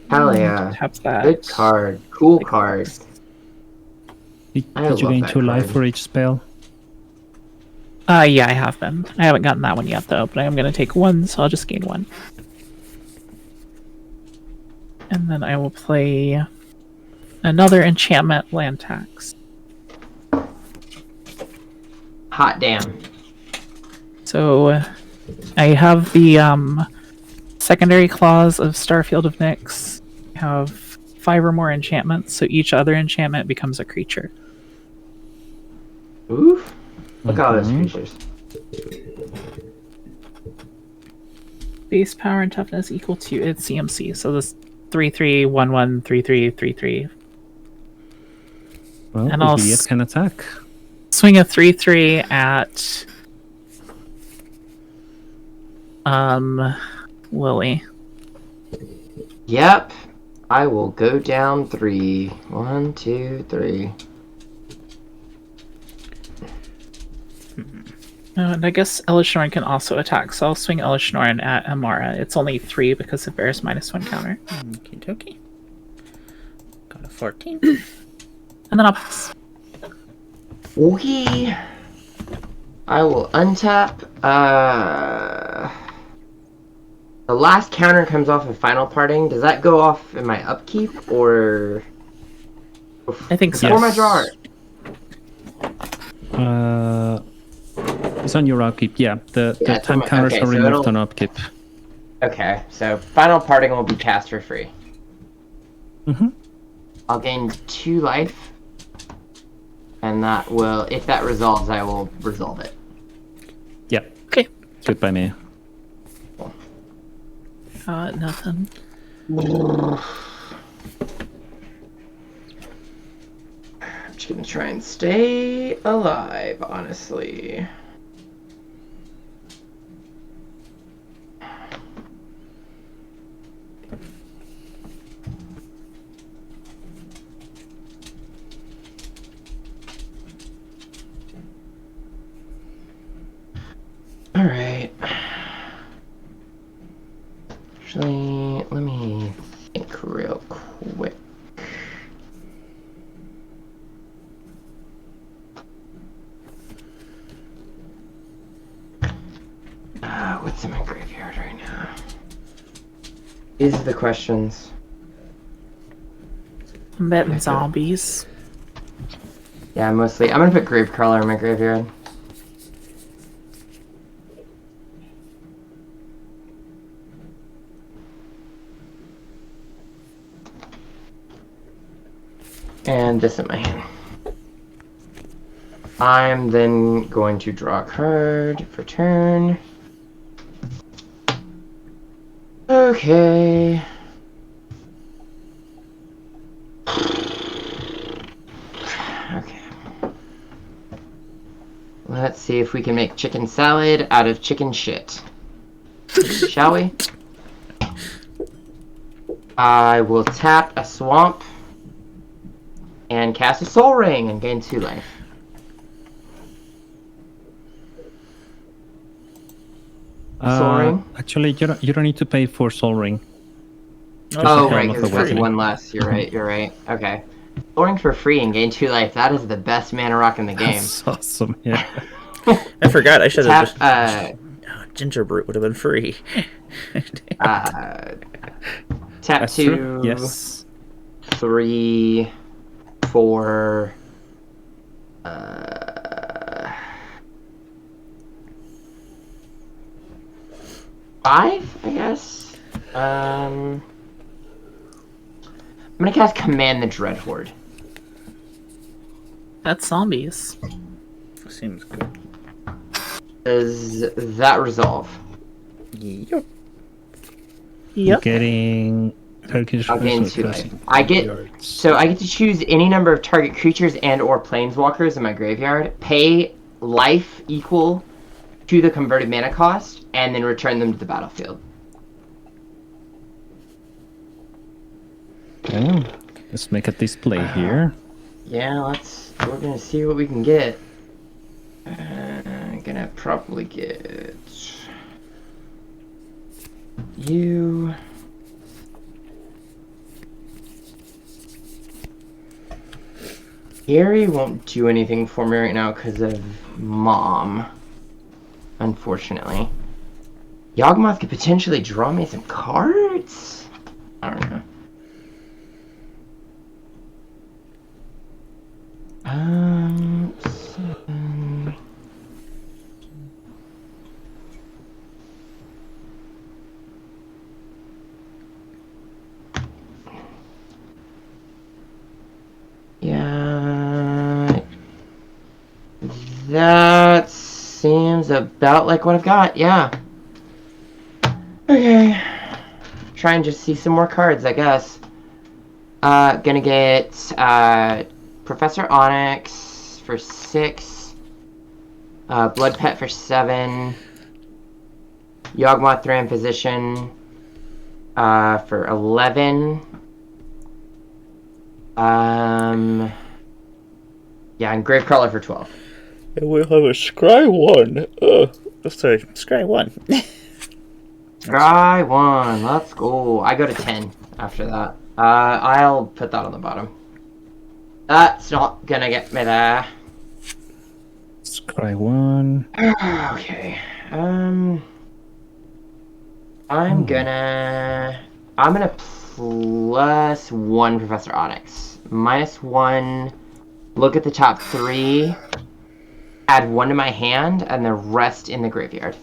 Hell yeah. Tap that. Good card. Cool card. Did I you love gain that 2 life card. for each spell? Yeah, I have been. I haven't gotten that one yet, though, but I am going to take 1, so I'll just gain 1. And then I will play another enchantment land tax. Hot damn. So I have the secondary clause of Starfield of Nyx. I have 5 or more enchantments, so each other enchantment becomes a creature. Oof. Look at all those creatures. Base power and toughness equal to its CMC. So this 3/3, 1/1, 3/3, 3/3. Well, And I'll Idiot can attack. Swing a 3/3 at Lily. Yep. I will go down 3. 1, 2, 3. And I guess Elishnorn can also attack, so I'll swing Elishnorn at Amara. It's only 3 because it bears -1 counter. Okie dokie. Got a 14. And then I'll pass. Okay. I will untap. The last counter comes off of Final Parting. Does that go off in my upkeep or I think so. before my draw? It's on your upkeep. Yeah, the Yeah, it's on time my- counters okay, are so removed it'll- on upkeep. Okay, so Final Parting will be cast for free. Mm-hmm. I'll gain 2 life. And that will, if that resolves, I will resolve it. Yep. Okay. Good by me. Nothing. I'm just gonna try and stay alive, honestly. Alright. Actually, let me think real quick. What's in my graveyard right now? These are the questions. I'm betting zombies. Yeah, mostly. I'm gonna put Gravecrawler in my graveyard. And this in my hand. I'm then going to draw a card for turn. Okay. Okay. Let's see if we can make chicken salad out of chicken shit. Shall we? I will tap a swamp and cast a soul ring and gain 2 life. Soul ring? Actually, you don't need to pay for Soul Ring. Oh, the right, Helm of because the it's Awakening. 1 less. You're right. Okay. Soul ring for free and gain 2 life. That is the best mana rock in the game. That's awesome. Yeah. I forgot. I should have Tap, just. Ginger Brute would have been free. tap That's 2, true. Yes. 3, 4, 5, I guess. I'm gonna cast Command the Dread Horde. That's zombies. Seems good. Does that resolve? Yep. Yep. Getting Turkish. I'll gain 2 life. I get to choose any number of target creatures and or planeswalkers in my graveyard, pay life equal to the converted mana cost, and then return them to the battlefield. Okay. Let's make a display here. Yeah, we're gonna see what we can get. Gonna probably get you. Gary won't do anything for me right now because of Mom, unfortunately. Yawgmoth could potentially draw me some cards? I don't know. Seven. Yeah. That seems about like what I've got, yeah. Okay. Try and just see some more cards, I guess. Gonna get Professor Onyx for 6. Blood Pet for 7. Yawgmoth 3 in position for 11. Yeah, and Gravecrawler for 12. And we'll have a Scry 1. Sorry, Scry 1. Scry 1, let's go. I go to 10 after that. I'll put that on the bottom. That's not gonna get me there. Scry 1. Okay. I'm gonna +1 Professor Onyx. -1. Look at the top 3. Add 1 to my hand, and the rest in the graveyard.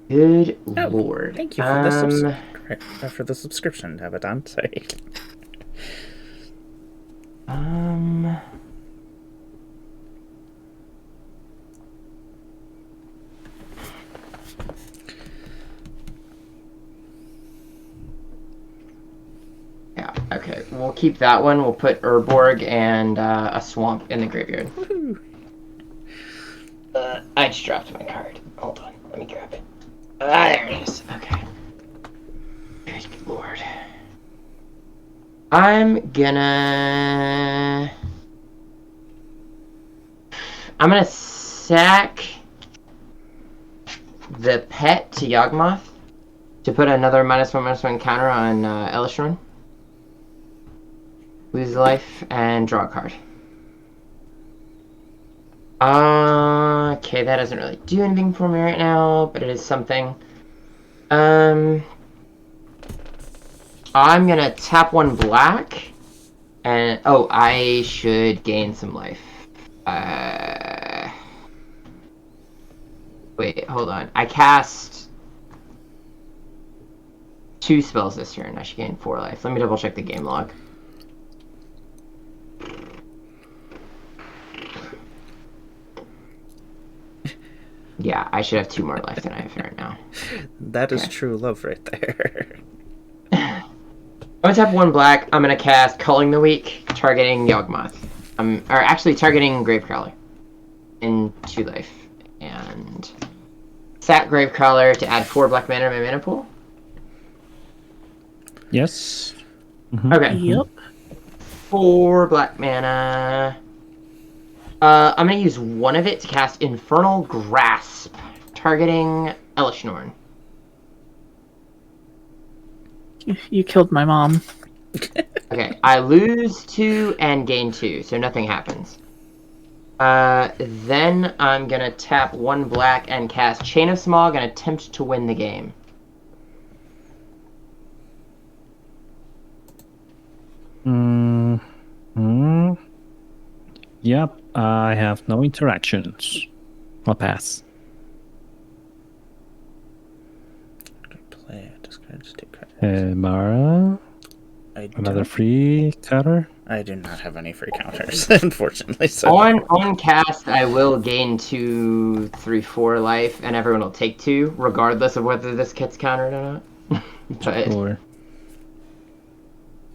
Good lord. Thank you for the subscription, Abaddon. Sorry. we'll keep that one. We'll put Urborg and a swamp in the graveyard. I just dropped my card. Hold on, let me grab it. There it is. Okay. Good lord. I'm gonna sack the pet to Yawgmoth to put another -1/-1 counter on Elishnorn. Lose life and draw a card. Okay, that doesn't really do anything for me right now, but it is something. I'm gonna tap 1 black, and I should gain some life. Wait, hold on. I cast 2 spells this turn. I should gain 4 life. Let me double check the game log. Yeah, I should have 2 more life than I have right now. That is true love right there. I'm gonna tap 1 black. I'm gonna cast Culling the Weak, targeting Yawgmoth. Or actually targeting Gravecrawler in 2 life. And sack Gravecrawler to add 4 black mana to my mana pool. Yes. Okay. Yep. 4 black mana. I'm gonna use 1 of it to cast Infernal Grasp, targeting Elishnorn. You killed my mom. Okay, I lose 2 and gain 2, so nothing happens. Then I'm gonna tap 1 black and cast Chain of Smog and attempt to win the game. Yep, I have no interactions. I'll pass. Play it. Discard, take credit. Mara, another free cutter. I do not have any free counters, unfortunately. So On cast, I will gain 2, 3, 4 life, and everyone will take 2, regardless of whether this gets countered or not. But Or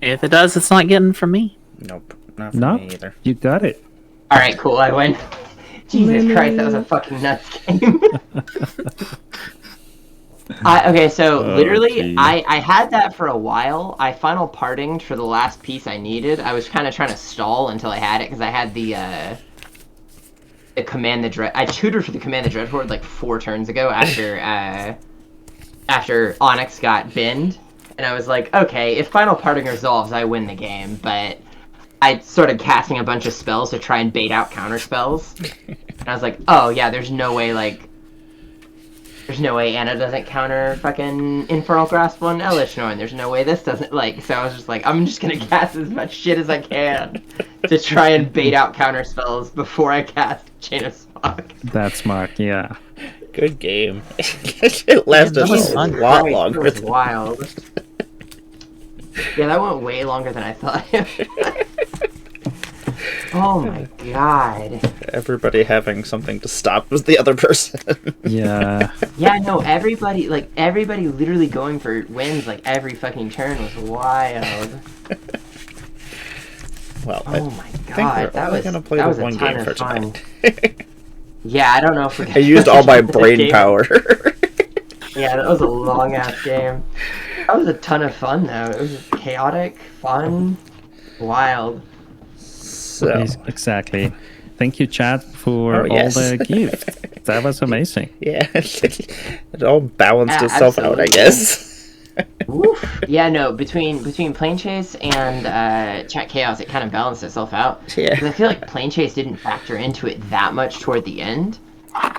If it does, it's not getting from me. nope, not for no, me either. you got it. all right, cool, I win. Jesus Christ, that was a fucking nuts game. Okay, so literally, gee. I had that for a while. I final partinged for the last piece I needed. I was kind of trying to stall until I had it, because I had the Command the Dread. I tutored for the Command the Dreadhorde like 4 turns ago after Onyx got binned. And I was like, okay, if final parting resolves, I win the game, but I started casting a bunch of spells to try and bait out counter spells. And I was like, oh yeah, there's no way Anna doesn't counter fucking Infernal Grasp on Elishnorn. There's no way this doesn't, so I was just like, I'm just gonna cast as much shit as I can to try and bait out counter spells before I cast Chain of Smog. That's smart, yeah. Good game. It lasted was a fun. lot Christ, longer. It was wild. Yeah, that went way longer than I thought. Oh my god. Everybody having something to stop was the other person. Yeah. Yeah, no, everybody literally going for wins every fucking turn was wild. Well, Oh my I think god, we're only gonna play that the was a one ton game of for fun. tonight. Yeah, I don't know if we're I used all my brain Game- power. Yeah, that was a long ass game. That was a ton of fun though. It was chaotic, fun, wild. So, Exactly. Thank you, chat, for Oh, all yes. the gifts. That was amazing. yeah, it all balanced Yeah, itself out, I absolutely. guess. Woof. Yeah, no, between Plane Chase and Chat Chaos, it kind of balanced itself out. Yeah. Because I feel like Plane Chase didn't factor into it that much toward the end.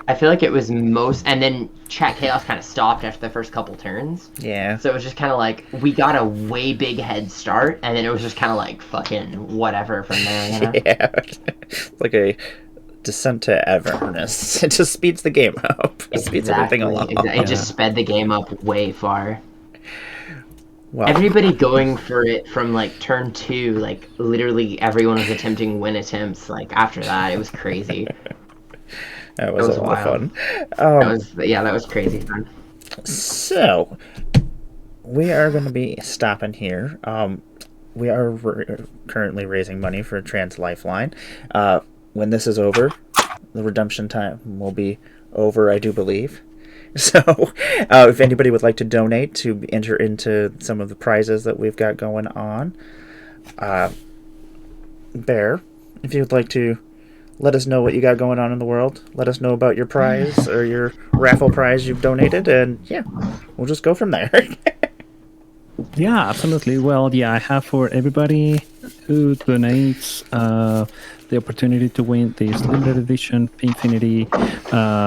I feel like it was and then Chat Chaos kind of stopped after the first couple turns. Yeah. So it was just kind of like, we got a way big head start, and then it was just kind of like, fucking whatever from there, you know? Yeah. It's like a descent to Avernus. It just speeds the game up. It speeds everything along. It just sped the game up way far. Well, Everybody going for it from turn 2, literally everyone was attempting win attempts. After that, it was crazy. that was was a lot of wild. fun. That was crazy fun. So, we are going to be stopping here. we are currently raising money for Trans Lifeline. When this is over, the redemption time will be over, I do believe. So, if anybody would like to donate to enter into some of the prizes that we've got going on, Bear, if you'd like to let us know what you got going on in the world, let us know about your prize or your raffle prize you've donated, and yeah, we'll just go from there. Yeah, absolutely. Well, yeah, I have for everybody who donates the opportunity to win this limited edition Pinfinity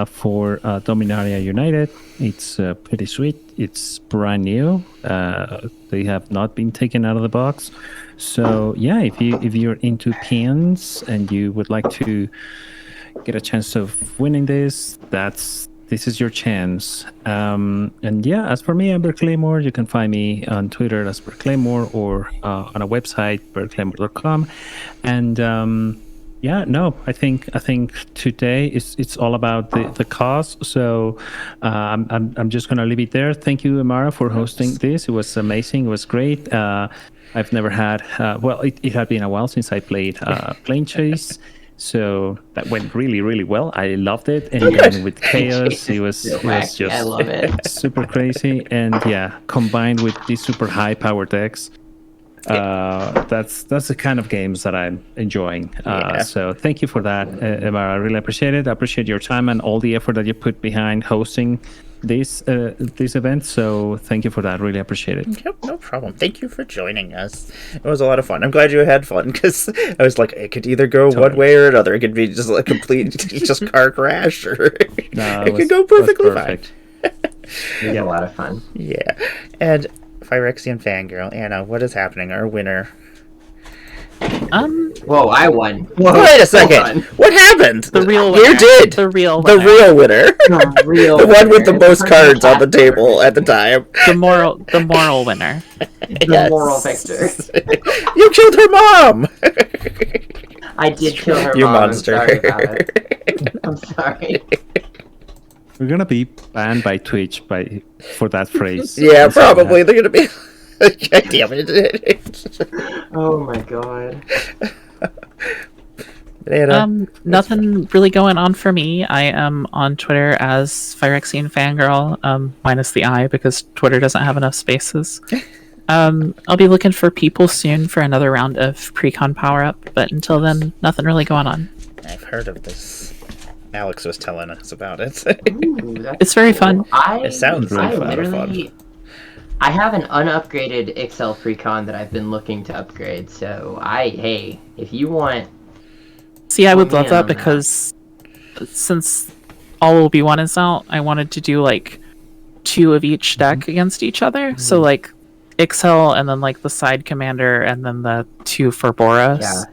for Dominaria United. It's pretty sweet. It's brand new. They have not been taken out of the box. So yeah, if you're into pins and you would like to get a chance of winning this is your chance. And yeah, as for me, I'm Bert Claymore. You can find me on Twitter as Bert Claymore or on a website, bertclaymore.com. And yeah, no, I think today it's all about the cause. So I'm just gonna leave it there. Thank you, Amara, for hosting this. It was amazing. It was great. I've never had it had been a while since I played Plane Chase. So that went really, really well. I loved it. And then with Chaos, it was just I love it. super crazy. And yeah, combined with these super high power decks, that's the kind of games that I'm enjoying. So thank you for that, Emma. I really appreciate it. I appreciate your time and all the effort that you put behind hosting this event. So thank you for that. Really appreciate it. Yep, no problem. Thank you for joining us. It was a lot of fun. I'm glad you had fun because I was like, it could either go one way or another. It could be just a complete just car crash, or it could go perfectly fine. We had a lot of fun. Yeah, and Phyrexian Fangirl, Anna, what is happening? Our winner. Whoa, I won. Whoa, wait a second. What happened? The real winner. You did. The real The winner. real winner. The real The one with the winner. most cards on the table at the time. The moral winner. The moral victor. You killed her mom. I did kill her You mom. monster. I'm sorry about it. I'm sorry. We're gonna be banned by Twitch for that phrase. Yeah, probably. They're gonna be. God damn it. Oh my god. Nothing really going on for me. I am on Twitter as Phyrexian Fangirl, minus the I because Twitter doesn't have enough spaces. I'll be looking for people soon for another round of Precon Power Up, but until then, nothing really going on. I've heard of this. Alex was telling us about it. Ooh, that's It's very cool. fun. It sounds really fun. I have an unupgraded Excel Precon that I've been looking to upgrade, so hey, if you want... See, I would love man that on because since All Will Be One is out, I wanted to do like 2 of each deck against each other. So like Excel and then like the side commander and then the 2 for Boros. Yeah.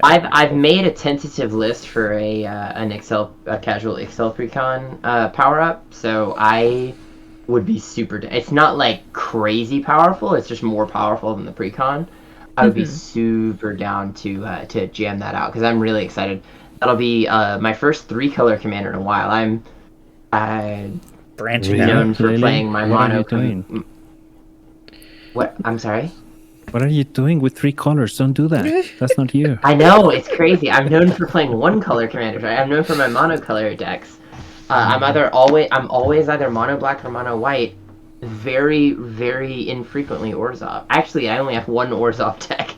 I've made a tentative list for a casual Excel Precon power up, so I would be super. It's not like crazy powerful. It's just more powerful than the Precon. I would be super down to jam that out because I'm really excited. That'll be my first 3-color commander in a while. I'm branching known out. for playing my What are mono. you doing? What? I'm sorry. What are you doing with 3 colors? Don't do that. That's not you. I know, it's crazy. I'm known for playing 1-color commanders. Right? I'm known for my monocolor decks. I'm always either mono black or mono white. Very, very infrequently Orzhov. Actually, I only have 1 Orzhov deck,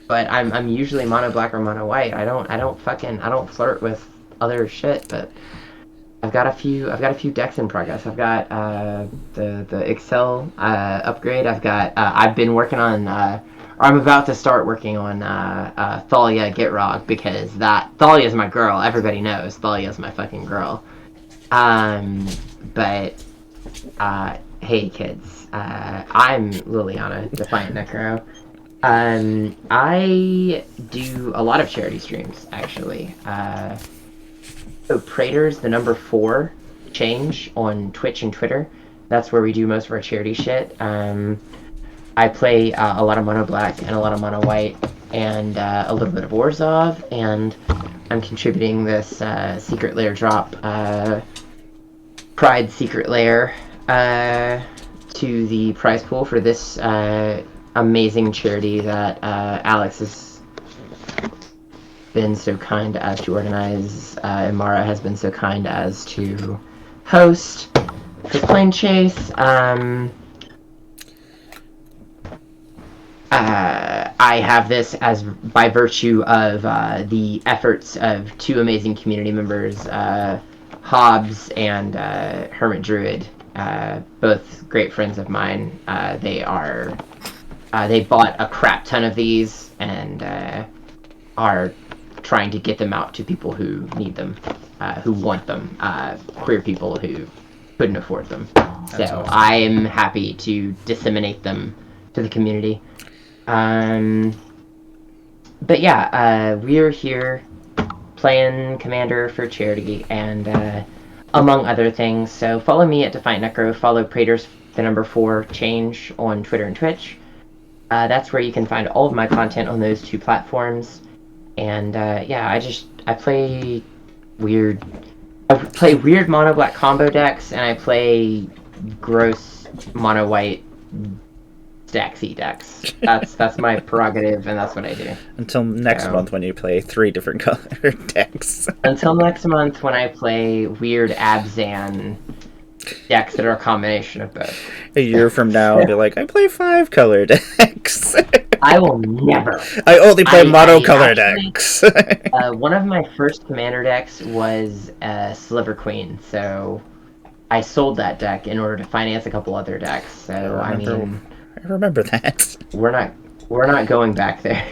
but I'm usually mono black or mono white. I don't flirt with other shit. But I've got a few decks in progress. I've got the Excel upgrade. I've been working on. I'm about to start working on Thalia Gitrog because Thalia is my girl. Everybody knows Thalia is my fucking girl. But hey kids, I'm Liliana, Defiant Necro. I do a lot of charity streams actually. So Praetors, the number 4 change on Twitch and Twitter. That's where we do most of our charity shit. I play a lot of mono black and a lot of mono white and a little bit of Orzhov, and I'm contributing this Secret Lair drop, Pride Secret Lair, to the prize pool for this amazing charity that Alex has been so kind as to organize, and Mara has been so kind as to host for Plane Chase. I have this as by virtue of the efforts of two amazing community members, Hobbs and Hermit Druid, both great friends of mine. They bought a crap ton of these and are trying to get them out to people who need them, who want them, queer people who couldn't afford them. So awesome. I'm happy to disseminate them to the community. But yeah, we're here playing Commander for charity and among other things. So follow me at Defiant Necro, follow Praetors the number 4 change on Twitter and Twitch. That's where you can find all of my content on those two platforms. And yeah, I play weird mono black combo decks, and I play gross mono white Staxy decks. That's my prerogative, and that's what I do. Until next month when you play 3 different color decks. Until next month when I play weird Abzan decks that are a combination of both. A year from now, I'll be like, I play 5 color decks. I will never. I only play monocolor actually, decks. One of my first commander decks was Sliver Queen, so I sold that deck in order to finance a couple other decks. So I remember that. We're not going back there.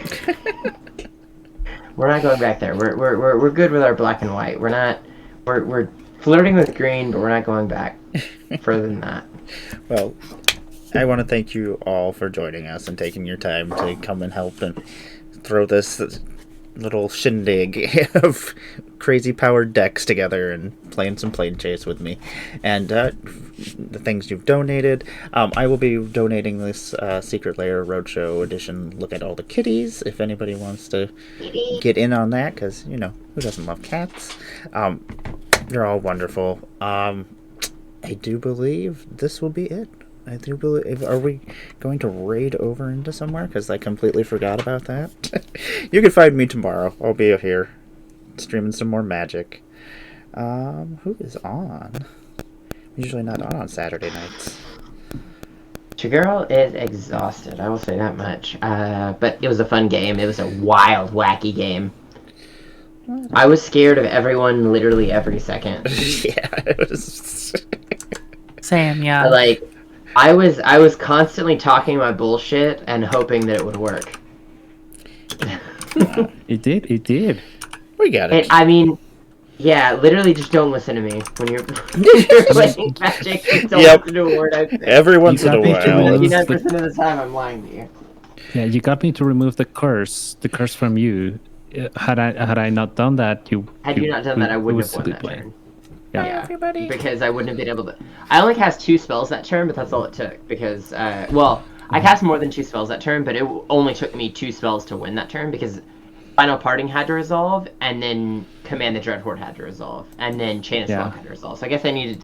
We're not going back there. We're good with our black and white. We're flirting with green, but we're not going back further than that. Well, I want to thank you all for joining us and taking your time to come and help and throw this little shindig of crazy powered decks together and playing some Plane Chase with me. And the things you've donated. I will be donating this Secret Lair Roadshow edition Look at All the Kitties if anybody wants to get in on that, because, you know, who doesn't love cats? You're all wonderful. I do believe this will be it. I do believe. Are we going to raid over into somewhere? Because I completely forgot about that. You can find me tomorrow. I'll be here streaming some more Magic. Who is on? I'm usually not on Saturday nights. Chigurl is exhausted, I will say that much. But it was a fun game. It was a wild, wacky game. I was scared of everyone literally every second. Yeah, it was. Same, yeah. Like, I was constantly talking my bullshit and hoping that it would work. It did. We got it. And, I mean, yeah, literally just don't listen to me when you're playing Magic. Just don't listen to a word I say. Every once in a You got me to while. remove 99% of the time I'm lying to you. Yeah, you got me to remove the curse from you. Had I not done that, Had you not done that, I wouldn't have won that play. turn. Yeah. Yeah, everybody. because I wouldn't have been able to. I only cast 2 spells that turn, but that's all it took. Because, well, I cast more than 2 spells that turn, but it only took me 2 spells to win that turn because Final Parting had to resolve, and then Command the Dreadhorde had to resolve, and then Chain of Slug had to resolve. So I guess I needed